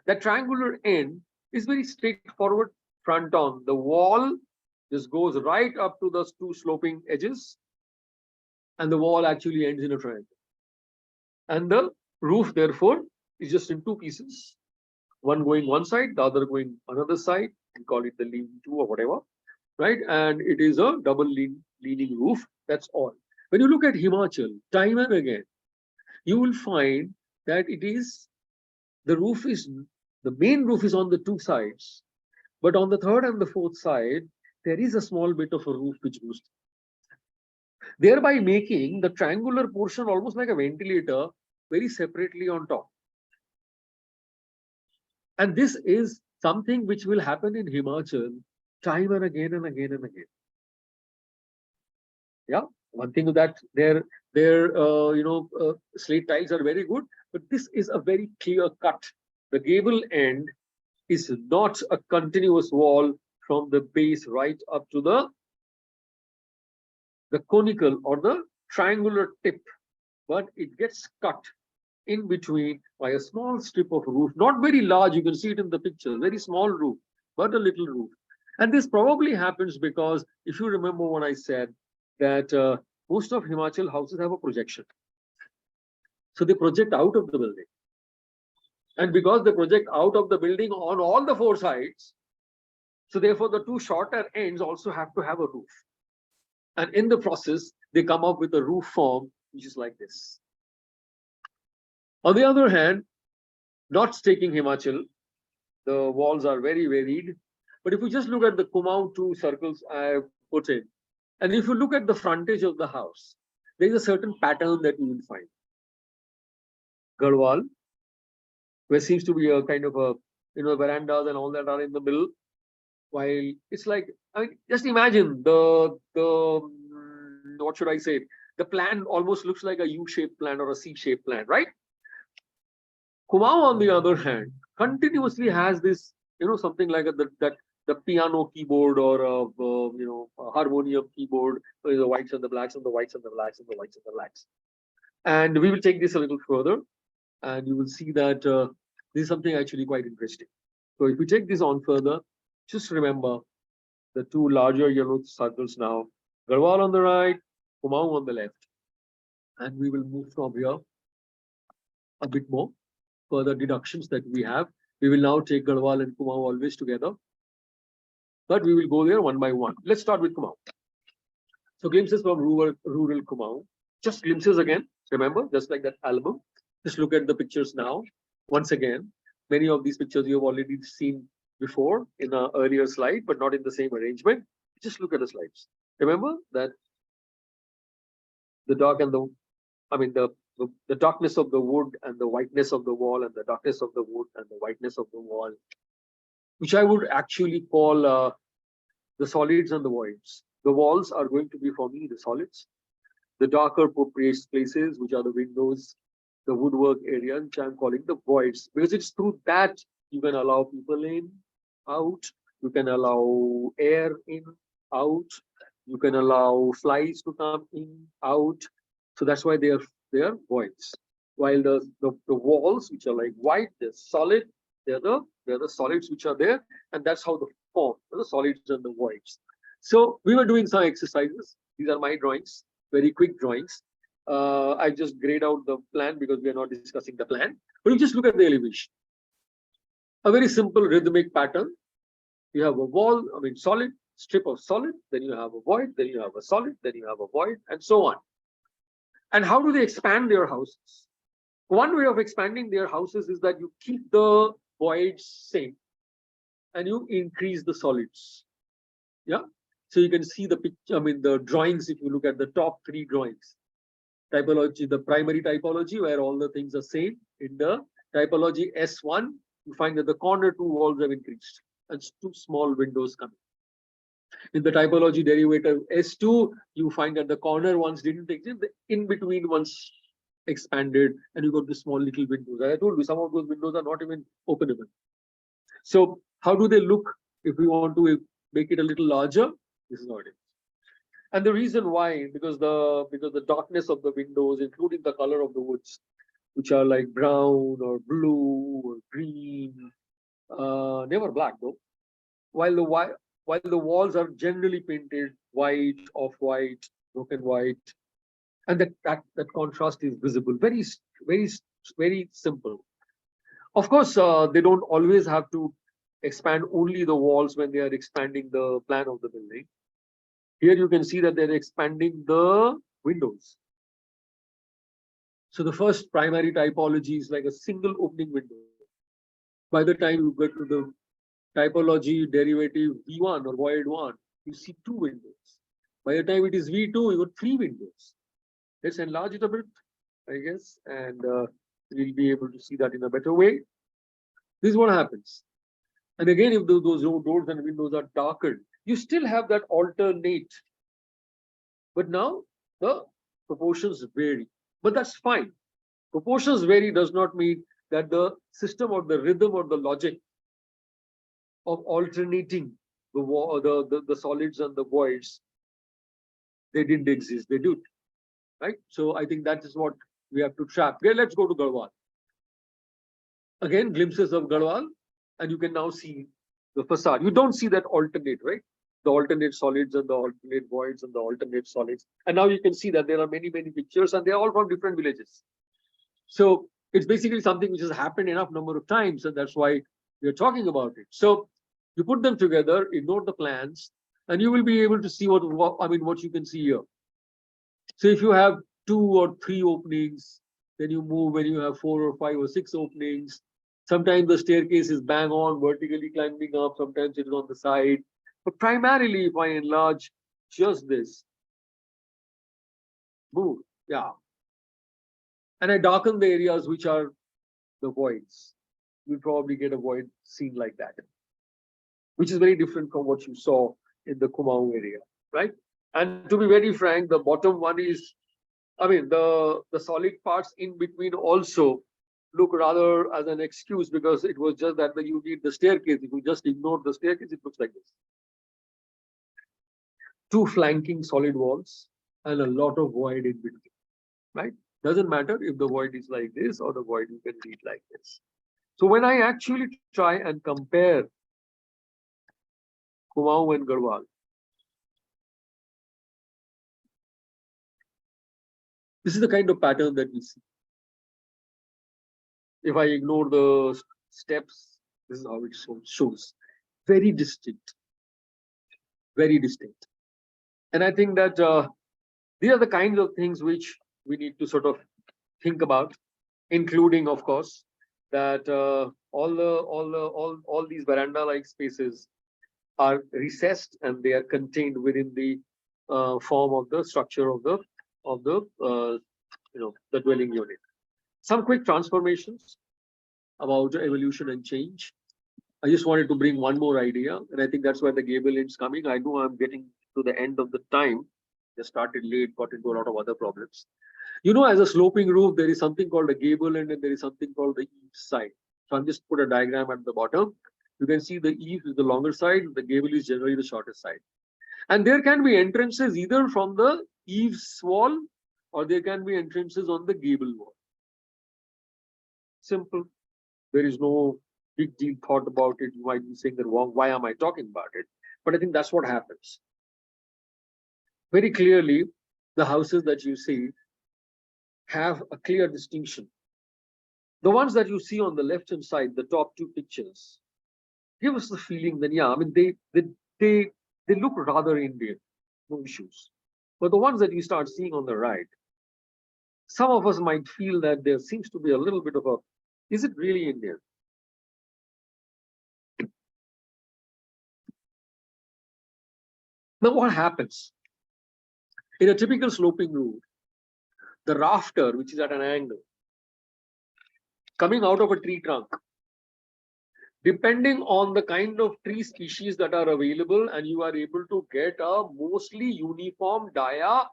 Speaker 4: That triangular end is very straightforward front on. The wall just goes right up to those two sloping edges, and the wall actually ends in a triangle. And the roof, therefore, is just in two pieces, one going one side, the other going another side. We call it the lean-to or whatever, right? And it is a double leaning roof. That's all. When you look at Himachal, time and again, you will find that the main roof is on the two sides, but on the third and the fourth side, there is a small bit of a roof which goes, thereby making the triangular portion almost like a ventilator, very separately on top. And this is something which will happen in Himachal time and again and again and again. Yeah, one thing that their slate tiles are very good, but this is a very clear cut. The gable end is not a continuous wall from the base right up to the conical or the triangular tip, but it gets cut in between by a small strip of roof, not very large. You can see it in the picture, very small roof, but a little roof. And this probably happens because, if you remember what I said, that most of Himachal houses have a projection. So they project out of the building. And because they project out of the building on all the four sides, so therefore the two shorter ends also have to have a roof. And in the process, they come up with a roof form which is like this. On the other hand, not taking Himachal, the walls are very varied. But if you just look at the Kumaon two circles I have put in, and if you look at the frontage of the house, there is a certain pattern that you will find. Garhwal, where seems to be a kind of a, verandas and all that are in the middle. While it's like, just imagine the what should I say? The plan almost looks like a U-shaped plan or a C-shaped plan, right? Kumaon, on the other hand, continuously has this, something like the piano keyboard or a harmonium keyboard, with the whites and the blacks and the whites and the blacks and the whites and the blacks. And we will take this a little further, and you will see that this is something actually quite interesting. So if we take this on further, just remember the two larger yellow circles now, Garhwal on the right, Kumaon on the left. And we will move from here a bit more. Further deductions that we have. We will now take Garhwal and Kumaon always together. But we will go there one by one. Let's start with Kumaon. So glimpses from rural Kumaon. Just glimpses again. Remember, just like that album. Just look at the pictures now. Once again, many of these pictures you have already seen before in an earlier slide, but not in the same arrangement. Just look at the slides. Remember that the dark and the darkness of the wood and the whiteness of the wall, and the darkness of the wood and the whiteness of the wall, which I would actually call the solids and the voids. The walls are going to be, for me, the solids. The darker places, which are the windows, the woodwork area, which I'm calling the voids, because it's through that you can allow people in, out, you can allow air in, out, you can allow flies to come in, out. So that's why they are voids. while the walls, which are like white, they're solid. They're the solids which are there, and that's how the form the solids and the voids. So we were doing some exercises. These are my drawings, very quick drawings. I just grayed out the plan because we are not discussing the plan. But you just look at the elevation. A very simple rhythmic pattern. You have a wall, I mean solid, strip of solid, then you have a void, then you have a solid, then you have a void, and so on. And how do they expand their houses? One way of expanding their houses is that you keep the voids same and you increase the solids. Yeah. So you can see the picture, I mean, the drawings, if you look at the top three drawings. Typology, the primary typology, where all the things are same. In the typology S1, you find that the corner two walls have increased and two small windows coming. In the typology derivative S2, you find that the corner ones didn't exist, the in-between ones expanded, and you got the small little windows. As I told you, some of those windows are not even openable. So how do they look if we want to make it a little larger? This is how it is. And the reason why, because the darkness of the windows, including the color of the woods, which are like brown or blue or green, never black though, while the walls are generally painted white, off-white, broken white, and that contrast is visible. Very, very, very simple. Of course, they don't always have to expand only the walls when they are expanding the plan of the building. Here you can see that they're expanding the windows. So the first primary typology is like a single opening window. By the time you get to the typology derivative V1 or void 1, you see two windows. By the time it is V2, you got three windows. Let's enlarge it a bit, I guess, and we'll be able to see that in a better way. This is what happens. And again, if those doors and windows are darkened, you still have that alternate. But now the proportions vary. But that's fine. Proportions vary does not mean that the system or the rhythm or the logic of alternating the solids and the voids, they didn't exist. They do. Right? So I think that is what we have to trap. Okay, let's go to Garhwal. Again, glimpses of Garhwal, and you can now see the facade. You don't see that alternate, right? The alternate solids and the alternate voids and the alternate solids. And now you can see that there are many, many pictures, and they're all from different villages. So it's basically something which has happened enough number of times, and that's why we're talking about it. So you put them together, ignore the plans, and you will be able to see what you can see here. So if you have 2 or 3 openings, then you move when you have 4 or 5 or 6 openings. Sometimes the staircase is bang on, vertically climbing up, sometimes it is on the side. But primarily, if I enlarge just this, move, yeah. And I darken the areas which are the voids. You'll probably get a void scene like that, which is very different from what you saw in the Kumaon area, right? And to be very frank, the bottom one is, the solid parts in between also look rather as an excuse, because it was just that you need the staircase. If you just ignore the staircase, it looks like this. 2 flanking solid walls and a lot of void in between, right? Doesn't matter if the void is like this or the void you can read like this. So when I actually try and compare Kumaon and Garhwal, this is the kind of pattern that we see. If I ignore the steps, this is how it shows. Very distinct. Very distinct. And I think that these are the kinds of things which we need to sort of think about, including, of course, that all these veranda-like spaces are recessed and they are contained within the form of the structure of the dwelling unit. Some quick transformations about evolution and change. I just wanted to bring one more idea, and I think that's where the gable end's coming. I know I'm getting to the end of the time. Just started late, got into a lot of other problems. As a sloping roof, there is something called a gable end and there is something called the eave side. So I'm just put a diagram at the bottom. You can see the eave is the longer side, the gable is generally the shorter side. And there can be entrances either from the eaves wall or there can be entrances on the gable wall. Simple. There is no big deal thought about it. You might be saying that, why am I talking about it? But I think that's what happens. Very clearly, the houses that you see have a clear distinction. The ones that you see on the left-hand side, the top two pictures, give us the feeling that, yeah, I mean, they look rather Indian, no issues. But the ones that you start seeing on the right, some of us might feel that there seems to be a little bit of a, is it really Indian? Now, what happens? In a typical sloping roof, the rafter, which is at an angle, coming out of a tree trunk, depending on the kind of tree species that are available, and you are able to get a mostly uniform dia,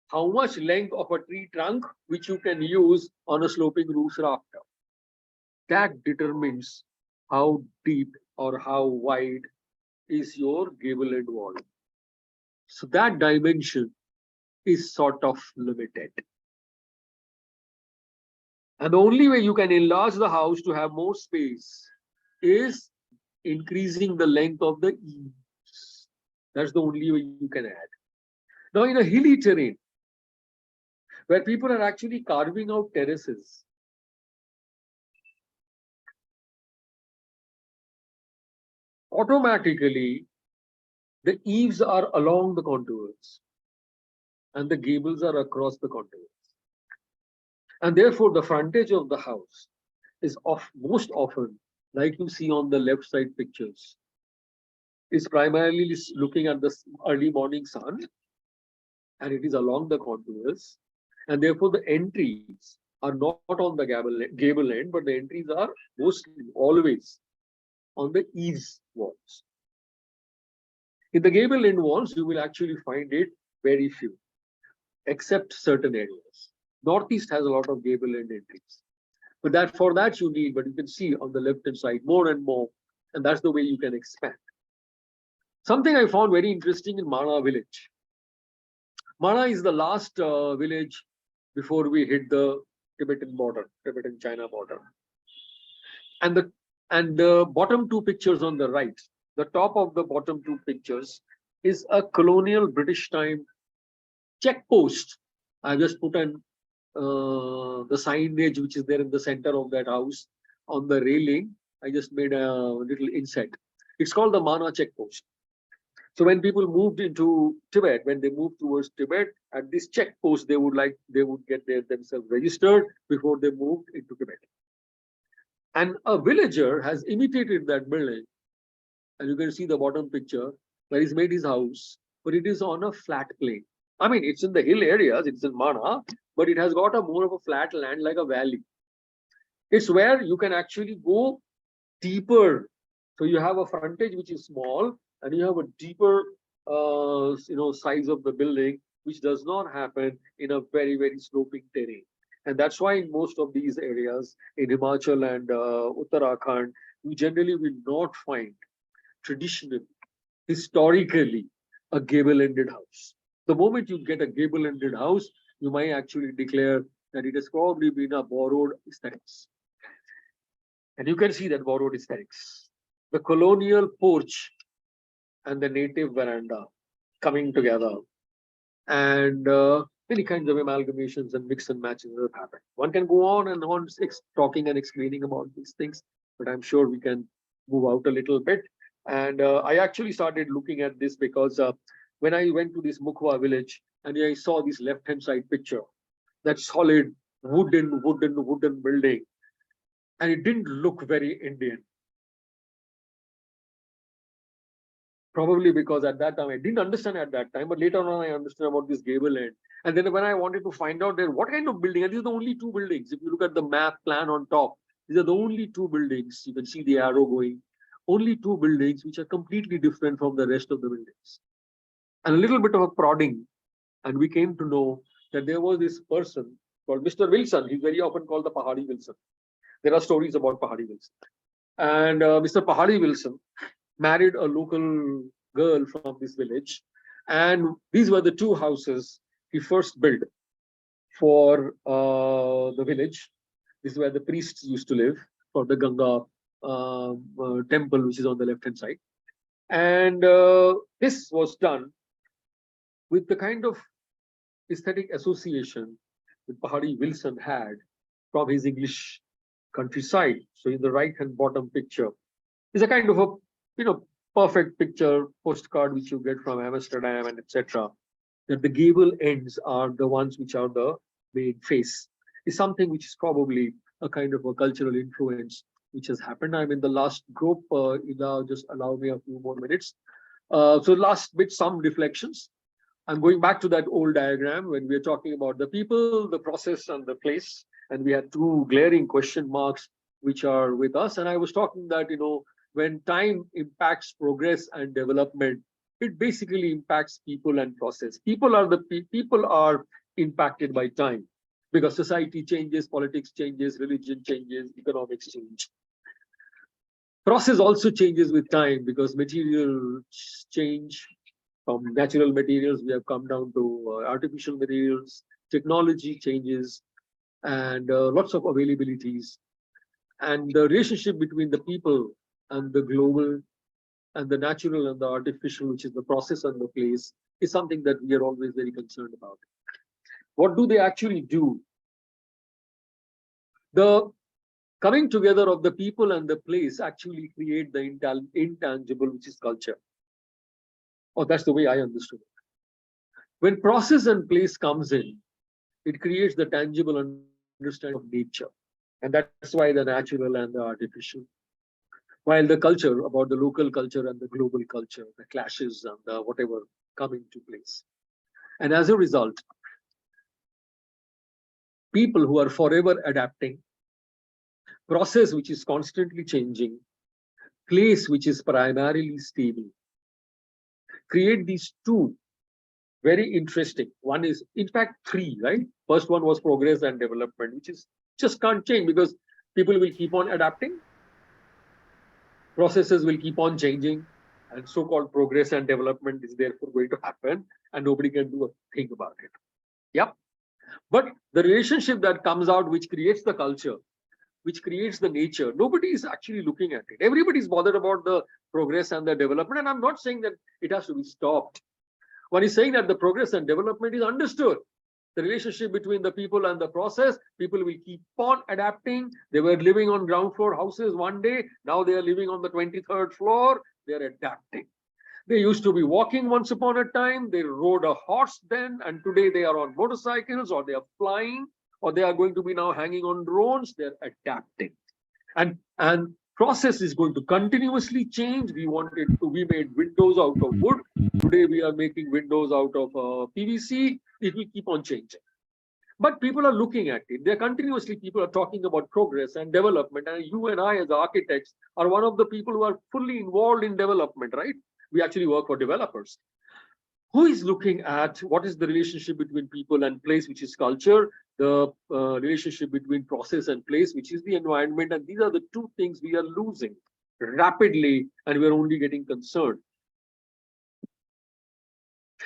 Speaker 4: how much length of a tree trunk which you can use on a sloping roof rafter. That determines how deep or how wide is your gable end wall. So that dimension is sort of limited. And the only way you can enlarge the house to have more space is increasing the length of the eaves. That's the only way you can add. Now, in a hilly terrain, where people are actually carving out terraces, automatically the eaves are along the contours and the gables are across the contours. And therefore, the frontage of the house is most often, like you see on the left side pictures, is primarily looking at the early morning sun, and it is along the contours. And therefore, the entries are not on the gable end, but the entries are mostly always on the eaves walls. In the gable end walls, you will actually find it very few, except certain areas. Northeast has a lot of gable end entries. But for that you need, but you can see on the left-hand side more and more, and that's the way you can expand. Something I found very interesting in Mana village. Mana is the last village before we hit the Tibetan border, Tibetan-China border. And the bottom two pictures on the right, the top of the bottom two pictures is a colonial British time check post. I just put the signage which is there in the center of that house on the railing. I just made a little inset. It's called the Mana check post. So when people moved into Tibet, when they moved towards Tibet, at this check post, they would get themselves registered before they moved into Tibet. And a villager has imitated that building, and you can see the bottom picture where he's made his house, but it is on a flat plain. I mean, it's in the hill areas, it's in Mana, but it has got a more of a flat land like a valley. It's where you can actually go deeper. So you have a frontage which is small, and you have a deeper size of the building, which does not happen in a very, very sloping terrain. And that's why in most of these areas, in Himachal and Uttarakhand, you generally will not find traditionally, historically, a gable-ended house. The moment you get a gable-ended house, you might actually declare that it has probably been a borrowed aesthetics. And you can see that borrowed aesthetics. The colonial porch and the native veranda coming together, and many kinds of amalgamations and mix and matches that have happened. One can go on and on talking and explaining about these things, but I'm sure we can move out a little bit. And I actually started looking at this because when I went to this Mukhwa village and I saw this left-hand side picture, that solid wooden building, and it didn't look very Indian. Probably because at that time I didn't understand at that time, but later on I understood about this gable end. And then when I wanted to find out there what kind of building, and these are the only two buildings. If you look at the map plan on top, these are the only two buildings. You can see the arrow going. Only two buildings which are completely different from the rest of the buildings. And a little bit of a prodding, and we came to know that there was this person called Mr. Wilson. He's very often called the Pahadi Wilson. There are stories about Pahadi Wilson. And Mr. Pahadi Wilson married a local girl from this village. And these were the two houses he first built for the village. This is where the priests used to live for the Ganga temple, which is on the left-hand side. And this was done with the kind of aesthetic association that Pahari Wilson had from his English countryside. So in the right-hand bottom picture is a kind of a perfect picture postcard which you get from Amsterdam and etc. That the gable ends are the ones which are the main face. Is something which is probably a kind of a cultural influence which has happened. I'm in the last group. Ila, just allow me a few more minutes. So last bit, some reflections. I'm going back to that old diagram when we are talking about the people, the process, and the place. And we had two glaring question marks which are with us. And I was talking that, when time impacts progress and development, it basically impacts people and process. People are impacted by time because society changes, politics changes, religion changes, economics change. Process also changes with time because materials change. From natural materials, we have come down to artificial materials, technology changes, and lots of availabilities. And the relationship between the people and the global and the natural and the artificial, which is the process and the place, is something that we are always very concerned about. What do they actually do? The coming together of the people and the place actually create the intangible, which is culture. Oh, that's the way I understood it. When process and place comes in, it creates the tangible understanding of nature. And that's why the natural and the artificial. While the culture, about the local culture and the global culture, the clashes and the whatever come into place. And as a result, people who are forever adapting, process which is constantly changing, place which is primarily stable, create these two very interesting. One is, in fact, three, right? First one was progress and development, which is just can't change because people will keep on adapting. Processes will keep on changing, and so-called progress and development is therefore going to happen, and nobody can do a thing about it. Yep. But the relationship that comes out, which creates the culture, which creates the nature, nobody is actually looking at it. Everybody is bothered about the progress and the development, and I'm not saying that it has to be stopped. One is saying that the progress and development is understood. The relationship between the people and the process, people will keep on adapting. They were living on ground floor houses one day. Now they are living on the 23rd floor. They are adapting. They used to be walking once upon a time. They rode a horse then, and today they are on motorcycles, or they are flying, or they are going to be now hanging on drones. They're adapting. And process is going to continuously change. We made windows out of wood. Today we are making windows out of PVC. It will keep on changing. But people are looking at it. People are talking about progress and development. And you and I as architects are one of the people who are fully involved in development, right? We actually work for developers. Who is looking at what is the relationship between people and place, which is culture, the relationship between process and place, which is the environment. And these are the two things we are losing rapidly, and we're only getting concerned.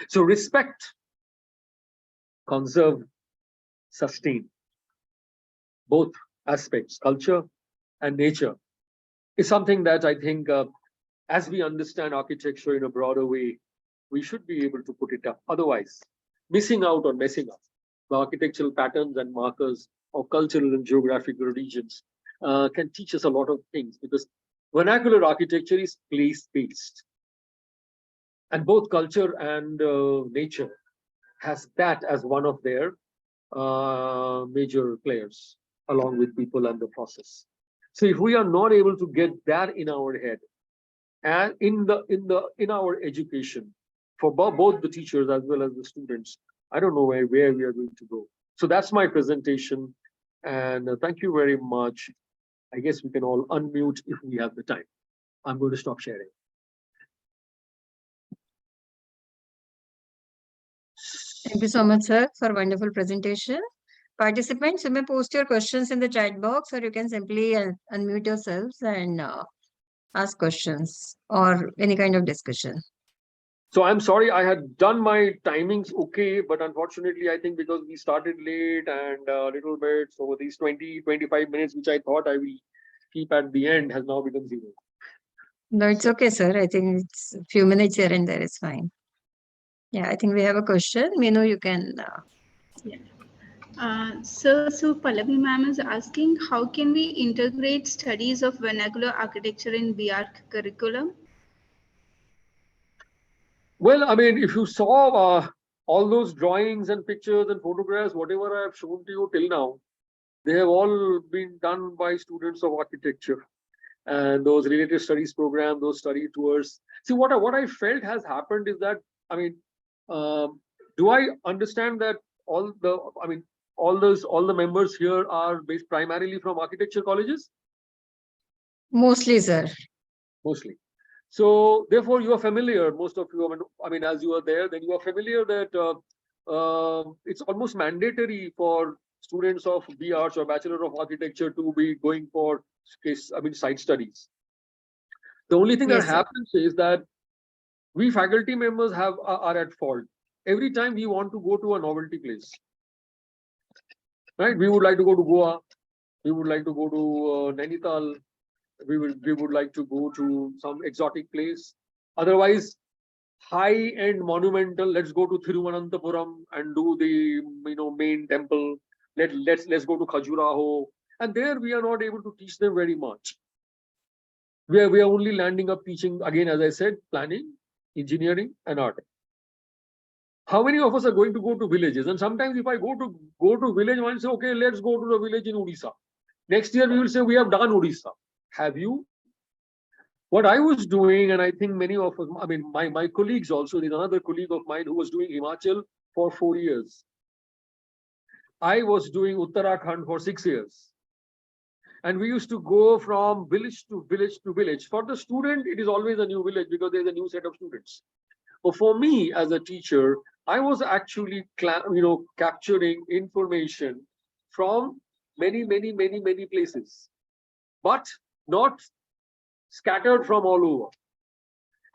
Speaker 4: So respect, conserve, sustain, both aspects, culture and nature, is something that I think as we understand architecture in a broader way, we should be able to put it up. Otherwise, missing out or messing up the architectural patterns and markers of cultural and geographical regions can teach us a lot of things, because vernacular architecture is place-based. And both culture and nature has that as one of their major players, along with people and the process. So if we are not able to get that in our head and in our education, for both the teachers as well as the students, I don't know where we are going to go. So that's my presentation, and thank you very much. I guess we can all unmute if we have the time. I'm going to stop sharing.
Speaker 3: Thank you so much, sir, for a wonderful presentation. Participants, you may post your questions in the chat box, or you can simply unmute yourselves and ask questions or any kind of discussion.
Speaker 4: So I'm sorry, I had done my timings okay, but unfortunately, I think because we started late and a little bit, so these 20-25 minutes, which I thought I will keep at the end, has now become zero.
Speaker 3: No, it's
Speaker 4: So,
Speaker 3: okay, sir. I think it's a few minutes here and there is fine. Yeah, I think we have a question. Meenu, you can.
Speaker 1: Yeah. So Pallavi ma'am is asking, how can we integrate studies of vernacular architecture in BR curriculum?
Speaker 4: well, I mean, if you saw all those drawings and pictures and photographs, whatever I have shown to you till now, they have all been done by students of architecture. And those related studies program, those study tours. See, what I felt has happened is that, I mean, do I understand that all the members here are based primarily from architecture colleges?
Speaker 3: Mostly, sir.
Speaker 4: Mostly. So therefore, you are familiar, most of you, as you are there, then you are familiar that it's almost mandatory for students of B.Arch or Bachelor of Architecture to be going for site studies. The only thing that
Speaker 3: Yes, sir.
Speaker 4: happens is that we faculty members are at fault. Every time we want to go to a novelty place, right? We would like to go to Goa, we would like to go to Nainital, we would like to go to some exotic place. Otherwise, high-end monumental. Let's go to Thiruvananthapuram and do the main temple. Let's go to Khajuraho, and there we are not able to teach them very much. We are only landing up teaching again, as I said, planning, engineering, and art. How many of us are going to go to villages? And sometimes if I go to village, one say, okay, let's go to the village in Odisha. Next year we will say we have done Odisha. Have you? What I was doing, and I think many of us, my colleagues also, there's another colleague of mine who was doing Himachal for 4 years. I was doing Uttarakhand for 6 years. And we used to go from village to village to village. For the student, it is always a new village because there's a new set of students. But for me as a teacher, I was actually capturing information from many places, but not scattered from all over.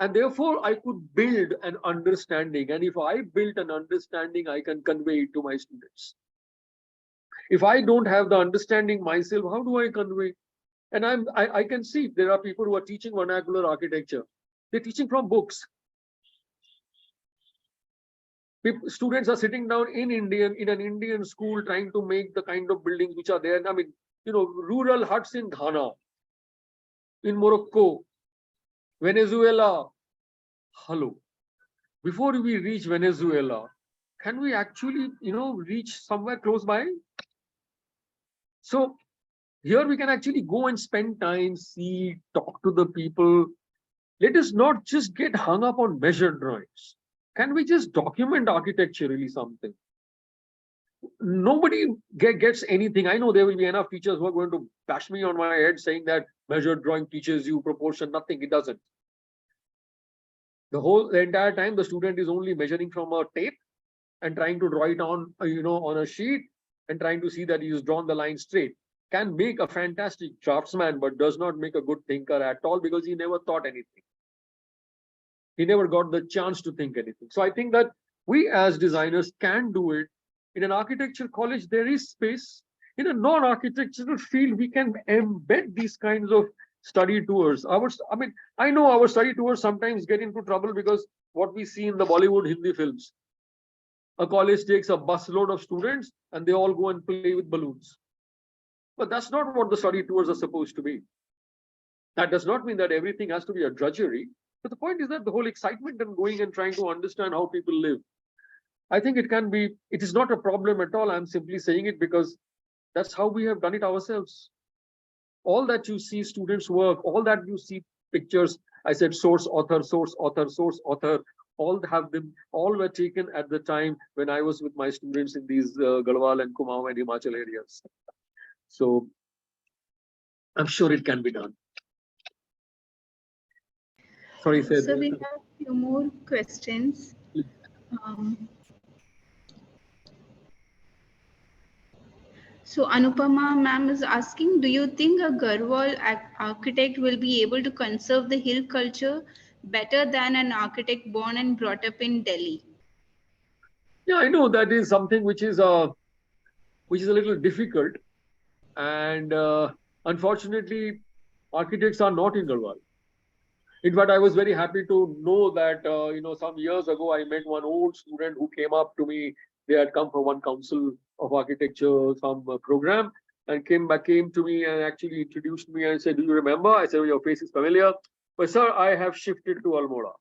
Speaker 4: And therefore, I could build an understanding. And if I built an understanding, I can convey it to my students. If I don't have the understanding myself, how do I convey? And I can see there are people who are teaching vernacular architecture. They're teaching from books. Students are sitting down in an Indian school trying to make the kind of buildings which are there. Rural huts in Ghana, in Morocco, Venezuela. Hello. Before we reach Venezuela, can we actually, reach somewhere close by? So here we can actually go and spend time, see, talk to the people. Let us not just get hung up on measured drawings. Can we just document architecturally something? Nobody gets anything. I know there will be enough teachers who are going to bash me on my head saying that measured drawing teaches you proportion. Nothing, it doesn't. The entire time the student is only measuring from a tape and trying to draw it on a sheet and trying to see that he has drawn the line straight. Can make a fantastic draftsman, but does not make a good thinker at all because he never thought anything. He never got the chance to think anything. So I think that we as designers can do it. In an architecture college, there is space. In a non-architectural field, we can embed these kinds of study tours. I know our study tours sometimes get into trouble because what we see in the Bollywood Hindi films. A college takes a busload of students and they all go and play with balloons. But that's not what the study tours are supposed to be. That does not mean that everything has to be a drudgery. But the point is that the whole excitement in going and trying to understand how people live, I think it is not a problem at all. I'm simply saying it because that's how we have done it ourselves. All that you see students work, all that you see pictures, I said source, author, source, author, source, author, all were taken at the time when I was with my students in these Garhwal and Kumaon and Himachal areas. So I'm sure it can be done. Sorry, sir.
Speaker 1: So we have a few more questions. So Anupama ma'am is asking, do you think a Garhwal architect will be able to conserve the hill culture better than an architect born and brought up in Delhi?
Speaker 4: Yeah, I know that is something which is a little difficult, and unfortunately, architects are not in Garhwal. In fact, I was very happy to know that some years ago I met one old student who came up to me. They had come for one council of architecture, some program, and came to me and actually introduced me and said, "Do you remember?" I said, "Well, your face is familiar, but sir, I have shifted to Almora,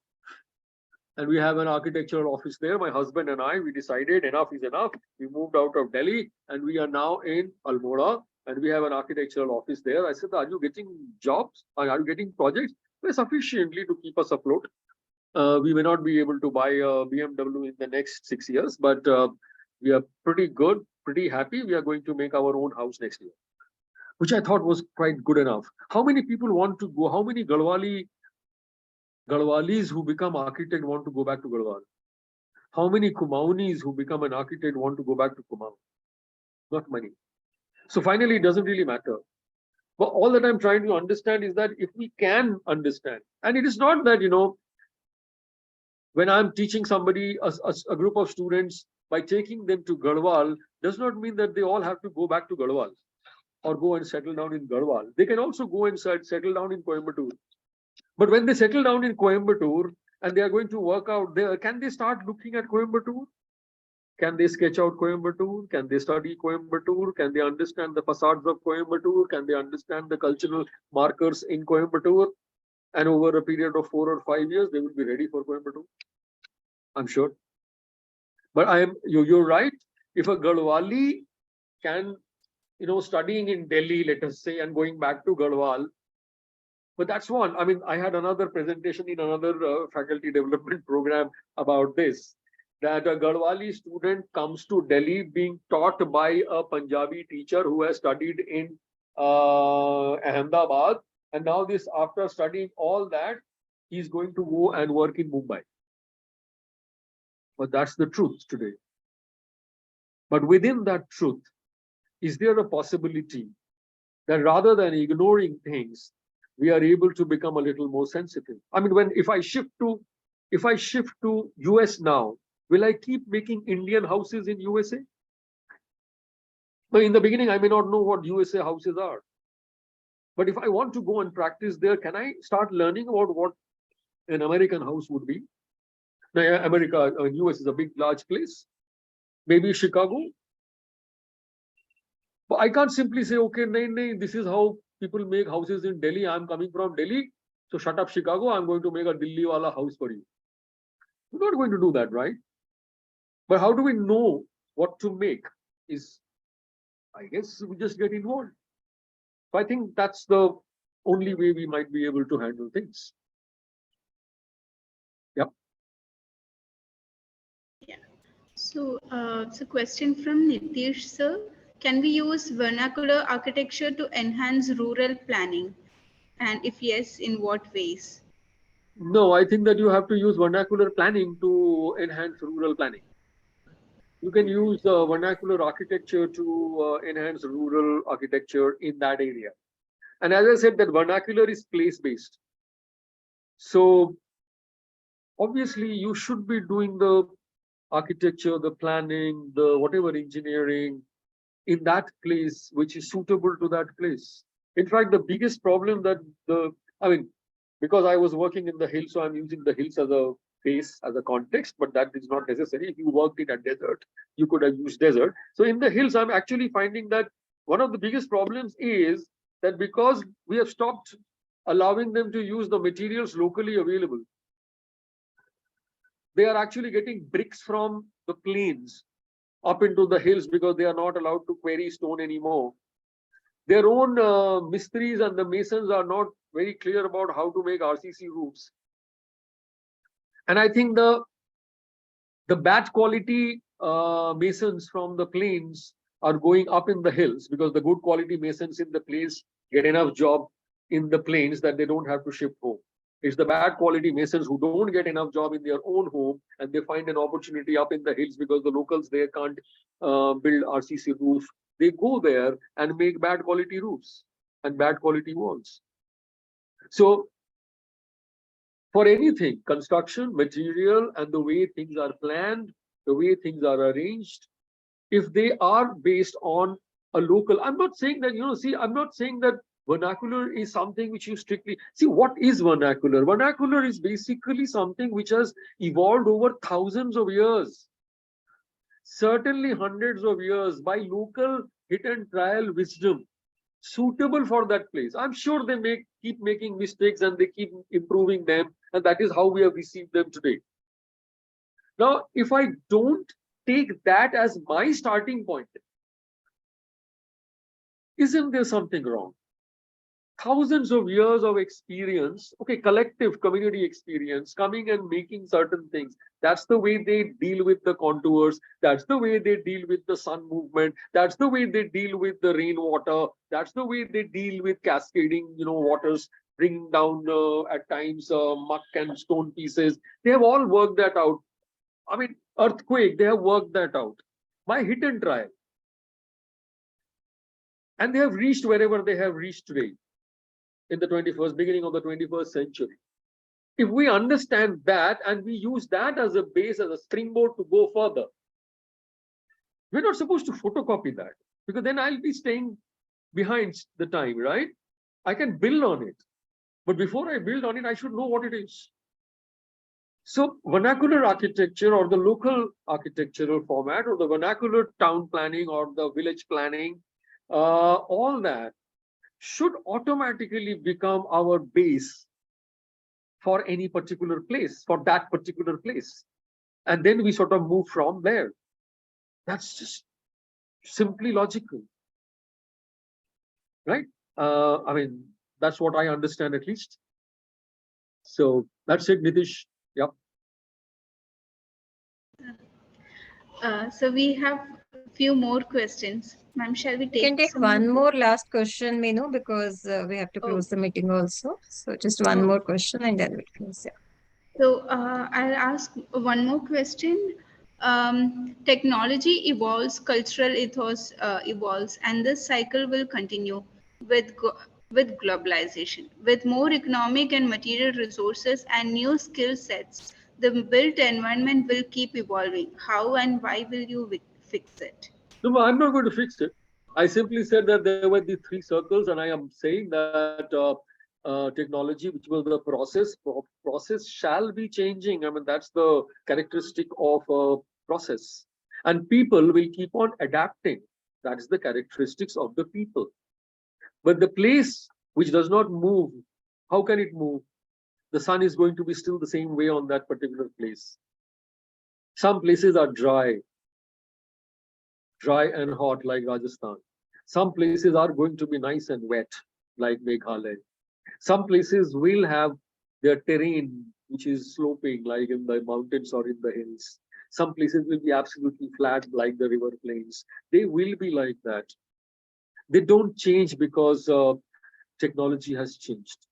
Speaker 4: and we have an architectural office there. My husband and I, we decided enough is enough. We moved out of Delhi, and we are now in Almora, and we have an architectural office there." I said, "Are you getting jobs? Are you getting projects?" Well, sufficiently to keep us afloat. We may not be able to buy a BMW in the next 6 years, but we are pretty good, pretty happy. We are going to make our own house next year, which I thought was quite good enough. How many people want to go? How many Garhwalis who become architect want to go back to Garhwal? How many Kumaunis who become an architect want to go back to Kumaon? Not many. So finally, it doesn't really matter. But all that I'm trying to understand is that if we can understand, and it is not that, when I'm teaching somebody, a group of students, by taking them to Garhwal, does not mean that they all have to go back to Garhwal or go and settle down in Garhwal. They can also go and settle down in Coimbatore. But when they settle down in Coimbatore and they are going to work out there, can they start looking at Coimbatore? Can they sketch out Coimbatore? Can they study Coimbatore? Can they understand the facades of Coimbatore? Can they understand the cultural markers in Coimbatore? And over a period of 4 or 5 years, they will be ready for Coimbatore, I'm sure. But you're right. If a Garhwali can, studying in Delhi, let us say, and going back to Garhwal, but that's one. I mean, I had another presentation in another faculty development program about this, that a Garhwali student comes to Delhi being taught by a Punjabi teacher who has studied in Ahmedabad. And now this, after studying all that, he's going to go and work in Mumbai. But that's the truth today. But within that truth, is there a possibility that rather than ignoring things, we are able to become a little more sensitive? I mean, if I shift to US now, will I keep making Indian houses in USA? But in the beginning, I may not know what USA houses are. But if I want to go and practice there, can I start learning about what an American house would be? Now, US is a big, large place. Maybe Chicago. But I can't simply say, okay, this is how people make houses in Delhi. I'm coming from Delhi. So shut up, Chicago. I'm going to make a Delhi wala house for you. We're not going to do that, right? But how do we know what to make? I guess we just get involved. So I think that's the only way we might be able to handle things. Yep.
Speaker 1: Yeah. So, question from Nitish sir. Can we use vernacular architecture to enhance rural planning? And if yes, in what ways?
Speaker 4: No, I think that you have to use vernacular planning to enhance rural planning. You can use vernacular architecture to enhance rural architecture in that area. And as I said, that vernacular is place-based. So obviously you should be doing the architecture, the planning, the whatever engineering in that place which is suitable to that place. In fact, the biggest problem that because I was working in the hills, so I'm using the hills as a base, as a context, but that is not necessary. If you worked in a desert, you could have used desert. So in the hills, I'm actually finding that one of the biggest problems is that because we have stopped allowing them to use the materials locally available, they are actually getting bricks from the plains up into the hills because they are not allowed to quarry stone anymore. Their own mistris and the masons are not very clear about how to make RCC roofs. And I think the bad quality masons from the plains are going up in the hills because the good quality masons in the plains get enough job in the plains that they don't have to ship home. It's the bad quality masons who don't get enough job in their own home and they find an opportunity up in the hills because the locals there can't build RCC roof. They go there and make bad quality roofs and bad quality walls. So for anything, construction, material, and the way things are planned, the way things are arranged, if they are based on a local, I'm not saying that, I'm not saying that vernacular is something which you strictly see. What is vernacular? Vernacular is basically something which has evolved over thousands of years, certainly hundreds of years, by local hit and trial wisdom, suitable for that place. I'm sure they keep making mistakes and they keep improving them, and that is how we have received them today. Now, if I don't take that as my starting point, isn't there something wrong? Thousands of years of experience, okay, collective community experience, coming and making certain things. That's the way they deal with the contours. That's the way they deal with the sun movement. That's the way they deal with the rainwater. That's the way they deal with cascading, waters bringing down at times muck and stone pieces. They have all worked that out. I mean, earthquake, they have worked that out by hit and try. And they have reached wherever they have reached today in the beginning of the 21st century. If we understand that and we use that as a base, as a springboard to go further, we're not supposed to photocopy that, because then I'll be staying behind the time, right? I can build on it. But before I build on it, I should know what it is. So vernacular architecture, or the local architectural format, or the vernacular town planning, or the village planning, all that should automatically become our base for any particular place, for that particular place. And then we sort of move from there. That's just simply logical, right? I mean, that's what I understand at least. So that's it, Nitish. Yep.
Speaker 1: So we have a few more questions. Ma'am, shall we
Speaker 3: We can take
Speaker 1: some
Speaker 3: one more last question, Meenu, because we have to
Speaker 1: Oh.
Speaker 3: close the meeting also. So just one more question and then we'll close. Yeah.
Speaker 1: So I'll ask one more question. Technology evolves, cultural ethos evolves, and this cycle will continue with globalization. With more economic and material resources and new skill sets, the built environment will keep evolving. How and why will you fix it?
Speaker 4: No, I'm not going to fix it. I simply said that there were the three circles, and I am saying that technology, which was the process shall be changing. I mean, that's the characteristic of a process. And people will keep on adapting. That is the characteristics of the people. But the place which does not move, how can it move? The sun is going to be still the same way on that particular place. Some places are dry and hot like Rajasthan. Some places are going to be nice and wet like Meghalaya. Some places will have their terrain which is sloping like in the mountains or in the hills. Some places will be absolutely flat like the river plains. They will be like that. They don't change because technology has changed.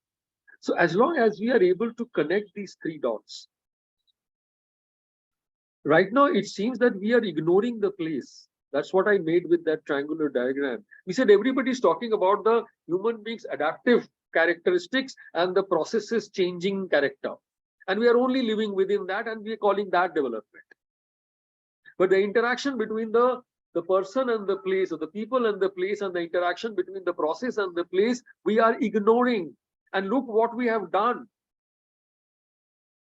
Speaker 4: So as long as we are able to connect these three dots, right now it seems that we are ignoring the place. That's what I made with that triangular diagram. We said everybody's talking about the human being's adaptive characteristics and the processes changing character. And we are only living within that, and we are calling that development. But the interaction between the person and the place, or the people and the place, and the interaction between the process and the place, we are ignoring. And look what we have done.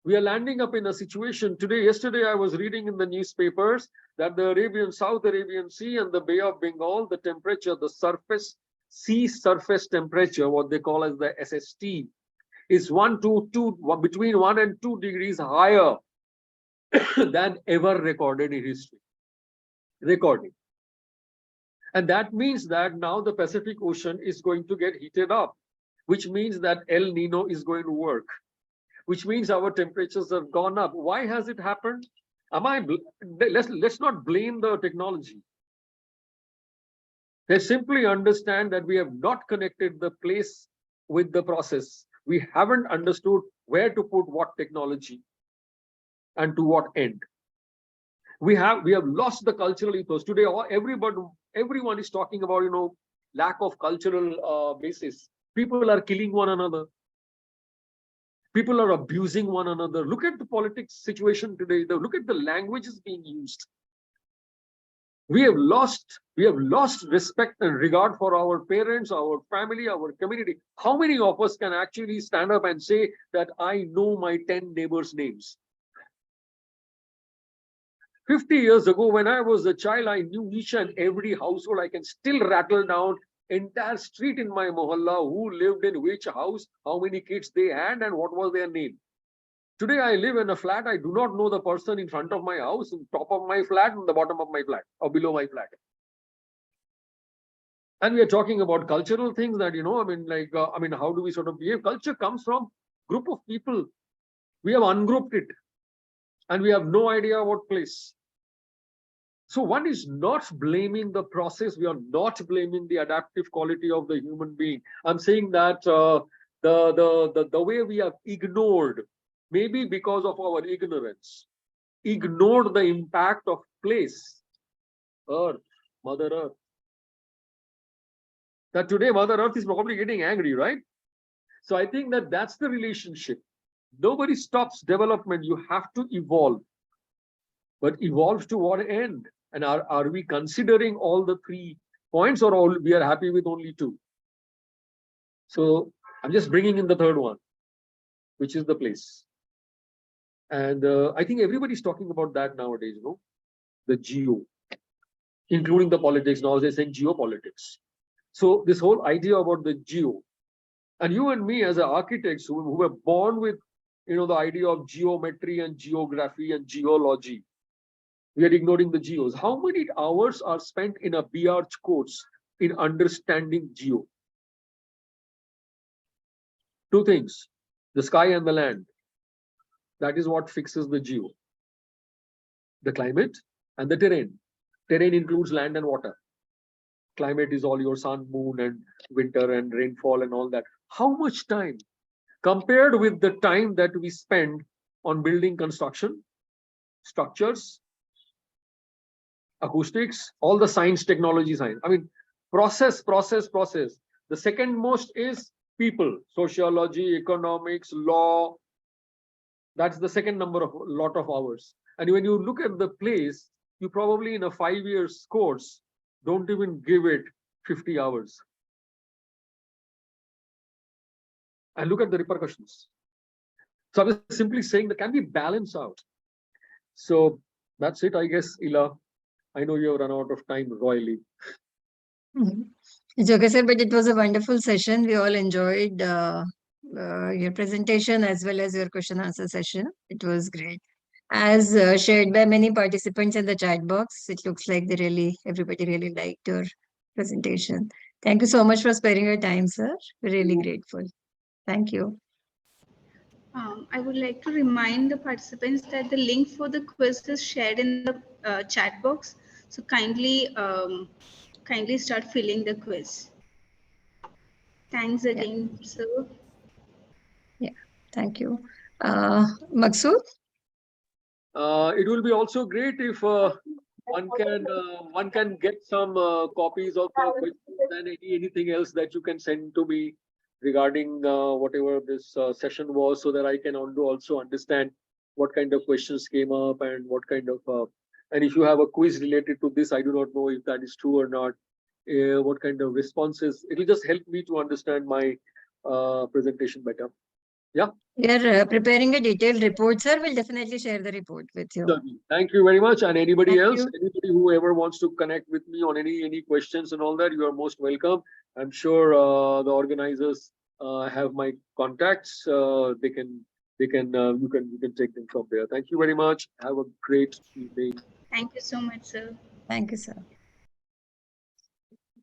Speaker 4: We are landing up in a situation today. Yesterday, I was reading in the newspapers that the South Arabian Sea and the Bay of Bengal, the temperature, the sea surface temperature, what they call as the SST, is between 1 and 2 degrees higher than ever recorded in history. And that means that now the Pacific Ocean is going to get heated up, which means that El Nino is going to work, which means our temperatures have gone up. Why has it happened? Let's not blame the technology. They simply understand that we have not connected the place with the process. We haven't understood where to put what technology and to what end. We have lost the cultural ethos. Today, everyone is talking about, lack of cultural basis. People are killing one another. People are abusing one another. Look at the politics situation today. Look at the languages being used. We have lost respect and regard for our parents, our family, our community. How many of us can actually stand up and say that I know my 10 neighbors' names? 50 years ago, when I was a child, I knew each and every household. I can still rattle down entire street in my mohalla, who lived in which house, how many kids they had, and what was their name. Today, I live in a flat. I do not know the person in front of my house, on top of my flat, and the bottom of my flat, or below my flat. And we are talking about cultural things that, how do we sort of behave? Culture comes from group of people. We have ungrouped it, and we have no idea what place. So one is not blaming the process. We are not blaming the adaptive quality of the human being. I'm saying that the way we have ignored, maybe because of our ignorance, ignored the impact of place, Earth, Mother Earth. That today Mother Earth is probably getting angry, right? So I think that that's the relationship. Nobody stops development. You have to evolve. But evolve to what end? And are we considering all the 3 points, or we are happy with only 2? So I'm just bringing in the third one, which is the place. And I think everybody's talking about that nowadays, the geo, including the politics. Now they're saying geopolitics. So this whole idea about the geo, and you and me as architects who were born with, the idea of geometry and geography and geology, we are ignoring the geos. How many hours are spent in a BArch course in understanding geo? 2 things, the sky and the land. That is what fixes the geo. The climate and the terrain. Terrain includes land and water. Climate is all your sun, moon, and winter and rainfall and all that. How much time compared with the time that we spend on building construction, structures, acoustics, all the science, technology, science. I mean, process. The second most is people, sociology, economics, law. That's the second number of lot of hours. And when you look at the place, you probably in a 5 years course don't even give it 50 hours. And look at the repercussions. So I'm simply saying that can we balance out? So that's it, I guess, Ila. I know you have run out of time royally.
Speaker 3: It's okay, sir, but it was a wonderful session. We all enjoyed your presentation as well as your question answer session. It was great. As shared by many participants in the chat box, it looks like everybody really liked your presentation. Thank you so much for sparing your time, sir. We're really grateful. Thank you.
Speaker 1: I would like to remind the participants that the link for the quiz is shared in the chat box. So kindly start filling the quiz. Thanks again, sir.
Speaker 3: Yeah, thank you. Maksud?
Speaker 4: It will be also great if one can get some copies of the questions and anything else that you can send to me regarding whatever this session was, so that I can also understand what kind of questions came up and what kind of and if you have a quiz related to this, I do not know if that is true or not. What kind of responses? It will just help me to understand my presentation better. Yeah.
Speaker 3: We are preparing a detailed report, sir. We'll definitely share the report with you.
Speaker 4: Thank you very much. And anybody else, anybody who ever wants to connect with me on any questions and all that, you are most welcome. I'm sure the organizers have my contacts. You can take them from there. Thank you very much. Have a great evening.
Speaker 1: Thank you so much, sir.
Speaker 3: Thank you, sir.